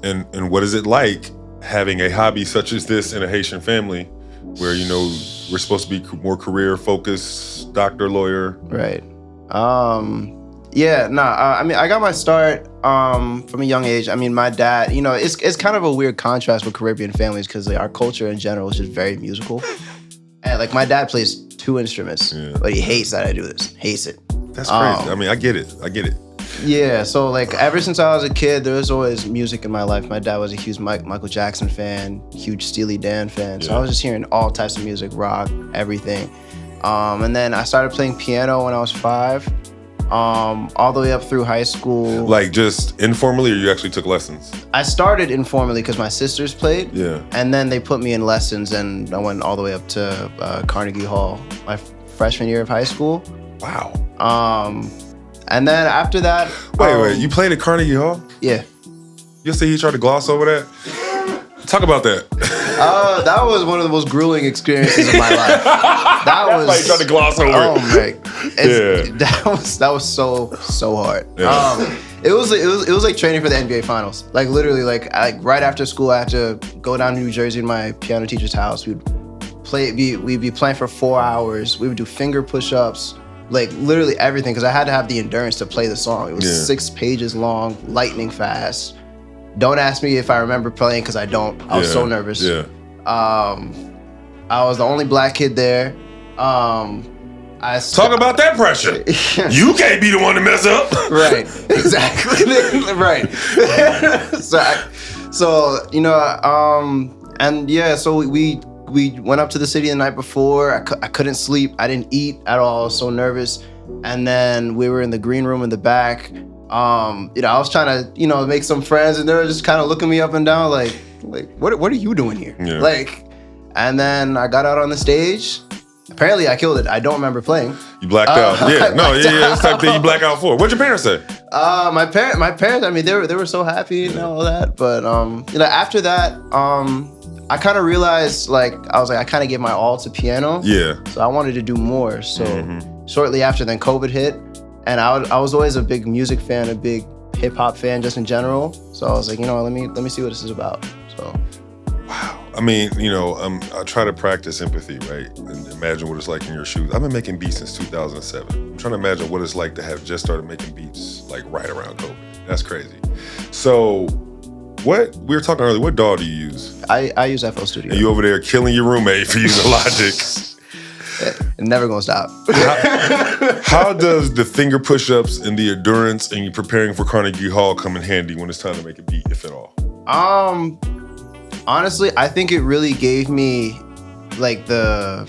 And what is it like having a hobby such as this in a Haitian family where, you know, we're supposed to be more career focused, doctor, lawyer? Right. I mean, I got my start from a young age. I mean, my dad, you know, it's kind of a weird contrast with Caribbean families because like, our culture in general is just very musical. And like my dad plays 2 instruments, but he hates that I do this. Hates it. That's crazy. I mean, I get it. Yeah, so like ever since I was a kid, there was always music in my life. My dad was a huge Michael Jackson fan, huge Steely Dan fan. So I was just hearing all types of music, rock, everything. And then I started playing piano when I was 5, all the way up through high school. Like just informally, or you actually took lessons? I started informally because my sisters played. Yeah. And then they put me in lessons and I went all the way up to Carnegie Hall my freshman year of high school. Wow. And then after that... Wait, you played at Carnegie Hall? Yeah. You'll say he tried to gloss over that? Talk about that. That was one of the most grueling experiences of my life. That was like trying to gloss over. Oh my! That was so hard. Yeah. It was like training for the NBA Finals. Like literally, like right after school, I had to go down to New Jersey to my piano teacher's house. We'd be playing for 4 hours. We would do finger push-ups, like literally everything, because I had to have the endurance to play the song. It was 6 pages long, lightning fast. Don't ask me if I remember playing because I don't. I was so nervous. Yeah. I was the only black kid there. Talk about that pressure. You can't be the one to mess up. Right. Exactly. Right. So you know, and yeah, so we went up to the city the night before. I couldn't sleep. I didn't eat at all. I was so nervous. And then we were in the green room in the back. You know, I was trying to, you know, make some friends, and they were just kind of looking me up and down, like, what are you doing here? Yeah. Like, and then I got out on the stage. Apparently, I killed it. I don't remember playing. You blacked out. Yeah, that's the type of thing you black out for. What'd your parents say? My parents. I mean, they were so happy and all that. But you know, after that, I kind of realized like I kind of gave my all to piano. Yeah. So I wanted to do more. So shortly after, then COVID hit, and I was always a big music fan, a big hip hop fan, just in general. So I was like, let me see what this is about. So. Wow. I mean, I try to practice empathy, right? And imagine what it's like in your shoes. I've been making beats since 2007. I'm trying to imagine what it's like to have just started making beats like right around COVID. That's crazy. So, we were talking earlier, what DAW do you use? I use FL Studio. And you over there killing your roommate for using Logic. Never gonna stop. How does the finger push-ups and the endurance and you preparing for Carnegie Hall come in handy when it's time to make a beat, if at all? Honestly, I think it really gave me like the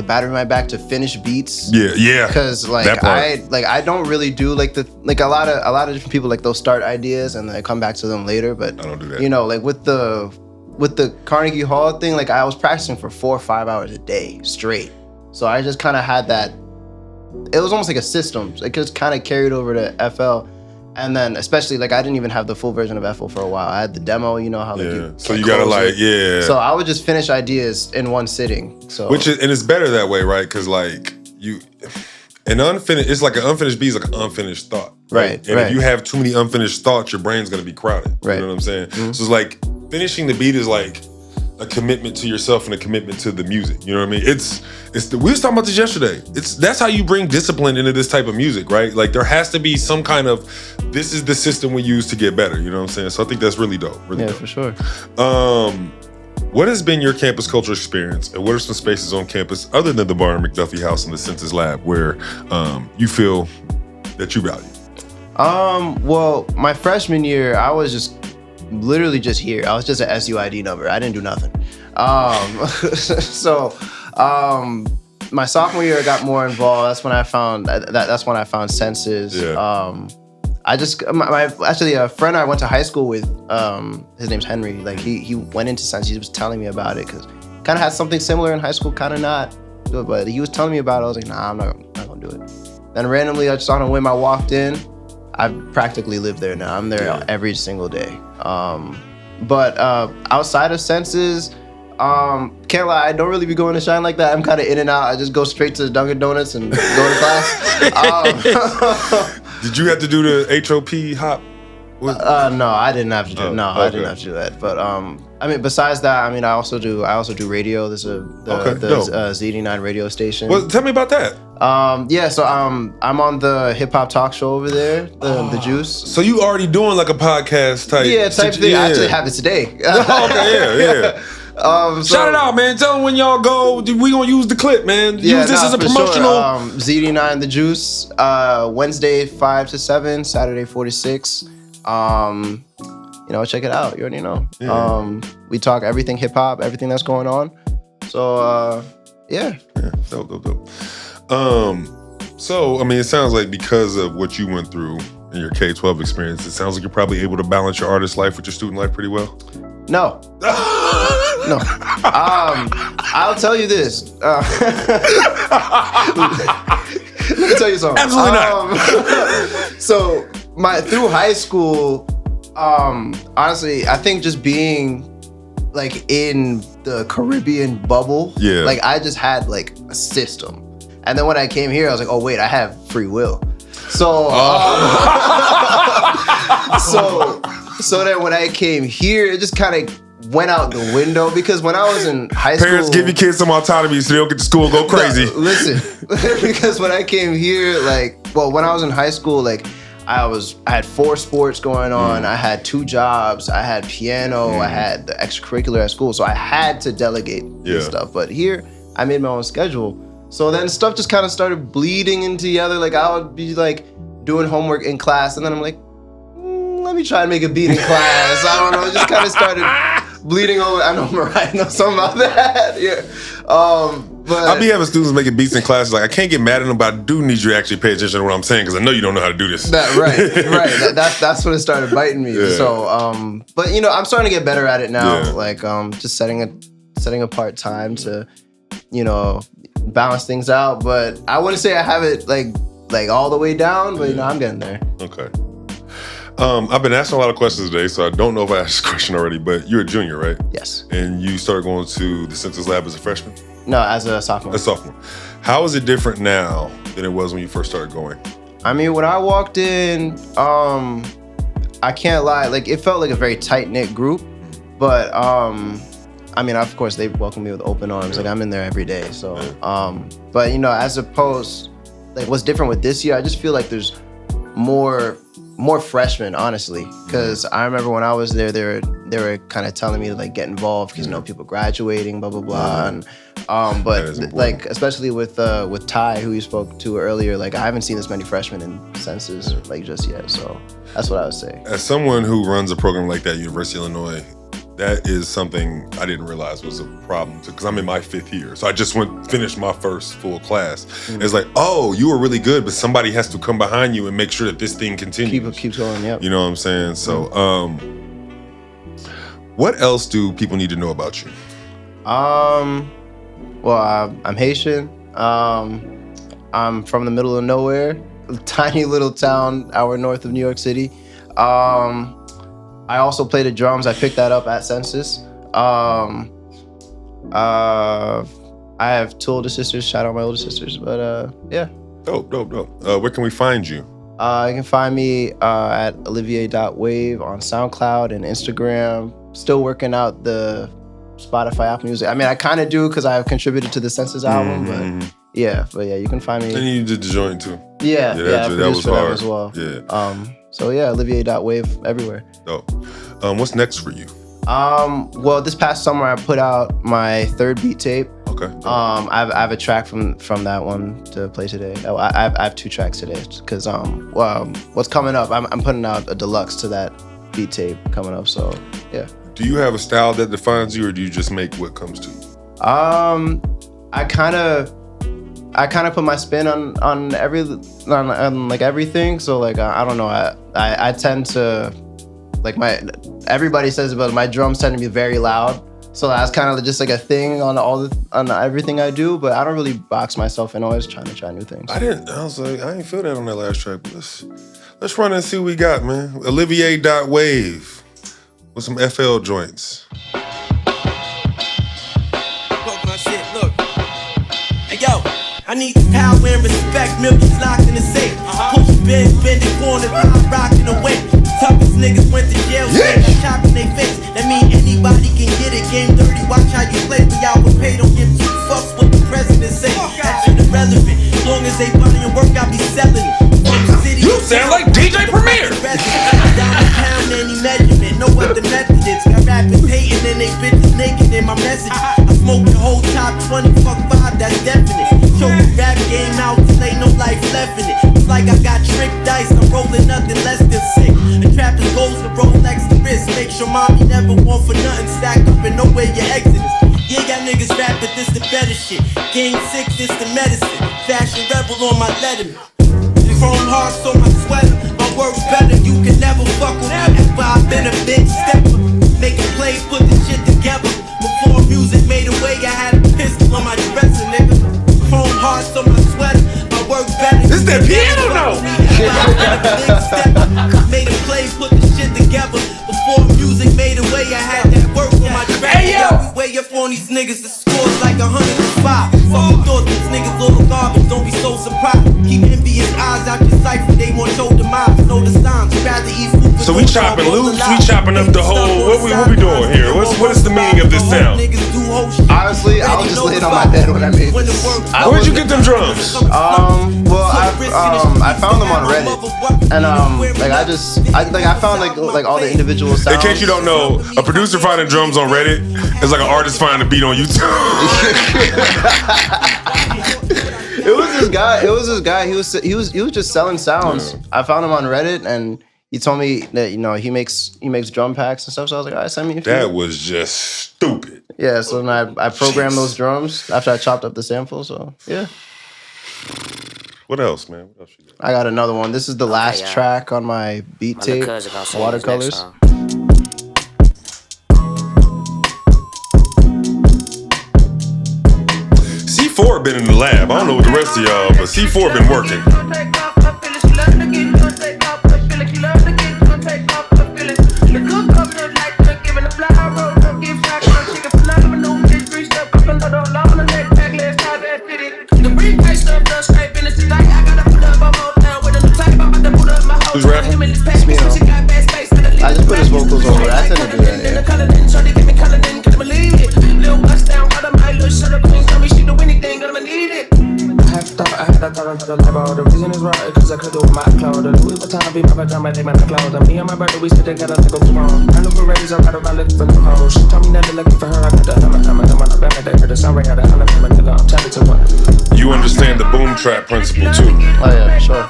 battery in my back to finish beats. Yeah. Because I don't really do like a lot of different people like they'll start ideas and then I come back to them later. But I don't do that. Like with the Carnegie Hall thing, like I was practicing for 4 or 5 hours a day straight. So I just kind of had that. It was almost like a system. It just kind of carried over to FL. And then especially like I didn't even have the full version of FL for a while. I had the demo, how like so you gotta So I would just finish ideas in one sitting. So and it's better that way, right? Because like it's like an unfinished beat is like an unfinished thought. Right. And if you have too many unfinished thoughts, your brain's gonna be crowded. Right. You know what I'm saying? So it's like finishing the beat is like a commitment to yourself and a commitment to the music. You know what I mean? We was talking about this yesterday. That's how you bring discipline into this type of music, right? Like there has to be some kind of, this is the system we use to get better. You know what I'm saying? So I think that's really dope. Really dope. For sure. What has been your campus culture experience, and what are some spaces on campus other than the Barner-McDuffie House and the Soundz Lab where you feel that you value? Well, my freshman year, I was literally just here. I was just an SUID number. I didn't do nothing. My sophomore year, I got more involved. That's when I found Senses. Yeah. Actually a friend I went to high school with, his name's Henry. Like he went into Senses. He was telling me about it because kind of had something similar in high school, kind of not. But he was telling me about it. I was like, nah, I'm not gonna do it. Then randomly, I just on a whim, I walked in. I practically live there now. I'm there every single day. But outside of Senses, can't lie, I don't really be going to Shine like that. I'm kind of in and out. I just go straight to Dunkin' Donuts and go to class. Did you have to do the HOP hop? No, I didn't have to do. No, okay. I didn't have to do that. But I mean, besides that, I mean, I also do radio. There's the Z89 radio station. Well, tell me about that. So I'm on the hip hop talk show over there, the Juice. So you already doing like a podcast type? Type thing. I actually have it today. Yeah. Shout it out, man. Tell them when y'all go. We gonna use the clip, man. Use this as a promotional. Sure. Z89 the Juice. Wednesday 5 to 7. Saturday 4 to 6. Check it out. You already know. Yeah. We talk everything hip hop, everything that's going on. So Dope. So I mean, it sounds like because of what you went through in your K-12 experience, it sounds like you're probably able to balance your artist life with your student life pretty well. No. No. I'll tell you this. Let me tell you something. Absolutely not. So through high school, honestly, I think just being like in the Caribbean bubble, like I just had like a system. And then when I came here, I was like, oh wait, I have free will. So so then when I came here, it just kind of went out the window because when I was in high school, parents give your kids some autonomy so they don't get to school and go crazy. No, listen, because when I came here, when I was in high school, I had 4 sports going on. I had 2 jobs. I had piano. I had the extracurricular at school. So I had to delegate this stuff. But here, I made my own schedule. So then stuff just kind of started bleeding in together. Like I would be doing homework in class, and then I'm like, let me try and make a beat in class. I don't know. It just kind of started bleeding over. I know Mariah knows something about that. Yeah. But I'll be having students making beats in classes. Like I can't get mad at them, but I do need you to actually pay attention to what I'm saying because I know you don't know how to do this. Right. That's when it started biting me. Yeah. So, but I'm starting to get better at it now. Yeah. Just setting apart time to, balance things out. But I wouldn't say I have it like all the way down. But I'm getting there. Okay. I've been asking a lot of questions today, so I don't know if I asked this question already, but you're a junior, right? Yes. And you started going to the Census Lab as a freshman? No, as a sophomore. A sophomore. How is it different now than it was when you first started going? I mean, when I walked in, I can't lie, like it felt like a very tight-knit group, but I mean, of course, they welcome me with open arms. Like I'm in there every day. So, but you know, as opposed, like what's different with this year, I just feel like there's more freshmen, honestly. Because I remember when I was there, they were kind of telling me to like get involved because you know people graduating, blah blah blah. And but like especially with Ty, who you spoke to earlier, like I haven't seen this many freshmen in census like just yet. So that's what I would say. As someone who runs a program like that, University of Illinois, that is something I didn't realize was a problem because I'm in my 5th year. So I just finished my first full class. Mm-hmm. It's like, oh, you were really good, but somebody has to come behind you and make sure that this thing continues. Keep going, yep. You know what I'm saying? So what else do people need to know about you? Well, I'm Haitian. I'm from the middle of nowhere, a tiny little town hour north of New York City. I also play the drums. I picked that up at Census. I have 2 older sisters. Shout out my older sisters. But yeah. Dope. Where can we find you? You can find me at olivier.wav on SoundCloud and Instagram. Still working out the Spotify, Apple Music. I mean, I kind of do because I have contributed to the Census album, but yeah, you can find me. And you did the joint too. Yeah, I produced for them as well. Yeah. So yeah, olivier.wav everywhere. Dope. What's next for you? Well, this past summer I put out my 3rd beat tape. Okay. I have a track from that one to play today. I have 2 tracks today because what's coming up? I'm putting out a deluxe to that beat tape coming up. So yeah. Do you have a style that defines you, or do you just make what comes to you? I kind of put my spin on like everything. So like I don't know. I tend to like everybody says about my drums tend to be very loud. So that's kind of just like a thing on everything I do. But I don't really box myself in. Always trying to try new things. I was like, I didn't feel that on that last track. But let's run and see what we got, man. Olivier.wav with some FL joints. I need the power and respect, millions locked in the safe. Push bends, bending corners, rocking away. Toughest niggas went to jail, chopping their face. That mean anybody can get it. Game dirty, watch how you play. We out with pay, don't give 2 fucks what the president say. That shit irrelevant. As long as they buying your work, I'll be selling it. You sound like DJ Premier. Down any measurement, know what the method is. Got rappers hating and they bitches naked in my message. I smoke the whole top 20, fuck 5, that's definite. Show the rap game out, till ain't no life left in it. It's like I got tricked dice, I'm rolling nothing less than sick. The trapper goes to Rolex the wrist, make sure mommy never want for nothing. Stack up and know where your exit is. Yeah, y'all niggas rap, but this the better shit. Game 6, this the medicine. Fashion rebel on my letterman. Chrome hearts on my sweater, my work's better, you can never fuck with me. That's why I've been a big stepper. Making plays, put the shit together. Before music made a way, I had a pistol on my dresser, nigga. Chrome hearts on my sweater, my work's better. This that piano note. Made a play, put the shit together. Before music made a way, I had that work on my dresser. Hey yo, we way up on these niggas, the score's like 105. Fuck thought these niggas little garbage, don't be so surprised. Keep envious eyes out your cipher, they want your demise. Know the signs, rather eat food. So we chopping loops, we chopping up the whole. What we doing here? What is the meaning of this sound? Honestly, I was just laying on my bed when I made this. Where'd you get them drums? Well, I found them on Reddit, and I found like all the individual sounds. In case you don't know, a producer finding drums on Reddit is like an artist finding a beat on YouTube. It was this guy. He was just selling sounds. I found him on Reddit, and he told me that he makes drum packs and stuff. So I was like, all right, send me a few. That was just stupid. Yeah. So then I programmed those drums after I chopped up the sample. So yeah. What else, man? What else you got? I got another one. This is the last track on my beat tape, Watercolors. C4 been in the lab. I don't know what the rest of y'all, but C4 been working. the light bulb. The reason is right, cause I could do it with my cloud. The Louis Vuitton be my pajama, take my clothes. And me and my brother, we sit together like a coupon. I know berets, I ride around looking for new hoes. She told me never looking for her, I got the hammer. Come on, I bet they heard the sound right out of Alabama, nigga. I'm tapping to one. You understand the boom trap principle too. Oh yeah, sure.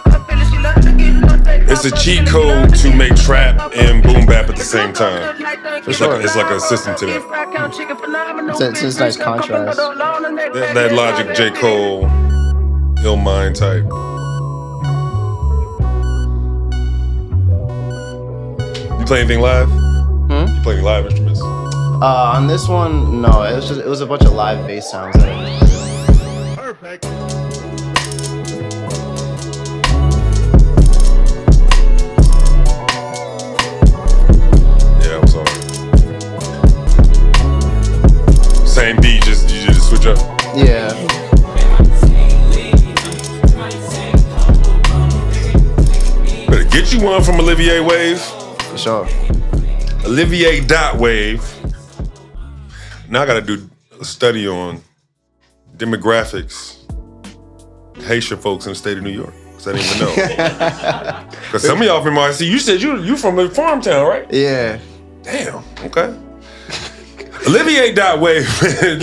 It's a cheat code to make trap and boom bap at the same time. For sure. It's like a system to that. It's a nice contrast. That Logic, J. Cole, Ill Mind type. You play anything live? You play any live instruments? On this one, no. It was a bunch of live bass sounds. Perfect. Yeah, I'm sorry. Same beat, you just switch up. Yeah. Better get you one from olivier.wav. For sure. olivier.wav. Now I gotta do a study on demographics, Haitian folks in the state of New York. Cause I didn't even know. Cause some of y'all from RC, you said you from a farm town, right? Yeah. Damn. Okay. olivier.wav.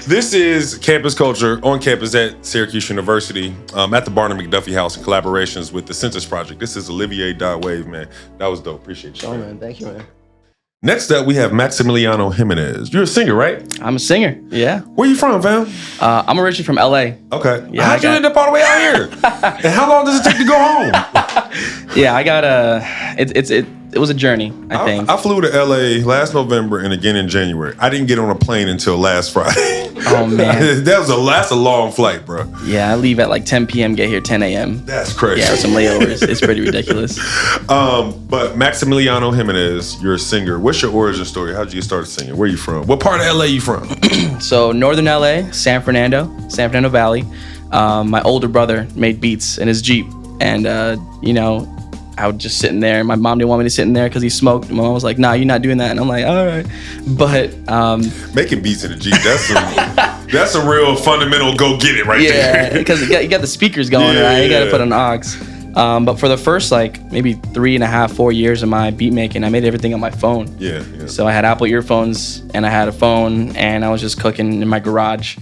This is campus culture on campus at Syracuse University, at the Barner-McDuffie House in collaborations with the Census Project. This is olivier.wav, man. That was dope. Appreciate you. Oh man, thank you, man. Next up, we have Maximiliano Jimenez. You're a singer, right? I'm a singer, yeah. Where you from, fam? I'm originally from LA. Okay. Yeah, How'd you end up all the way out here? And how long does it take to go home? Yeah, I got it was a journey, I think. I flew to LA last November and again in January. I didn't get on a plane until last Friday. Oh man. That's a long flight, bro. Yeah, I leave at like 10 p.m., get here 10 a.m. That's crazy. Yeah, with some layovers. It's pretty ridiculous. But Maximiliano Jimenez, you're a singer. What's your origin story? How'd you get started singing? Where you from? What part of LA you from? So northern LA, San Fernando Valley. My older brother made beats in his Jeep, and I was just sitting there. My mom didn't want me to sit in there because he smoked. My mom was like, "Nah, you're not doing that." And I'm like, "All right," but making beats in a Jeep, that's a real fundamental go get it right there. Yeah, because you got the speakers going, right? You got to put an aux. But for the first maybe 3.5, 4 years of my beat making, I made everything on my phone. Yeah. So I had Apple earphones and I had a phone, and I was just cooking in my garage,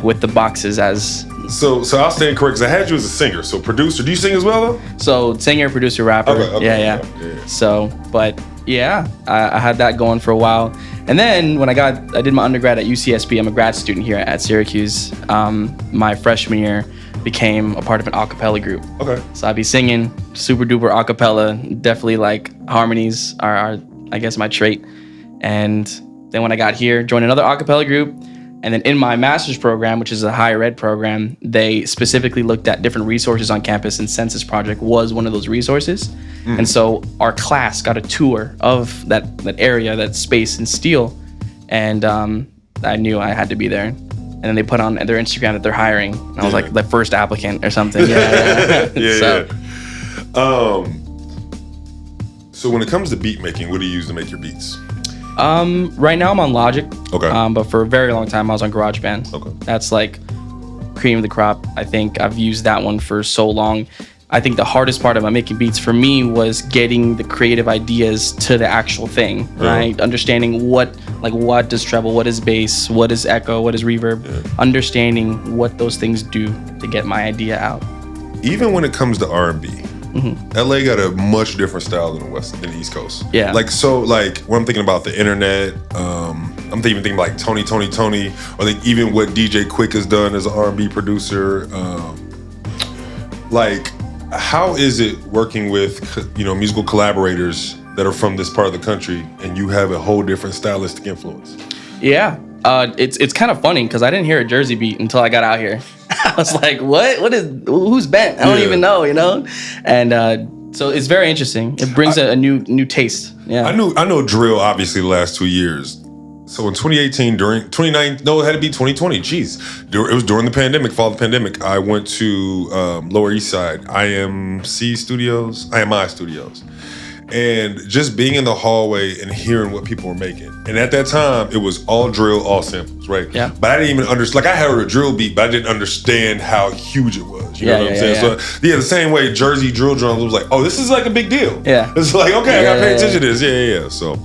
with the boxes as. So I'll stand correct because I had you as a singer. So producer, do you sing as well though? So singer, producer, rapper. Okay, yeah. So, but yeah, I had that going for a while. And then when I did my undergrad at UCSB, I'm a grad student here at Syracuse. My freshman year became a part of an a cappella group. Okay. So I'd be singing super duper a cappella. Definitely harmonies are I guess my trait. And then when I got here, joined another a cappella group. And then in my master's program, which is a higher ed program, they specifically looked at different resources on campus, and Census Project was one of those resources. And so our class got a tour of that area, that space in Steel, and I knew I had to be there. And then they put on their Instagram that they're hiring. And I was like the first applicant or something. Yeah. So when it comes to beat making, what do you use to make your beats? Right now I'm on Logic. Okay. But for a very long time I was on GarageBand. Okay. That's cream of the crop. I think I've used that one for so long. I think the hardest part about making beats for me was getting the creative ideas to the actual thing, right? Understanding what does treble, what is bass, what is echo, what is reverb, understanding what those things do to get my idea out. Even when it comes to R&B, LA got a much different style than the East Coast. Yeah. When I'm thinking about the internet, I'm thinking like Tony, or even what DJ Quick has done as an R&B producer. How is it working with musical collaborators that are from this part of the country, and you have a whole different stylistic influence? Yeah, it's kind of funny because I didn't hear a Jersey beat until I got out here. I was like, who's bent? I don't even know, And so it's very interesting. It brings a new taste. Yeah. I know drill obviously the last 2 years. So in 2018, it had to be 2020. Jeez, it was during the pandemic, fall of the pandemic. I went to Lower East Side, IMI Studios, and just being in the hallway and hearing what people were making. And at that time, it was all drill, all samples, right? Yeah. But I didn't even understand. Like, I heard a drill beat, but I didn't understand how huge it was. You know what I'm saying? So, the same way Jersey drill drums was like, oh, this is like a big deal. Yeah. It's like, okay, I gotta pay attention to this. Yeah. So,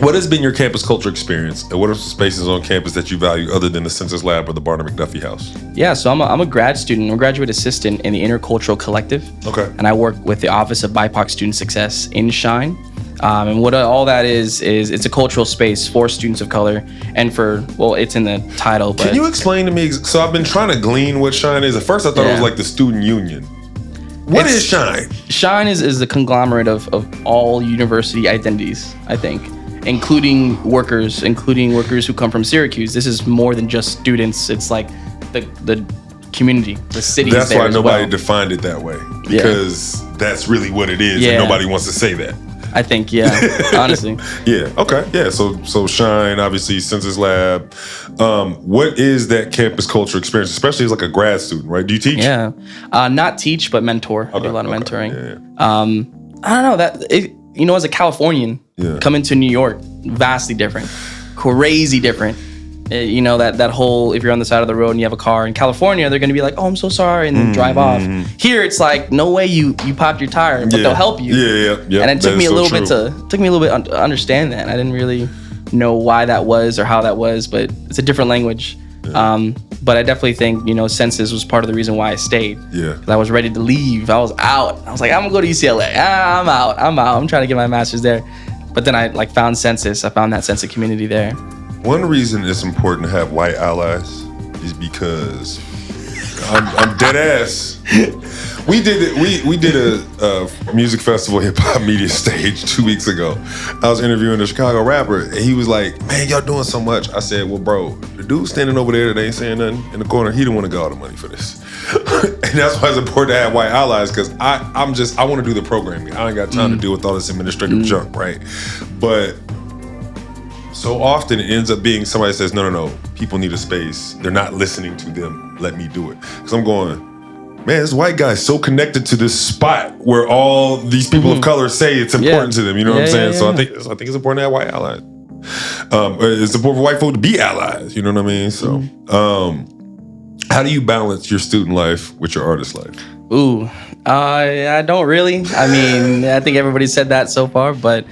what has been your campus culture experience, and what are some spaces on campus that you value other than the Census Lab or the Barner-McDuffie House? Yeah, so I'm a grad student, I'm a graduate assistant in the Intercultural Collective. Okay. And I work with the Office of BIPOC Student Success in Shine. And what all that is it's a cultural space for students of color and it's in the title. But Can you explain to me? So I've been trying to glean what Shine is. At first I thought it was like the student union. What is Shine? Shine is the conglomerate of all university identities, I think. Including workers who come from Syracuse. This is more than just students. It's like the community, the city. That's why nobody defined it that way, because that's really what it is, and nobody wants to say that. I think, honestly. Yeah. Okay. Yeah. So Shine, obviously, Census Lab. What is that campus culture experience, especially as like a grad student, right? Do you teach? Yeah. Not teach, but mentor. I do a lot of mentoring. I don't know as a Californian coming to New York, vastly different, crazy different. That whole, if you're on the side of the road and you have a car in California, they're going to be like, oh, I'm so sorry, and then drive off. Here, it's like, no way you popped your tire, but they'll help you. Yeah. And it took me a little bit to understand that. I didn't really know why that was or how that was, but it's a different language. But I definitely think, census was part of the reason why I stayed. Yeah. 'Cause I was ready to leave. I was out. I was like, I'm gonna go to UCLA. I'm out. I'm trying to get my master's there. But then I found census. I found that sense of community there. One reason it's important to have white allies is because I'm dead ass. We did a music festival hip hop media stage 2 weeks ago. I was interviewing a Chicago rapper, and he was like, "Man, y'all doing so much." I said, "Well, bro, the dude standing over there that ain't saying nothing in the corner, he didn't want to get all the money for this." And that's why it's important to have white allies, because I want to do the programming. I ain't got time to deal with all this administrative junk, right? But so often it ends up being somebody says, no, people need a space. They're not listening to them. Let me do it. Because I'm going, man, this white guy's so connected to this spot where all these people of color say it's important to them. You know what I'm saying? So I think it's important to have white allies. It's important for white folk to be allies. You know what I mean? So how do you balance your student life with your artist life? Ooh, I don't really. I mean, I think everybody said that so far, but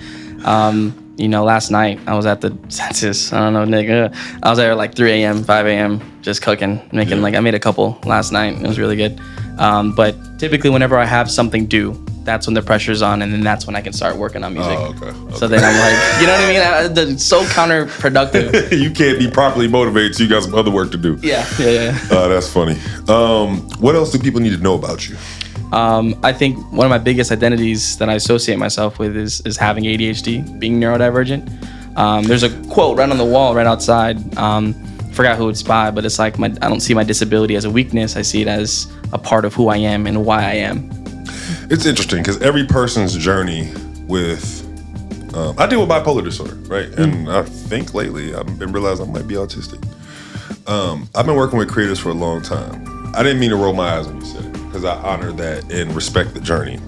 last night I was at the census. I don't know, nigga. I was there at like 3 a.m., 5 a.m. just cooking, making I made a couple last night. It was really good. But typically whenever I have something due, that's when the pressure's on, and then that's when I can start working on music. Oh, okay. So then I'm like, you know what I mean? It's so counterproductive. You can't be properly motivated, so you got some other work to do. Yeah. That's funny. What else do people need to know about you? I think one of my biggest identities that I associate myself with is having ADHD, being neurodivergent. There's a quote right on the wall right outside. Forgot who it's by, but it's like I don't see my disability as a weakness. I see it as a part of who I am and why I am. It's interesting because every person's journey with I deal with bipolar disorder, right? And I think lately I've been realizing I might be autistic. I've been working with creators for a long time. I didn't mean to roll my eyes when you said it, because I honor that and respect the journey.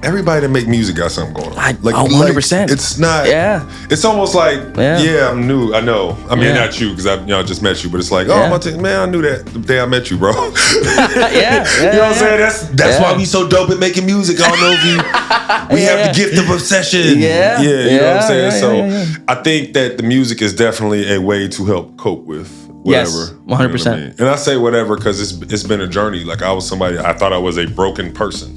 Everybody that make music got something going on. 100%. It's not. Yeah. It's almost like, I'm new. I know. I mean, not you, because I just met you, but it's like, I'm autistic. Man, I knew that the day I met you, bro. You know what I'm saying? That's why we so dope at making music. I don't know if we have the gift of obsession. You know what I'm saying? So I think that the music is definitely a way to help cope with whatever. Yes, 100%. You know what I mean? And I say whatever because it's been a journey. Like I was somebody, I thought I was a broken person.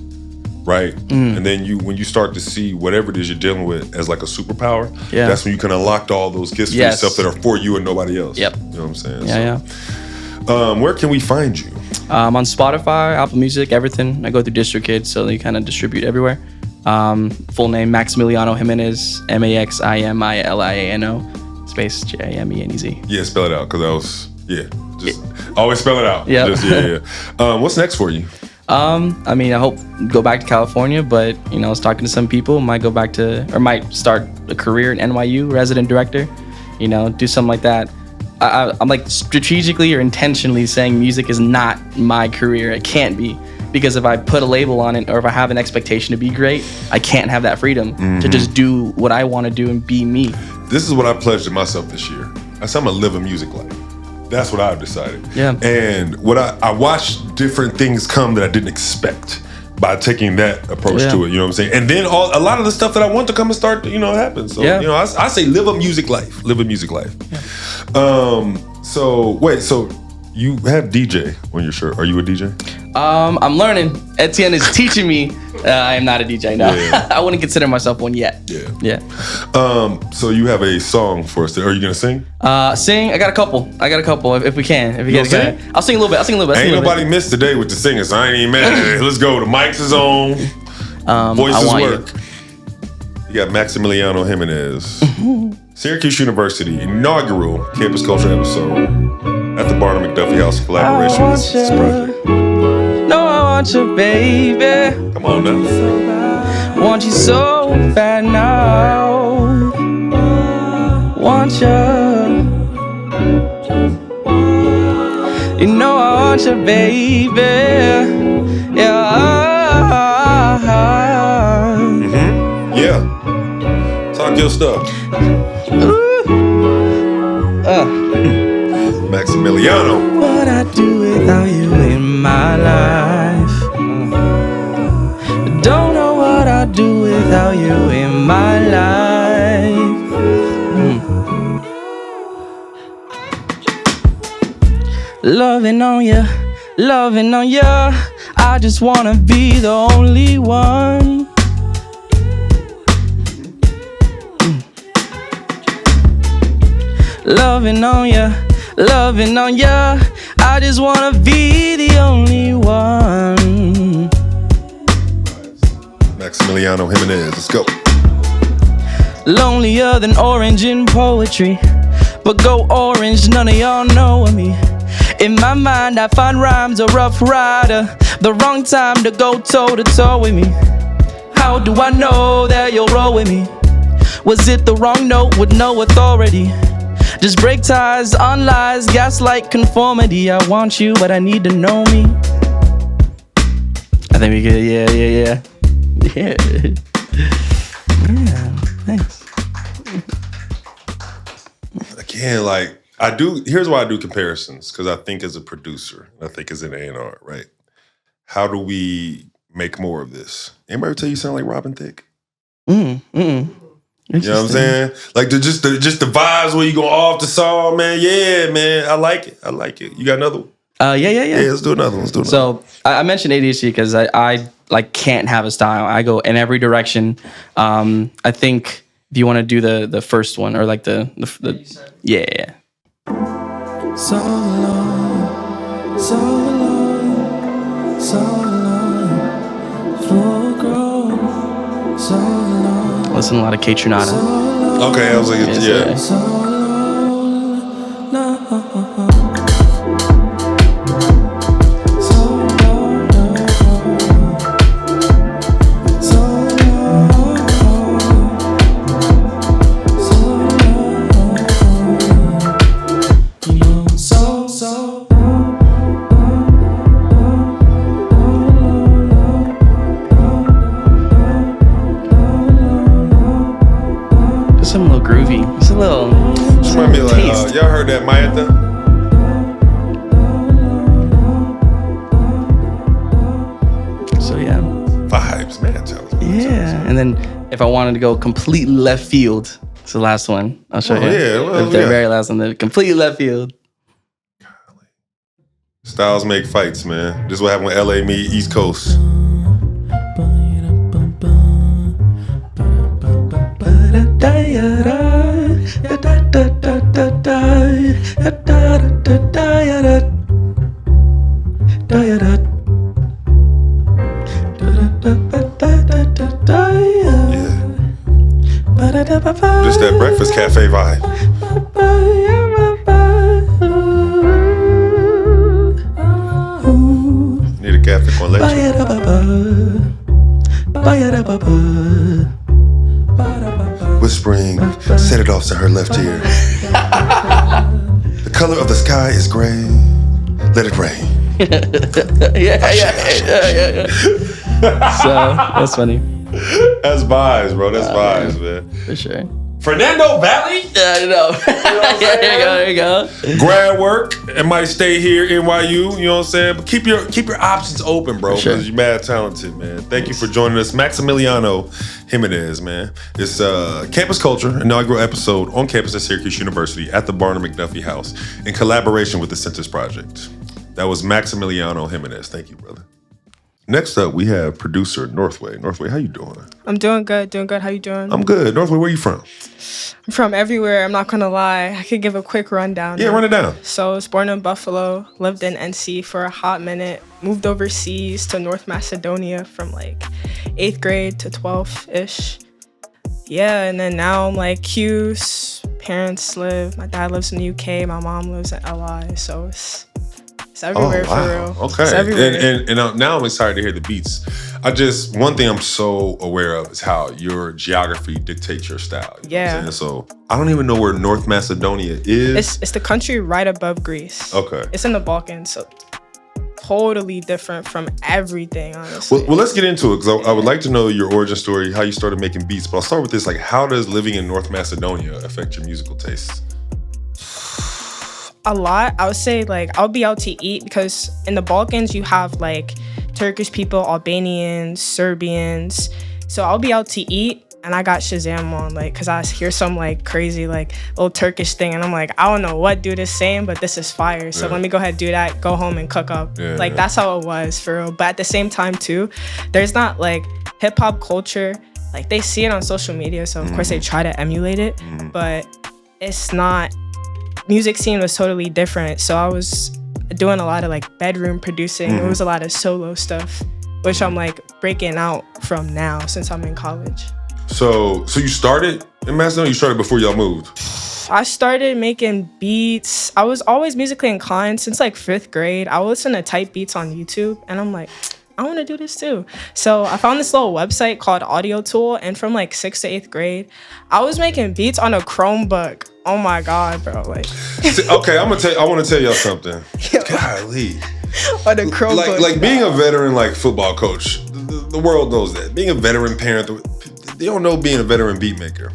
Right? And then when you start to see whatever it is you're dealing with as like a superpower, that's when you can unlock all those gifts for yourself that are for you and nobody else. Yep. You know what I'm saying? Where can we find you? On Spotify, Apple Music, everything. I go through DistroKid, so they kind of distribute everywhere. Full name, Maximiliano Jimenez, Maximiliano, space Jimenez. Yeah, spell it out, because that was, just always spell it out. Yeah. What's next for you? I mean, I hope go back to California, but I was talking to some people, might start a career at NYU, resident director, do something like that. I'm like strategically or intentionally saying music is not my career. It can't be. because if I put a label on it or if I have an expectation to be great, I can't have that freedom to just do what I want to do and be me. This is what I pledged to myself this year. I said I'm gonna live a music life. That's what I've decided. Yeah. And what I watched different things come that I didn't expect by taking that approach to it. You know what I'm saying? And then a lot of the stuff that I want to come and start, happen. So I say live a music life. Live a music life. Yeah. So you have DJ on your shirt. Are you a DJ? I'm learning. Etienne is teaching me. I am not a DJ, no. Yeah. I wouldn't consider myself one yet. Yeah. So you have a song for us. Are you gonna sing? Sing. I got a couple if we can. If we You get gonna sing? I'll sing a little bit. Ain't nobody missed today with the singing, so I ain't even mad at it. Let's go. The mics is on. Voices work. You got Maximiliano Jimenez. Syracuse University inaugural campus culture episode at the Barner-McDuffie House collaboration with this project. No, I want you, baby. Come on now. Want you so bad now. Want you. You know I want you, baby. Yeah. Yeah. Talk your stuff. Maximiliano. What I do without you in my life. Don't know what I do without you in my life. Loving on you. I just wanna be the only one. Loving on you. I just wanna be the only one. Maximiliano Jimenez, let's go. Lonelier than orange in poetry, but go orange, none of y'all know me. In my mind, I find rhymes a rough rider, the wrong time to go toe to toe with me. How do I know that you'll roll with me? Was it the wrong note with no authority? Just break ties on lies, gaslight conformity. I want you, but I need to know me. I think we could, yeah. Yeah, thanks. Again, here's why I do comparisons, because I think as a producer, I think as an A&R, right? How do we make more of this? Anybody ever tell you sound like Robin Thicke? You know what I'm saying? Like just the vibes where you go off the song, man. Yeah, man. I like it. You got another one? Yeah. Let's do another one. So I mentioned ADHD because I like can't have a style. I go in every direction. I think if you want to do the first one or like the yeah. So long, so long, so long, full grown, so long. Listen to a lot of K Tronada. Okay, I was like, yeah. So long, no. Some little groovy. It's a little. Just remind me like, y'all heard that Mayetta? So yeah. Vibes, man. Yeah, and then if I wanted to go completely left field, it's the last one. I'll show you. Yeah, well, the very last one, the completely left field. Styles make fights, man. This is what happened with LA meet East Coast. Just that Breakfast Cafe vibe. Need a cafe con leche. Whispering, set it off to her left ear. The color of the sky is gray. Let it rain. yeah. So that's funny. That's vibes, bro. That's vibes, man. For sure. Fernando Valley? Yeah, I know. There you go. Grad work and might stay here, NYU, you know what I'm saying? But keep your options open, bro, because you're mad talented, man. Thank you for joining us. Maximiliano Jimenez, man. It's Campus Culture, inaugural episode on campus at Syracuse University at the Barner-McDuffie House in collaboration with the Soundz Project. That was Maximiliano Jimenez. Thank you, brother. Next up, we have producer Northway. Northway, how you doing? I'm doing good. How you doing? I'm good. Northway, where you from? I'm from everywhere. I'm not gonna lie. I could give a quick rundown. Yeah, run it down. So I was born in Buffalo, lived in NC for a hot minute, moved overseas to North Macedonia from like 8th grade to 12th-ish. Yeah, and then now I'm like Q's. Parents my dad lives in the UK, my mom lives in LI, so it's everywhere for real. Okay. It's everywhere. And now I'm excited to hear the beats. One thing I'm so aware of is how your geography dictates your style. You know what I'm saying? So I don't even know where North Macedonia is. It's the country right above Greece. Okay. It's in the Balkans, so totally different from everything, honestly. Well, let's get into it, because I would like to know your origin story, how you started making beats. But I'll start with this. Like, how does living in North Macedonia affect your musical tastes? A lot. I would say like I'll be out to eat because in the Balkans you have like Turkish people, Albanians, Serbians. So I'll be out to eat and I got Shazam on like because I hear some like crazy like little Turkish thing and I'm like, I don't know what dude is saying, but this is fire. So let me go ahead and do that, go home and cook up. That's how it was for real. But at the same time too, there's not like hip hop culture. Like they see it on social media, so of course they try to emulate it, but it's not. Music scene was totally different. So I was doing a lot of like bedroom producing. It was a lot of solo stuff, which I'm like breaking out from now since I'm in college. So you started in Macedonia? You started before y'all moved? I started making beats. I was always musically inclined since like 5th grade. I would listen to type beats on YouTube and I'm like, I want to do this too. So I found this little website called Audio Tool, and from like 6th to 8th grade, I was making beats on a Chromebook. Oh my God, bro! Like, okay, I want to tell y'all something. Golly, on a Chromebook. Like being a veteran, like football coach, the world knows that. Being a veteran parent, they don't know being a veteran beat maker.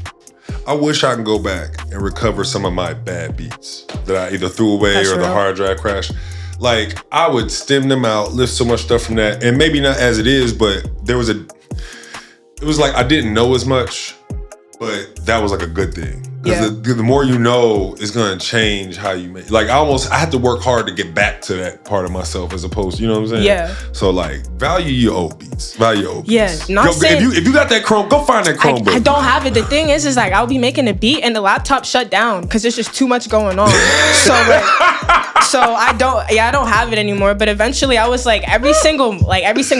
I wish I can go back and recover some of my bad beats that I either threw away or the hard drive crashed. Like, I would stem them out, lift so much stuff from that, and maybe not as it is, but it was like I didn't know as much, but that was like a good thing. Because the more you know, it's gonna change how you make. Like, I had to work hard to get back to that part of myself as opposed to, you know what I'm saying? Yeah. So like, value your old beats. Yeah, not saying if you got that Chrome, go find that Chromebook. I don't have it. The thing is like I'll be making a beat and the laptop shut down because there's just too much going on. So I don't have it anymore. But eventually I was like every single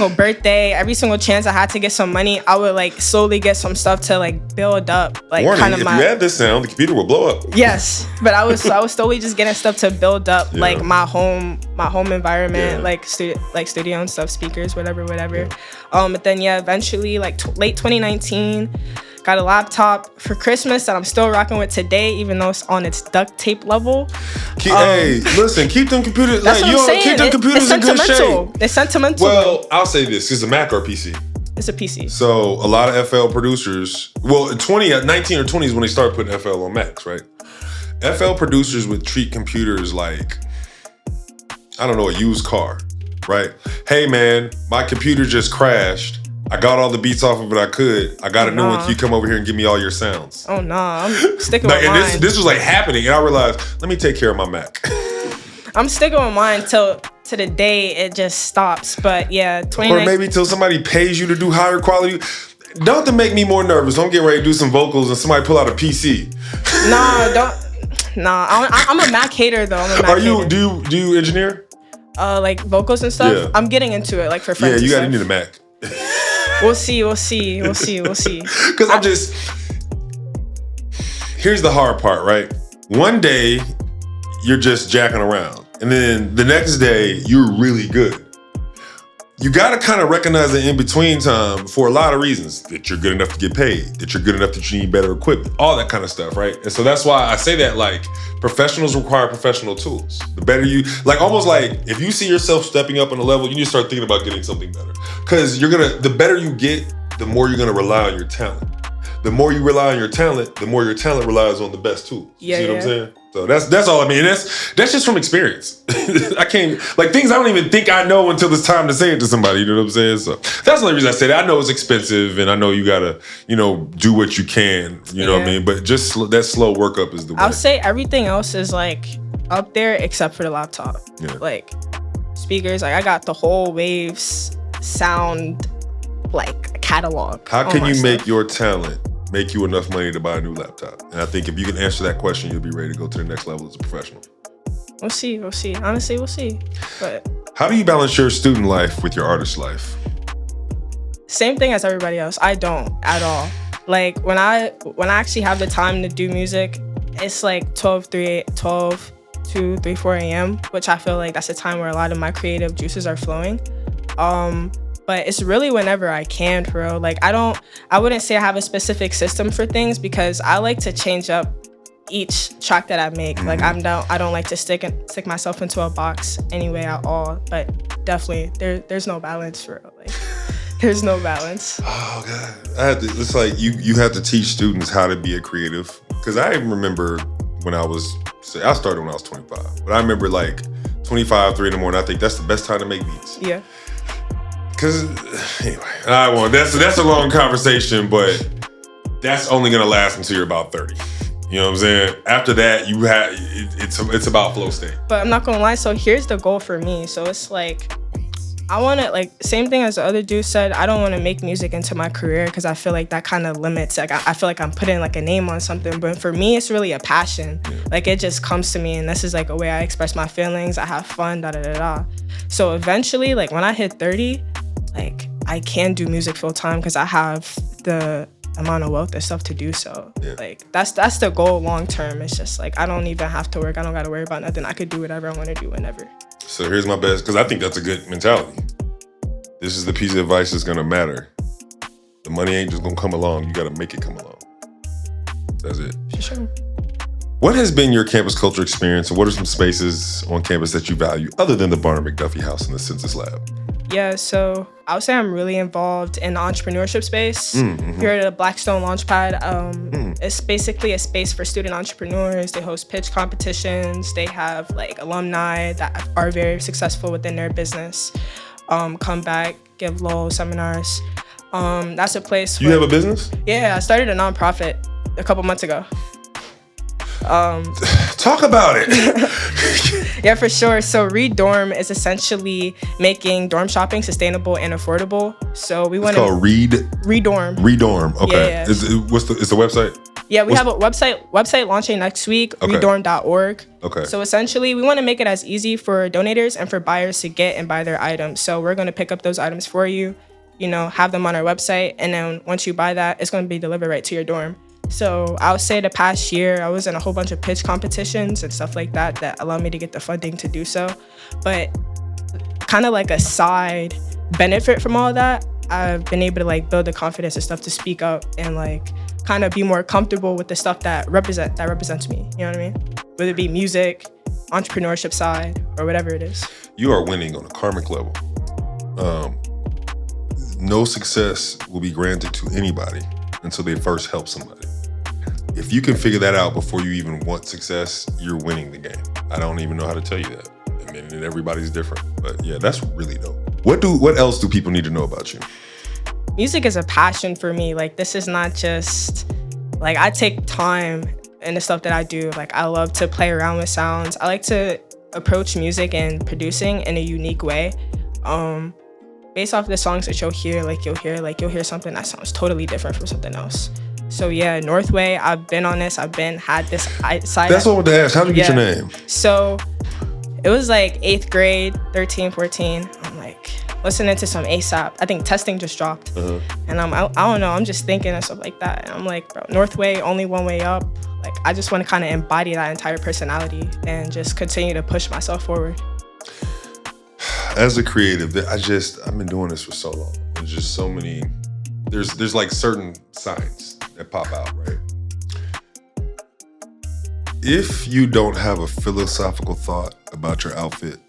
birthday, every single chance I had to get some money, I would like slowly get some stuff to like build up like Warning, kind of if you add this sound, the computer will blow up. Yes, but I was slowly just getting stuff to build up like my home environment, like studio and stuff, speakers, whatever. But then eventually like late 2019, got a laptop for Christmas that I'm still rocking with today, even though it's on its duct tape level. Hey, listen, keep them computers. That's what I'm saying. Keep them computers in good shape. It's sentimental. Well, I'll say this: it's a Mac or a PC. It's a PC. So a lot of FL producers, 19 or 20 is when they start putting FL on Macs, right? FL producers would treat computers like, I don't know, a used car, right? Hey man, my computer just crashed. I got all the beats off of it I could. I got a new one. Can you come over here and give me all your sounds? Oh nah, I'm sticking with mine. And this was like happening, and I realized, let me take care of my Mac. I'm sticking with mine till to the day it just stops. But yeah, 2019. Or maybe till somebody pays you to do higher quality. Don't make me more nervous. I'm getting ready to do some vocals and somebody pull out a PC. I'm a Mac hater though. Do you engineer? Like vocals and stuff. Yeah. I'm getting into it, like for friends. Yeah, you need a Mac. We'll see. Because here's the hard part, right? One day you're just jacking around, and then the next day you're really good. you got to kind of recognize the in-between time for a lot of reasons. That you're good enough to get paid, that you're good enough that you need better equipment, all that kind of stuff, right? And so that's why I say that, like, professionals require professional tools. The better you, like, almost like if you see yourself stepping up on a level, you need to start thinking about getting something better. Because the better you get, the more you're going to rely on your talent. The more you rely on your talent, the more your talent relies on the best tools. Yeah, you see what I'm saying? So that's all I mean. That's just from experience. I can't, like, things I don't even think I know until it's time to say it to somebody. You know what I'm saying? So that's the only reason I say that. I know it's expensive, and I know you gotta, do what you can. You know what I mean? But just that slow workup is the way. I'll say everything else is like up there except for the laptop. Yeah. Like speakers, like I got the whole Waves sound like catalog. How can you make your talent make you enough money to buy a new laptop? And I think if you can answer that question, you'll be ready to go to the next level as a professional. We'll see. Honestly, we'll see. But how do you balance your student life with your artist life? Same thing as everybody else. I don't at all. Like when I actually have the time to do music, it's like 12 to 3, 4 a.m., which I feel like that's the time where a lot of my creative juices are flowing. But it's really whenever I can, for real. Like I wouldn't say I have a specific system for things because I like to change up each track that I make. Like I don't like to stick myself into a box anyway at all. But definitely there's no balance, for real. Like there's no balance. Oh God, it's like you have to teach students how to be a creative. Because I even remember when I started when I was 25, but I remember like 25, 3 in the morning. I think that's the best time to make beats. Yeah. Cause anyway, that's a long conversation, but that's only gonna last until you're about 30. You know what I'm saying? After that, it's about flow state. But I'm not gonna lie. So here's the goal for me. So it's like I want to, like, same thing as the other dude said. I don't want to make music into my career because I feel like that kind of limits. Like I feel like I'm putting like a name on something. But for me, it's really a passion. Yeah. Like it just comes to me, and this is like a way I express my feelings. I have fun. So eventually, like when I hit 30. Like I can do music full time because I have the amount of wealth and stuff to do so. Yeah. Like that's the goal long term. It's just like I don't even have to work. I don't got to worry about nothing. I could do whatever I want to do whenever. So here's my best, because I think that's a good mentality. This is the piece of advice that's gonna matter. The money ain't just gonna come along. You got to make it come along. That's it. For sure. What has been your campus culture experience, and what are some spaces on campus that you value other than the Barner-McDuffie House and the Census Lab? Yeah, so I would say I'm really involved in the entrepreneurship space. Here at the Blackstone Launchpad, it's basically a space for student entrepreneurs. They host pitch competitions. They have like alumni that are very successful within their business. Come back, give little seminars. That's a place. You have a business? Yeah, I started a nonprofit a couple months ago. Talk about it. Yeah, for sure. So Redorm is essentially making dorm shopping sustainable and affordable. So we want to called Redorm. Redorm. Okay. Yeah. Is the website? Yeah, we have a website launching next week, redorm.org. Okay. So essentially, we want to make it as easy for donators and for buyers to get and buy their items. So we're going to pick up those items for you, have them on our website. And then once you buy that, it's going to be delivered right to your dorm. So I would say the past year, I was in a whole bunch of pitch competitions and stuff like that allowed me to get the funding to do so. But kind of like a side benefit from all that, I've been able to like build the confidence and stuff to speak up and like kind of be more comfortable with the stuff that represents me. You know what I mean? Whether it be music, entrepreneurship side, or whatever it is. You are winning on a karmic level. No success will be granted to anybody until they first help somebody. If you can figure that out before you even want success, you're winning the game. I don't even know how to tell you that. I mean, everybody's different, but yeah, that's really dope. What else do people need to know about you? Music is a passion for me. Like this is not just like I take time in the stuff that I do. Like I love to play around with sounds. I like to approach music and producing in a unique way. Based off the songs that you'll hear something that sounds totally different from something else. So yeah, Northway, I've been on this. Had this side. That's what I wanted to ask. How did you get your name? So it was like 8th grade, 13, 14. I'm like listening to some ASAP. I think Testing just dropped. And I don't know, I'm just thinking and stuff like that. And I'm like, bro, Northway, only one way up. Like I just want to kind of embody that entire personality and just continue to push myself forward. as a creative, I've been doing this for so long. There's just so many, there's like certain signs that pop out, right? If you don't have a philosophical thought about your outfit,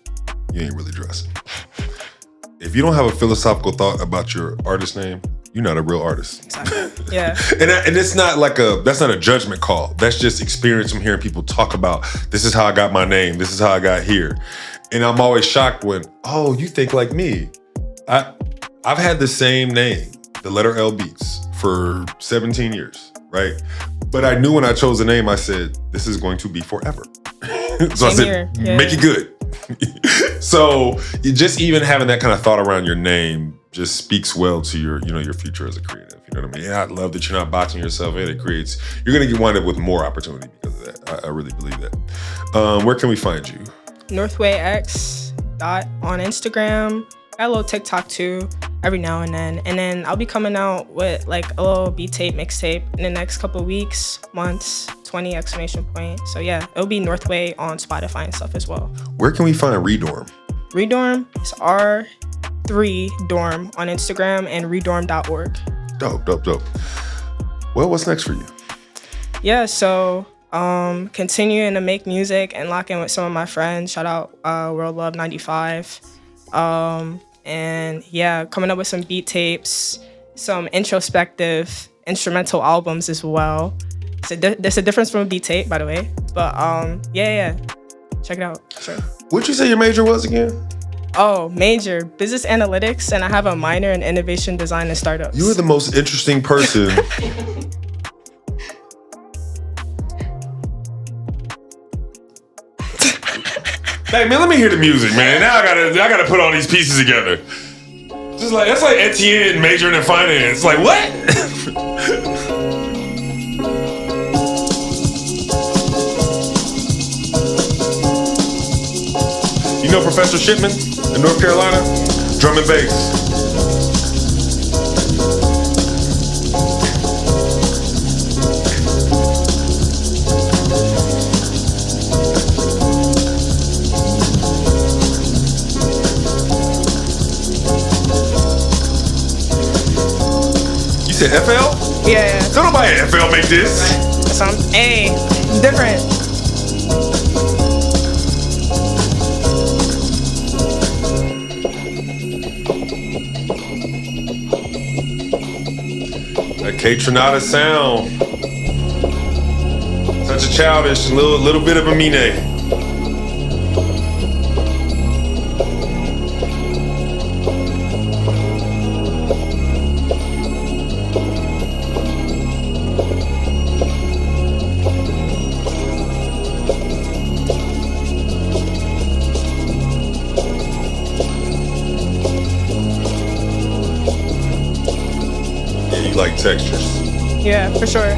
you ain't really dressing. If you don't have a philosophical thought about your artist name, you're not a real artist. Exactly. Yeah. And it's not like that's not a judgment call. That's just experience from hearing people talk about, this is how I got my name, this is how I got here. And I'm always shocked when, oh, you think like me. I've had the same name, the letter L Beats, for 17 years, right? But I knew when I chose the name, I said, this is going to be forever. So I said, make it good. So just even having that kind of thought around your name just speaks well to your future as a creative. You know what I mean? And I love that you're not boxing yourself in. You're going to wind up with more opportunity because of that. I really believe that. Where can we find you? Northway X on Instagram. Got a little TikTok too, every now and then. And then I'll be coming out with like a little beat tape, mixtape in the next couple of weeks, months, 20 exclamation point. So yeah, it'll be Northway on Spotify and stuff as well. Where can we find Redorm? Redorm is R3Dorm on Instagram and redorm.org. Dope. Well, what's next for you? Yeah, so continuing to make music and lock in with some of my friends. Shout out World Love 95. And yeah, coming up with some beat tapes, some introspective instrumental albums as well. So there's a difference from a beat tape, by the way. But yeah, check it out. Sure. What'd you say your major was again? Oh, major business analytics, and I have a minor in innovation design and startups. You are the most interesting person. Hey man, let me hear the music, man. Now I gotta put all these pieces together. Just like that's like Etienne majoring in finance. Like what? You know Professor Shipman in North Carolina? Drum and bass. You said FL? Yeah. Don't nobody at FL make this. Hey, different. That K-Tronada sound. Such a childish, little bit of a mine. Like textures. Yeah, for sure.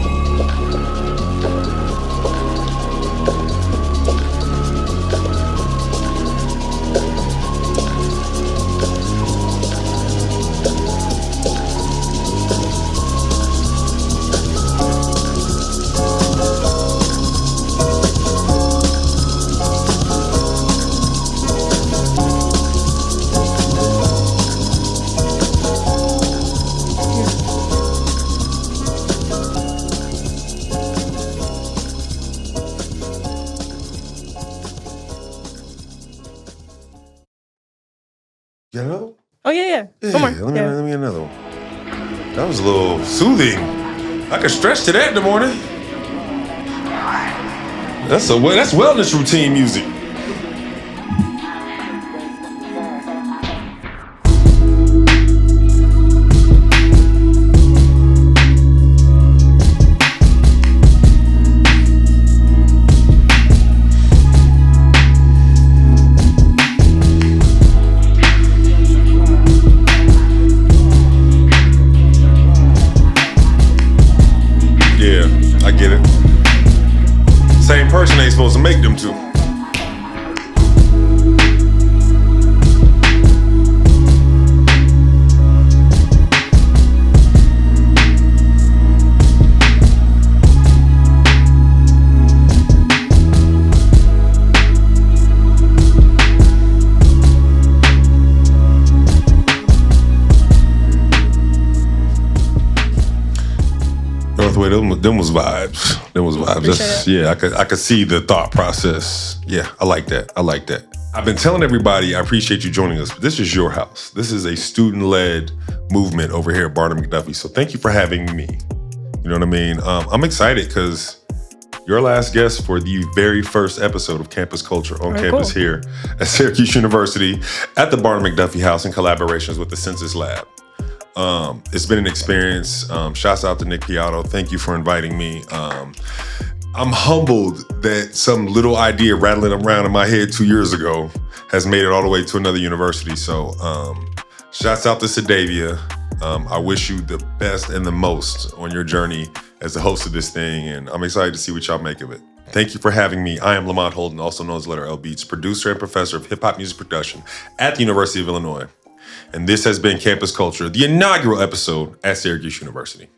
You got another one? Oh yeah. One more. Let me get another one. That was a little soothing. I could stretch to that in the morning. That's wellness routine music. I get it. Same person ain't supposed to make them two. was vibes. Them was vibes. Yeah, I could see the thought process. Yeah, I like that. I've been telling everybody I appreciate you joining us, but this is your house. This is a student-led movement over here at Barner-McDuffie. So thank you for having me. You know what I mean? I'm excited because your last guest for the very first episode of Campus Culture on campus here at Syracuse University at the Barner-McDuffie House in collaborations with the Census Lab. It's been an experience. Shouts out to Nick Piatto. Thank you for inviting me. I'm humbled that some little idea rattling around in my head 2 years ago has made it all the way to another university. So shouts out to Cydavia. I wish you the best and the most on your journey as the host of this thing, and I'm excited to see what y'all make of it. Thank you for having me. I am Lamont Holden, also known as Letter L Beats, producer and professor of hip-hop music production at the University of Illinois. And this has been Campus Culture, the inaugural episode at Syracuse University.